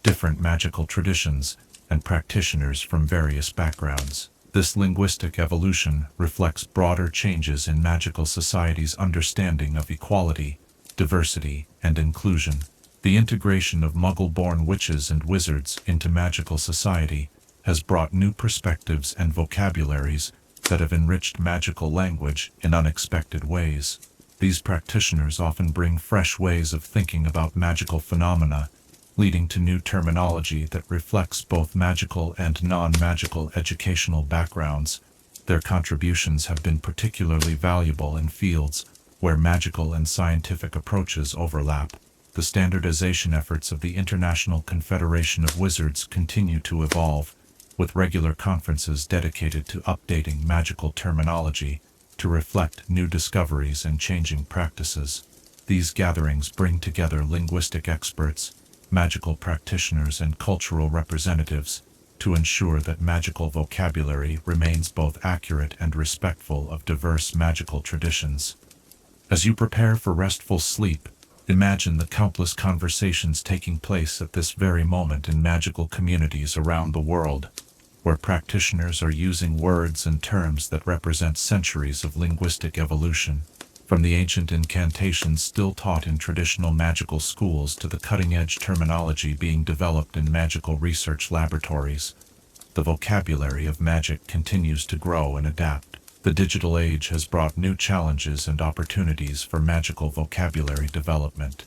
S1: different magical traditions, and practitioners from various backgrounds. This linguistic evolution reflects broader changes in magical society's understanding of equality, diversity, and inclusion. The integration of Muggle-born witches and wizards into magical society has brought new perspectives and vocabularies that have enriched magical language in unexpected ways. These practitioners often bring fresh ways of thinking about magical phenomena, leading to new terminology that reflects both magical and non-magical educational backgrounds. Their contributions have been particularly valuable in fields where magical and scientific approaches overlap. The standardization efforts of the International Confederation of Wizards continue to evolve, with regular conferences dedicated to updating magical terminology to reflect new discoveries and changing practices. These gatherings bring together linguistic experts, magical practitioners, and cultural representatives to ensure that magical vocabulary remains both accurate and respectful of diverse magical traditions. As you prepare for restful sleep, imagine the countless conversations taking place at this very moment in magical communities around the world, where practitioners are using words and terms that represent centuries of linguistic evolution. From the ancient incantations still taught in traditional magical schools to the cutting-edge terminology being developed in magical research laboratories, the vocabulary of magic continues to grow and adapt. The digital age has brought new challenges and opportunities for magical vocabulary development.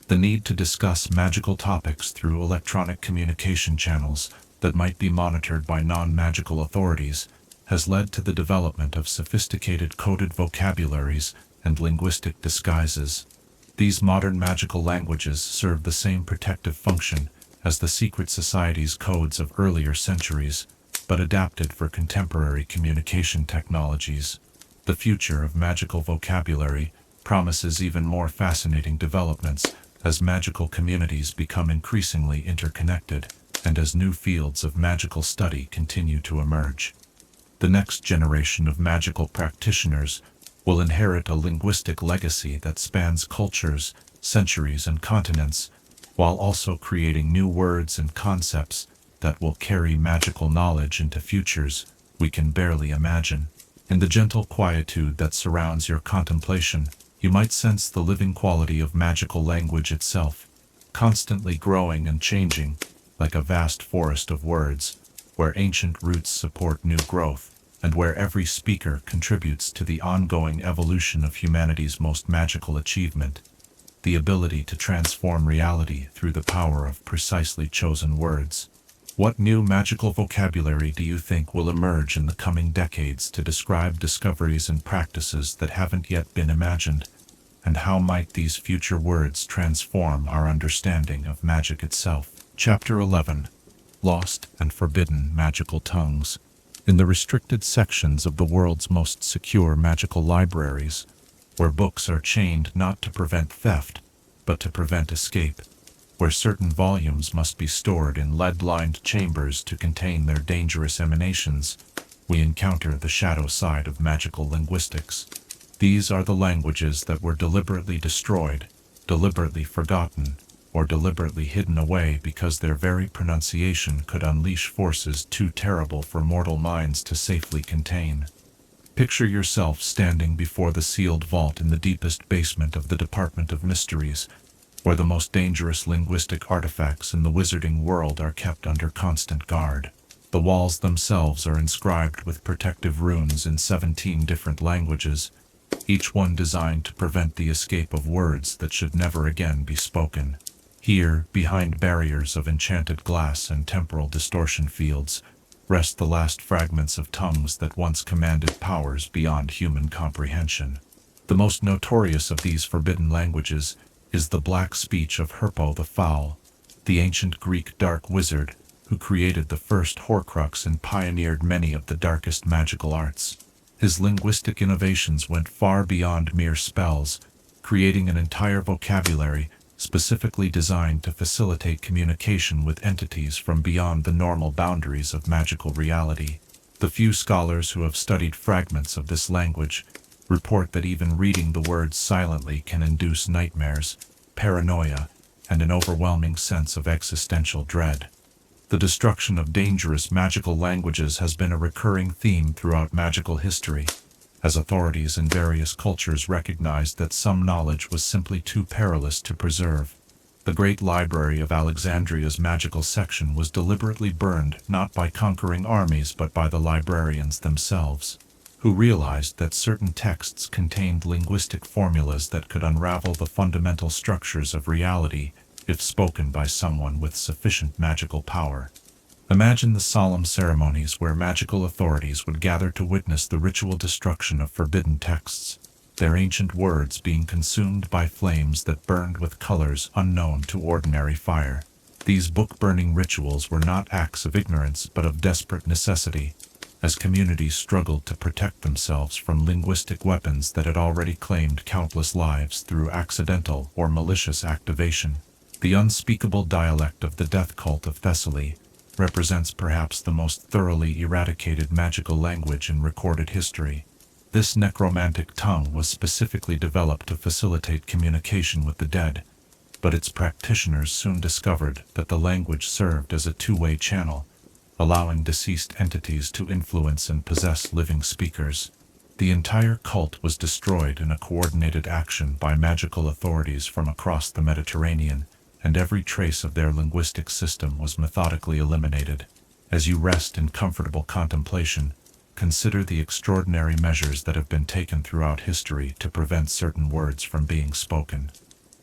S1: The need to discuss magical topics through electronic communication channels that might be monitored by non-magical authorities has led to the development of sophisticated coded vocabularies and linguistic disguises. These modern magical languages serve the same protective function as the secret society's codes of earlier centuries, but adapted for contemporary communication technologies. The future of magical vocabulary promises even more fascinating developments as magical communities become increasingly interconnected and as new fields of magical study continue to emerge. The next generation of magical practitioners will inherit a linguistic legacy that spans cultures, centuries, and continents, while also creating new words and concepts that will carry magical knowledge into futures we can barely imagine. In the gentle quietude that surrounds your contemplation, you might sense the living quality of magical language itself, constantly growing and changing, like a vast forest of words, where ancient roots support new growth, and where every speaker contributes to the ongoing evolution of humanity's most magical achievement, the ability to transform reality through the power of precisely chosen words. What new magical vocabulary do you think will emerge in the coming decades to describe discoveries and practices that haven't yet been imagined? And how might these future words transform our understanding of magic itself? Chapter 11. Lost and Forbidden Magical Tongues. In the restricted sections of the world's most secure magical libraries, where books are chained not to prevent theft, but to prevent escape, where certain volumes must be stored in lead-lined chambers to contain their dangerous emanations, we encounter the shadow side of magical linguistics. These are the languages that were deliberately destroyed, deliberately forgotten, or deliberately hidden away because their very pronunciation could unleash forces too terrible for mortal minds to safely contain. Picture yourself standing before the sealed vault in the deepest basement of the Department of Mysteries, where the most dangerous linguistic artifacts in the wizarding world are kept under constant guard. The walls themselves are inscribed with protective runes in 17 different languages, each one designed to prevent the escape of words that should never again be spoken. Here, behind barriers of enchanted glass and temporal distortion fields, rest the last fragments of tongues that once commanded powers beyond human comprehension. The most notorious of these forbidden languages is the black speech of Herpo the Foul, the ancient Greek dark wizard who created the first Horcrux and pioneered many of the darkest magical arts. His linguistic innovations went far beyond mere spells, creating an entire vocabulary specifically designed to facilitate communication with entities from beyond the normal boundaries of magical reality. The few scholars who have studied fragments of this language report that even reading the words silently can induce nightmares, paranoia, and an overwhelming sense of existential dread. The destruction of dangerous magical languages has been a recurring theme throughout magical history, as authorities in various cultures recognized that some knowledge was simply too perilous to preserve. The Great Library of Alexandria's magical section was deliberately burned not by conquering armies but by the librarians themselves, who realized that certain texts contained linguistic formulas that could unravel the fundamental structures of reality if spoken by someone with sufficient magical power. Imagine the solemn ceremonies where magical authorities would gather to witness the ritual destruction of forbidden texts, their ancient words being consumed by flames that burned with colors unknown to ordinary fire. These book-burning rituals were not acts of ignorance but of desperate necessity, as communities struggled to protect themselves from linguistic weapons that had already claimed countless lives through accidental or malicious activation. The unspeakable dialect of the death cult of Thessaly represents perhaps the most thoroughly eradicated magical language in recorded history. This necromantic tongue was specifically developed to facilitate communication with the dead, but its practitioners soon discovered that the language served as a two-way channel, allowing deceased entities to influence and possess living speakers. The entire cult was destroyed in a coordinated action by magical authorities from across the Mediterranean, and every trace of their linguistic system was methodically eliminated. As you rest in comfortable contemplation, consider the extraordinary measures that have been taken throughout history to prevent certain words from being spoken.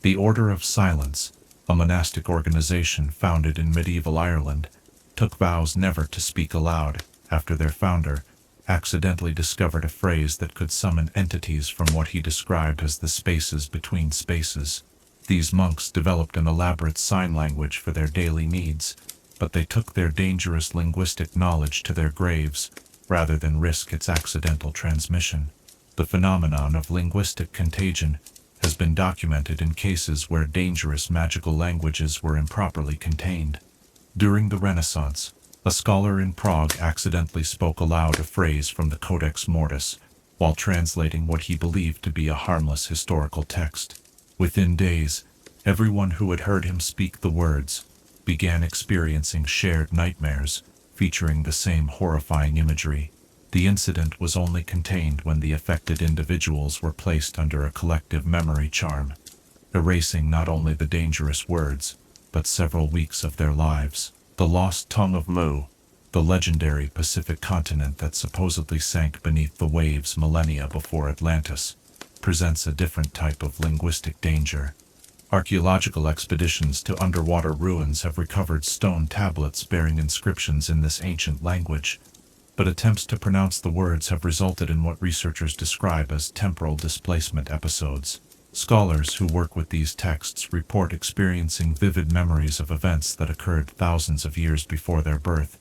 S1: The Order of Silence, a monastic organization founded in medieval Ireland, took vows never to speak aloud after their founder accidentally discovered a phrase that could summon entities from what he described as the spaces between spaces. These monks developed an elaborate sign language for their daily needs, but they took their dangerous linguistic knowledge to their graves rather than risk its accidental transmission. The phenomenon of linguistic contagion has been documented in cases where dangerous magical languages were improperly contained. During the Renaissance, a scholar in Prague accidentally spoke aloud a phrase from the Codex Mortis while translating what he believed to be a harmless historical text. Within days, everyone who had heard him speak the words began experiencing shared nightmares featuring the same horrifying imagery. The incident was only contained when the affected individuals were placed under a collective memory charm, erasing not only the dangerous words, but several weeks of their lives. The Lost Tongue of Mu, the legendary Pacific continent that supposedly sank beneath the waves millennia before Atlantis, presents a different type of linguistic danger. Archaeological expeditions to underwater ruins have recovered stone tablets bearing inscriptions in this ancient language, but attempts to pronounce the words have resulted in what researchers describe as temporal displacement episodes. Scholars who work with these texts report experiencing vivid memories of events that occurred thousands of years before their birth,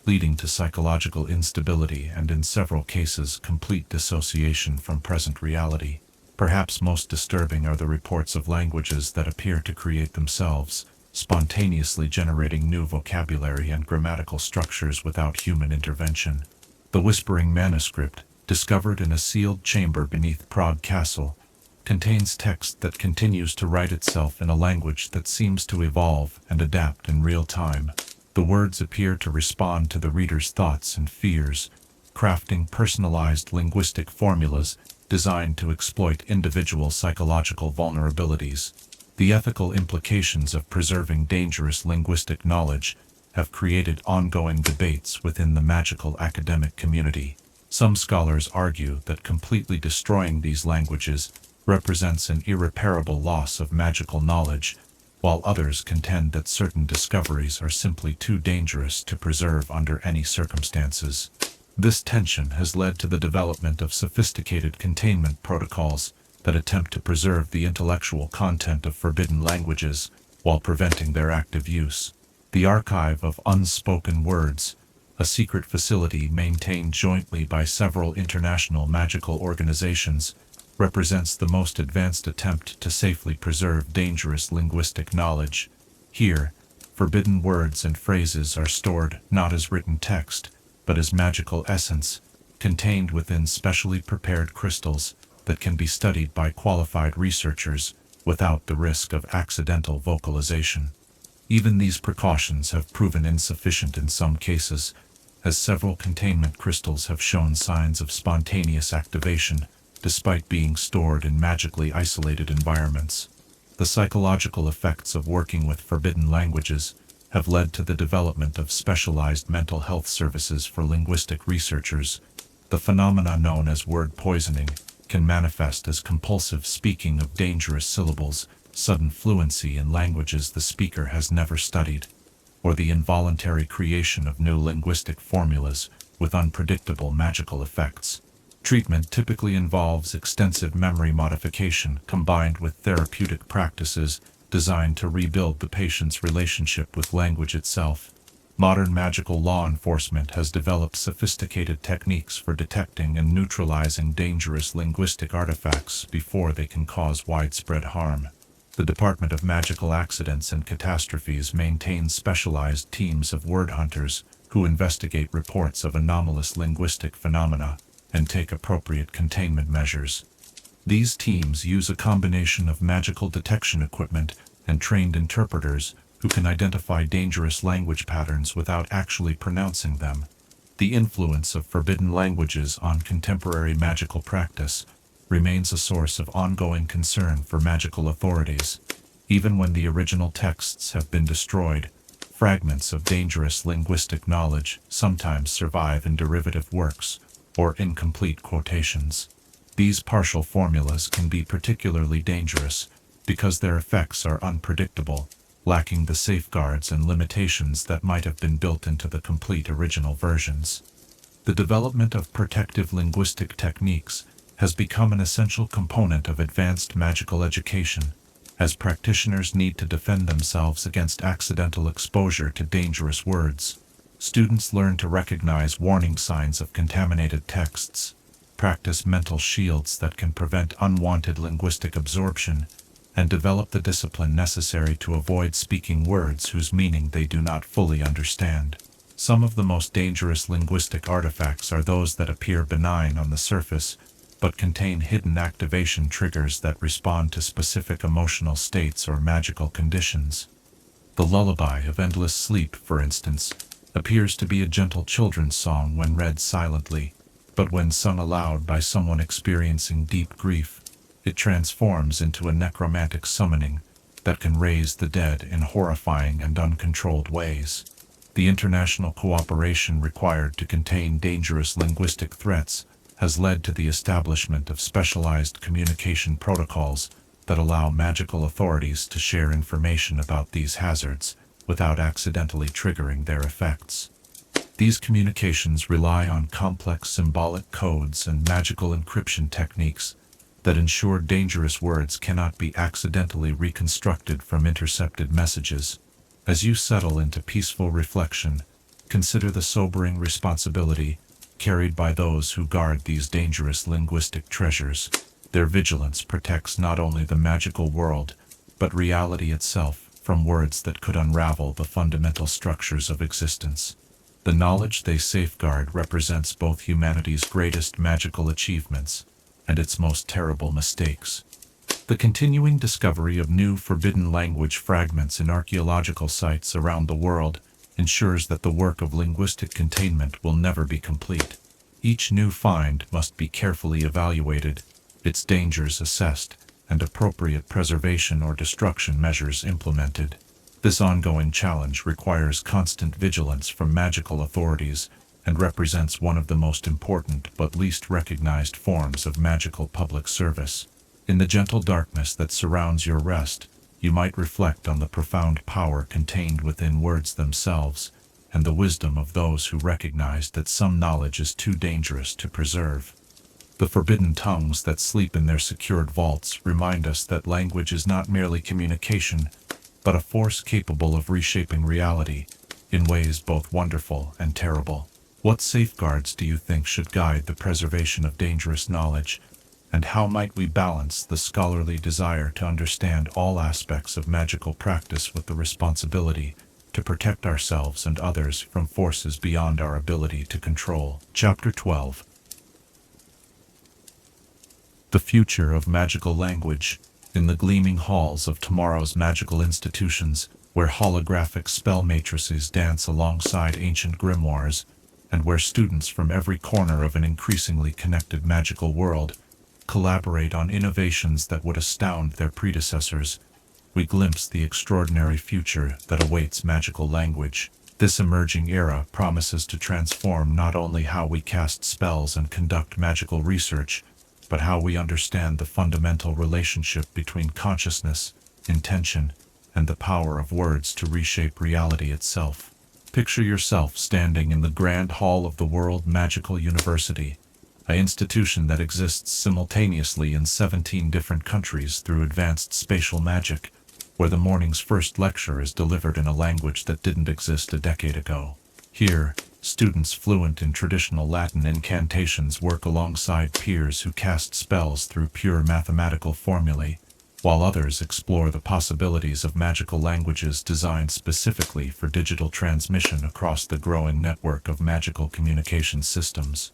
S1: leading to psychological instability and, in several cases, complete dissociation from present reality. Perhaps most disturbing are the reports of languages that appear to create themselves, spontaneously generating new vocabulary and grammatical structures without human intervention. The Whispering Manuscript, discovered in a sealed chamber beneath Prague Castle, contains text that continues to write itself in a language that seems to evolve and adapt in real time. The words appear to respond to the reader's thoughts and fears, crafting personalized linguistic formulas designed to exploit individual psychological vulnerabilities. The ethical implications of preserving dangerous linguistic knowledge have created ongoing debates within the magical academic community. Some scholars argue that completely destroying these languages represents an irreparable loss of magical knowledge, while others contend that certain discoveries are simply too dangerous to preserve under any circumstances. This tension has led to the development of sophisticated containment protocols that attempt to preserve the intellectual content of forbidden languages while preventing their active use. The Archive of Unspoken Words, a secret facility maintained jointly by several international magical organizations, represents the most advanced attempt to safely preserve dangerous linguistic knowledge. Here, forbidden words and phrases are stored not as written text, but as magical essence, contained within specially prepared crystals that can be studied by qualified researchers without the risk of accidental vocalization. Even these precautions have proven insufficient in some cases, as several containment crystals have shown signs of spontaneous activation, despite being stored in magically isolated environments. The psychological effects of working with forbidden languages have led to the development of specialized mental health services for linguistic researchers. The phenomena known as word poisoning can manifest as compulsive speaking of dangerous syllables, sudden fluency in languages the speaker has never studied, or the involuntary creation of new linguistic formulas with unpredictable magical effects. Treatment typically involves extensive memory modification combined with therapeutic practices designed to rebuild the patient's relationship with language itself. Modern magical law enforcement has developed sophisticated techniques for detecting and neutralizing dangerous linguistic artifacts before they can cause widespread harm. The Department of Magical Accidents and Catastrophes maintains specialized teams of word hunters who investigate reports of anomalous linguistic phenomena and take appropriate containment measures. These teams use a combination of magical detection equipment and trained interpreters who can identify dangerous language patterns without actually pronouncing them. The influence of forbidden languages on contemporary magical practice remains a source of ongoing concern for magical authorities. Even when the original texts have been destroyed, fragments of dangerous linguistic knowledge sometimes survive in derivative works or incomplete quotations. These partial formulas can be particularly dangerous because their effects are unpredictable, lacking the safeguards and limitations that might have been built into the complete original versions. The development of protective linguistic techniques has become an essential component of advanced magical education, as practitioners need to defend themselves against accidental exposure to dangerous words. Students learn to recognize warning signs of contaminated texts, practice mental shields that can prevent unwanted linguistic absorption, and develop the discipline necessary to avoid speaking words whose meaning they do not fully understand. Some of the most dangerous linguistic artifacts are those that appear benign on the surface, but contain hidden activation triggers that respond to specific emotional states or magical conditions. The lullaby of endless sleep, for instance, appears to be a gentle children's song when read silently, but when sung aloud by someone experiencing deep grief, it transforms into a necromantic summoning that can raise the dead in horrifying and uncontrolled ways. The international cooperation required to contain dangerous linguistic threats has led to the establishment of specialized communication protocols that allow magical authorities to share information about these hazards without accidentally triggering their effects. These communications rely on complex symbolic codes and magical encryption techniques that ensure dangerous words cannot be accidentally reconstructed from intercepted messages. As you settle into peaceful reflection, consider the sobering responsibility carried by those who guard these dangerous linguistic treasures. Their vigilance protects not only the magical world, but reality itself from words that could unravel the fundamental structures of existence. The knowledge they safeguard represents both humanity's greatest magical achievements and its most terrible mistakes. The continuing discovery of new forbidden language fragments in archaeological sites around the world ensures that the work of linguistic containment will never be complete. Each new find must be carefully evaluated, its dangers assessed, and appropriate preservation or destruction measures implemented. This ongoing challenge requires constant vigilance from magical authorities and represents one of the most important but least recognized forms of magical public service. In the gentle darkness that surrounds your rest, you might reflect on the profound power contained within words themselves, and the wisdom of those who recognize that some knowledge is too dangerous to preserve. The forbidden tongues that sleep in their secured vaults remind us that language is not merely communication, but a force capable of reshaping reality in ways both wonderful and terrible. What safeguards do you think should guide the preservation of dangerous knowledge, and how might we balance the scholarly desire to understand all aspects of magical practice with the responsibility to protect ourselves and others from forces beyond our ability to control? Chapter 12. The Future of Magical Language. In the gleaming halls of tomorrow's magical institutions, where holographic spell matrices dance alongside ancient grimoires, and where students from every corner of an increasingly connected magical world collaborate on innovations that would astound their predecessors, we glimpse the extraordinary future that awaits magical language. This emerging era promises to transform not only how we cast spells and conduct magical research, but how we understand the fundamental relationship between consciousness, intention, and the power of words to reshape reality itself. Picture yourself standing in the grand hall of the World Magical University, an institution that exists simultaneously in 17 different countries through advanced spatial magic, where the morning's first lecture is delivered in a language that didn't exist a decade ago. Here, students fluent in traditional Latin incantations work alongside peers who cast spells through pure mathematical formulae, while others explore the possibilities of magical languages designed specifically for digital transmission across the growing network of magical communication systems.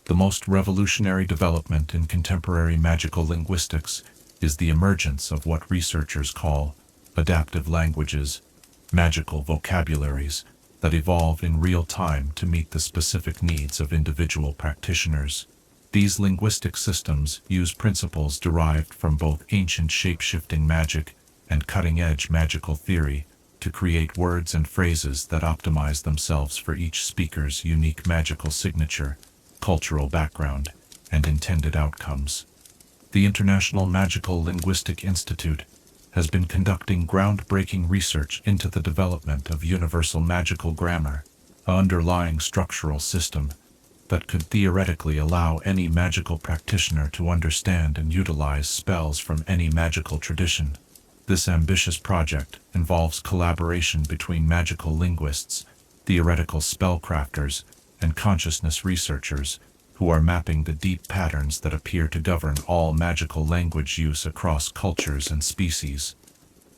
S1: The most revolutionary development in contemporary magical linguistics is the emergence of what researchers call adaptive languages, magical vocabularies that evolve in real time to meet the specific needs of individual practitioners. These linguistic systems use principles derived from both ancient shape-shifting magic and cutting-edge magical theory to create words and phrases that optimize themselves for each speaker's unique magical signature, cultural background, and intended outcomes. The International Magical Linguistic Institute has been conducting groundbreaking research into the development of universal magical grammar, an underlying structural system that could theoretically allow any magical practitioner to understand and utilize spells from any magical tradition. This ambitious project involves collaboration between magical linguists, theoretical spellcrafters, and consciousness researchers who are mapping the deep patterns that appear to govern all magical language use across cultures and species.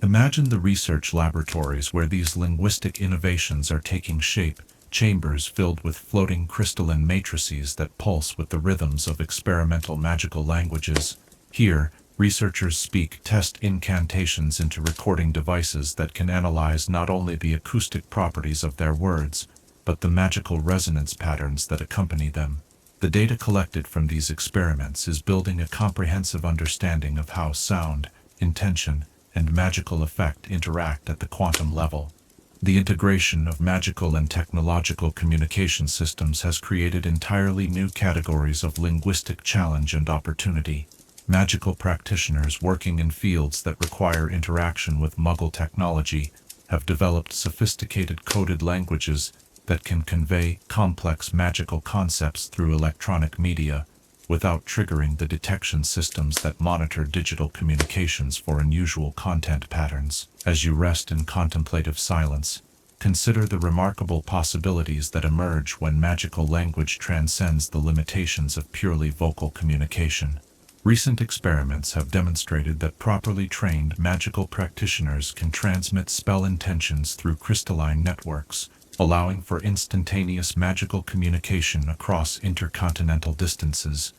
S1: Imagine the research laboratories where these linguistic innovations are taking shape, chambers filled with floating crystalline matrices that pulse with the rhythms of experimental magical languages. Here, researchers speak test incantations into recording devices that can analyze not only the acoustic properties of their words, but the magical resonance patterns that accompany them. The data collected from these experiments is building a comprehensive understanding of how sound, intention, and magical effect interact at the quantum level. The integration of magical and technological communication systems has created entirely new categories of linguistic challenge and opportunity. Magical practitioners working in fields that require interaction with Muggle technology have developed sophisticated coded languages that can convey complex magical concepts through electronic media without triggering the detection systems that monitor digital communications for unusual content patterns. As you rest in contemplative silence, consider the remarkable possibilities that emerge when magical language transcends the limitations of purely vocal communication. Recent experiments have demonstrated that properly trained magical practitioners can transmit spell intentions through crystalline networks, allowing for instantaneous magical communication across intercontinental distances.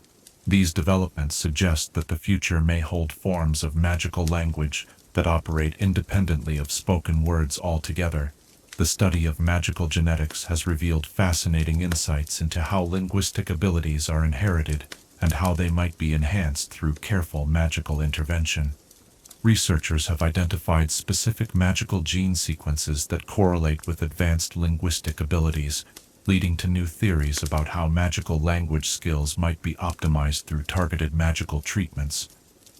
S1: These developments suggest that the future may hold forms of magical language that operate independently of spoken words altogether. The study of magical genetics has revealed fascinating insights into how linguistic abilities are inherited and how they might be enhanced through careful magical intervention. Researchers have identified specific magical gene sequences that correlate with advanced linguistic abilities, leading to new theories about how magical language skills might be optimized through targeted magical treatments.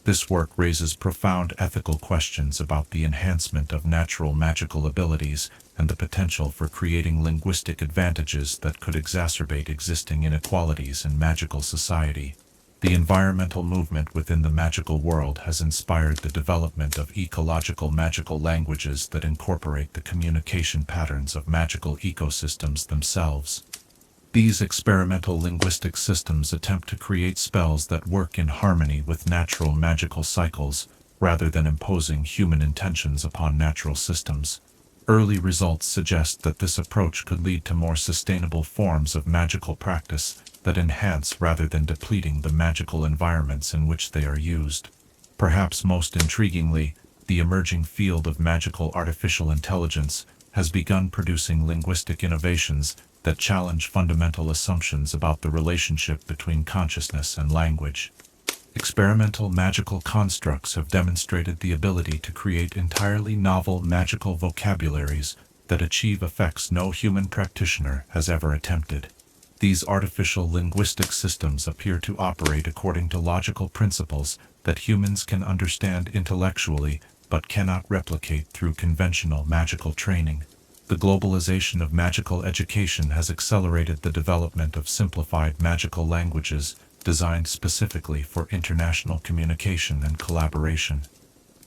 S1: This work raises profound ethical questions about the enhancement of natural magical abilities and the potential for creating linguistic advantages that could exacerbate existing inequalities in magical society. The environmental movement within the magical world has inspired the development of ecological magical languages that incorporate the communication patterns of magical ecosystems themselves. These experimental linguistic systems attempt to create spells that work in harmony with natural magical cycles, rather than imposing human intentions upon natural systems. Early results suggest that this approach could lead to more sustainable forms of magical practice that enhance rather than depleting the magical environments in which they are used. Perhaps most intriguingly, the emerging field of magical artificial intelligence has begun producing linguistic innovations that challenge fundamental assumptions about the relationship between consciousness and language. Experimental magical constructs have demonstrated the ability to create entirely novel magical vocabularies that achieve effects no human practitioner has ever attempted. These artificial linguistic systems appear to operate according to logical principles that humans can understand intellectually but cannot replicate through conventional magical training. The globalization of magical education has accelerated the development of simplified magical languages designed specifically for international communication and collaboration.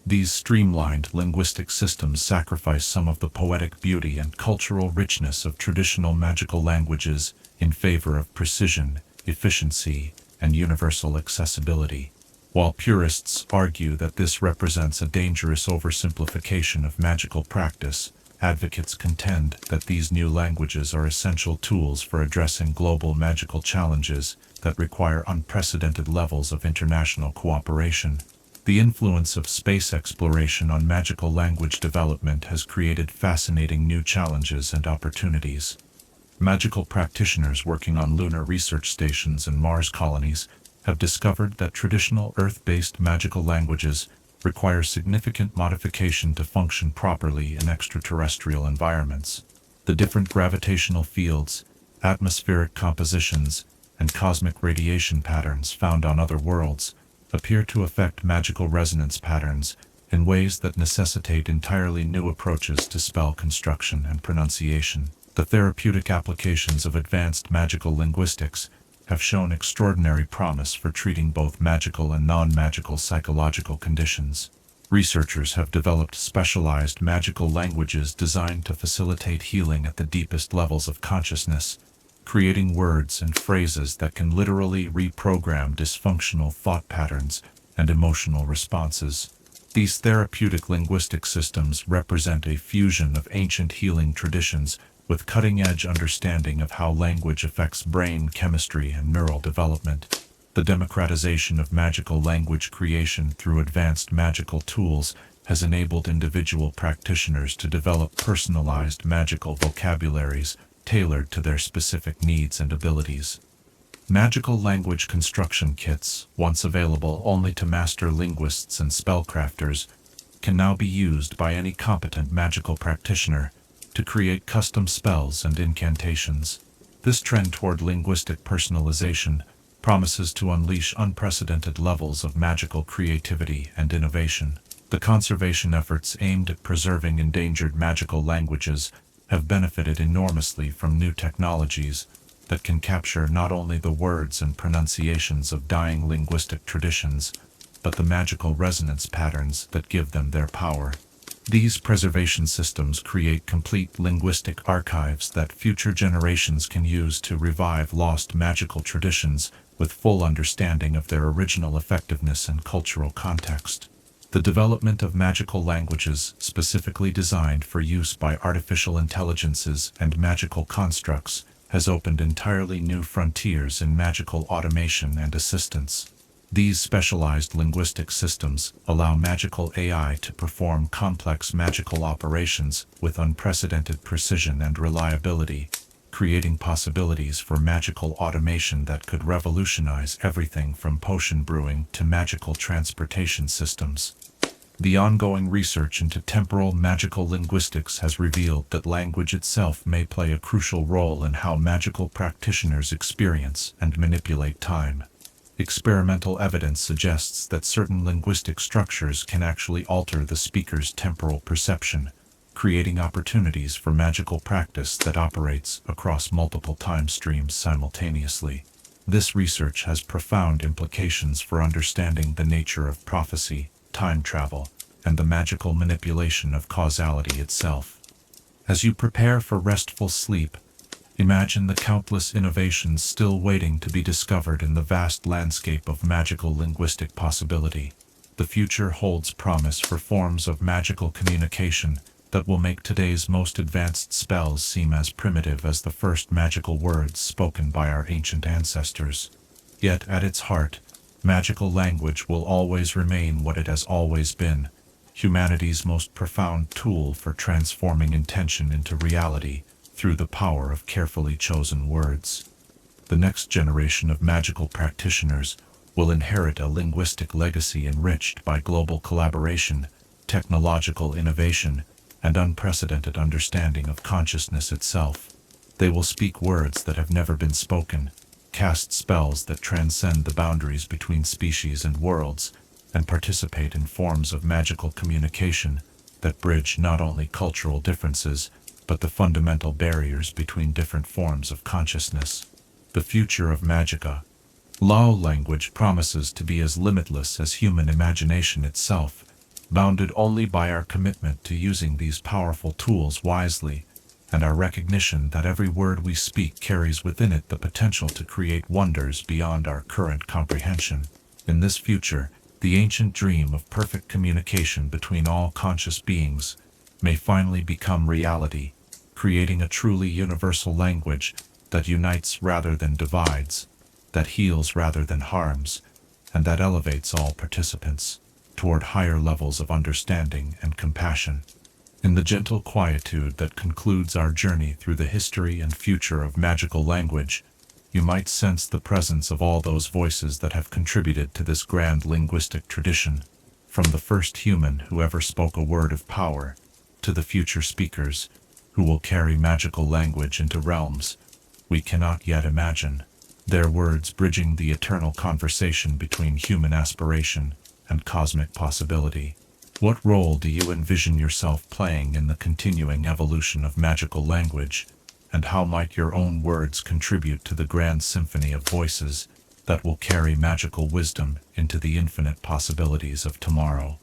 S1: These streamlined linguistic systems sacrifice some of the poetic beauty and cultural richness of traditional magical languages in favor of precision, efficiency, and universal accessibility. While purists argue that this represents a dangerous oversimplification of magical practice, advocates contend that these new languages are essential tools for addressing global magical challenges that require unprecedented levels of international cooperation. The influence of space exploration on magical language development has created fascinating new challenges and opportunities. Magical practitioners working on lunar research stations and Mars colonies have discovered that traditional Earth-based magical languages require significant modification to function properly in extraterrestrial environments. The different gravitational fields, atmospheric compositions, and cosmic radiation patterns found on other worlds appear to affect magical resonance patterns in ways that necessitate entirely new approaches to spell construction and pronunciation. The therapeutic applications of advanced magical linguistics have shown extraordinary promise for treating both magical and non-magical psychological conditions. Researchers have developed specialized magical languages designed to facilitate healing at the deepest levels of consciousness, creating words and phrases that can literally reprogram dysfunctional thought patterns and emotional responses. These therapeutic linguistic systems represent a fusion of ancient healing traditions with cutting-edge understanding of how language affects brain chemistry and neural development. The democratization of magical language creation through advanced magical tools has enabled individual practitioners to develop personalized magical vocabularies tailored to their specific needs and abilities. Magical language construction kits, once available only to master linguists and spellcrafters, can now be used by any competent magical practitioner to create custom spells and incantations. This trend toward linguistic personalization promises to unleash unprecedented levels of magical creativity and innovation. The conservation efforts aimed at preserving endangered magical languages have benefited enormously from new technologies that can capture not only the words and pronunciations of dying linguistic traditions, but the magical resonance patterns that give them their power. These preservation systems create complete linguistic archives that future generations can use to revive lost magical traditions with full understanding of their original effectiveness and cultural context. The development of magical languages specifically designed for use by artificial intelligences and magical constructs has opened entirely new frontiers in magical automation and assistance. These specialized linguistic systems allow magical AI to perform complex magical operations with unprecedented precision and reliability, creating possibilities for magical automation that could revolutionize everything from potion brewing to magical transportation systems. The ongoing research into temporal magical linguistics has revealed that language itself may play a crucial role in how magical practitioners experience and manipulate time. Experimental evidence suggests that certain linguistic structures can actually alter the speaker's temporal perception, creating opportunities for magical practice that operates across multiple time streams simultaneously. This research has profound implications for understanding the nature of prophecy, time travel, and the magical manipulation of causality itself. As you prepare for restful sleep, imagine the countless innovations still waiting to be discovered in the vast landscape of magical linguistic possibility. The future holds promise for forms of magical communication that will make today's most advanced spells seem as primitive as the first magical words spoken by our ancient ancestors. Yet at its heart, magical language will always remain what it has always been, humanity's most profound tool for transforming intention into reality through the power of carefully chosen words. The next generation of magical practitioners will inherit a linguistic legacy enriched by global collaboration, technological innovation, and unprecedented understanding of consciousness itself. They will speak words that have never been spoken, cast spells that transcend the boundaries between species and worlds, and participate in forms of magical communication that bridge not only cultural differences, but the fundamental barriers between different forms of consciousness. The future of Magica. Lao language promises to be as limitless as human imagination itself, bounded only by our commitment to using these powerful tools wisely, and our recognition that every word we speak carries within it the potential to create wonders beyond our current comprehension. In this future, the ancient dream of perfect communication between all conscious beings may finally become reality, creating a truly universal language that unites rather than divides, that heals rather than harms, and that elevates all participants. toward higher levels of understanding and compassion. In the gentle quietude that concludes our journey through the history and future of magical language, you might sense the presence of all those voices that have contributed to this grand linguistic tradition, from the first human who ever spoke a word of power, to the future speakers who will carry magical language into realms we cannot yet imagine, their words bridging the eternal conversation between human aspiration and cosmic possibility. What role do you envision yourself playing in the continuing evolution of magical language, and how might your own words contribute to the grand symphony of voices that will carry magical wisdom into the infinite possibilities of tomorrow?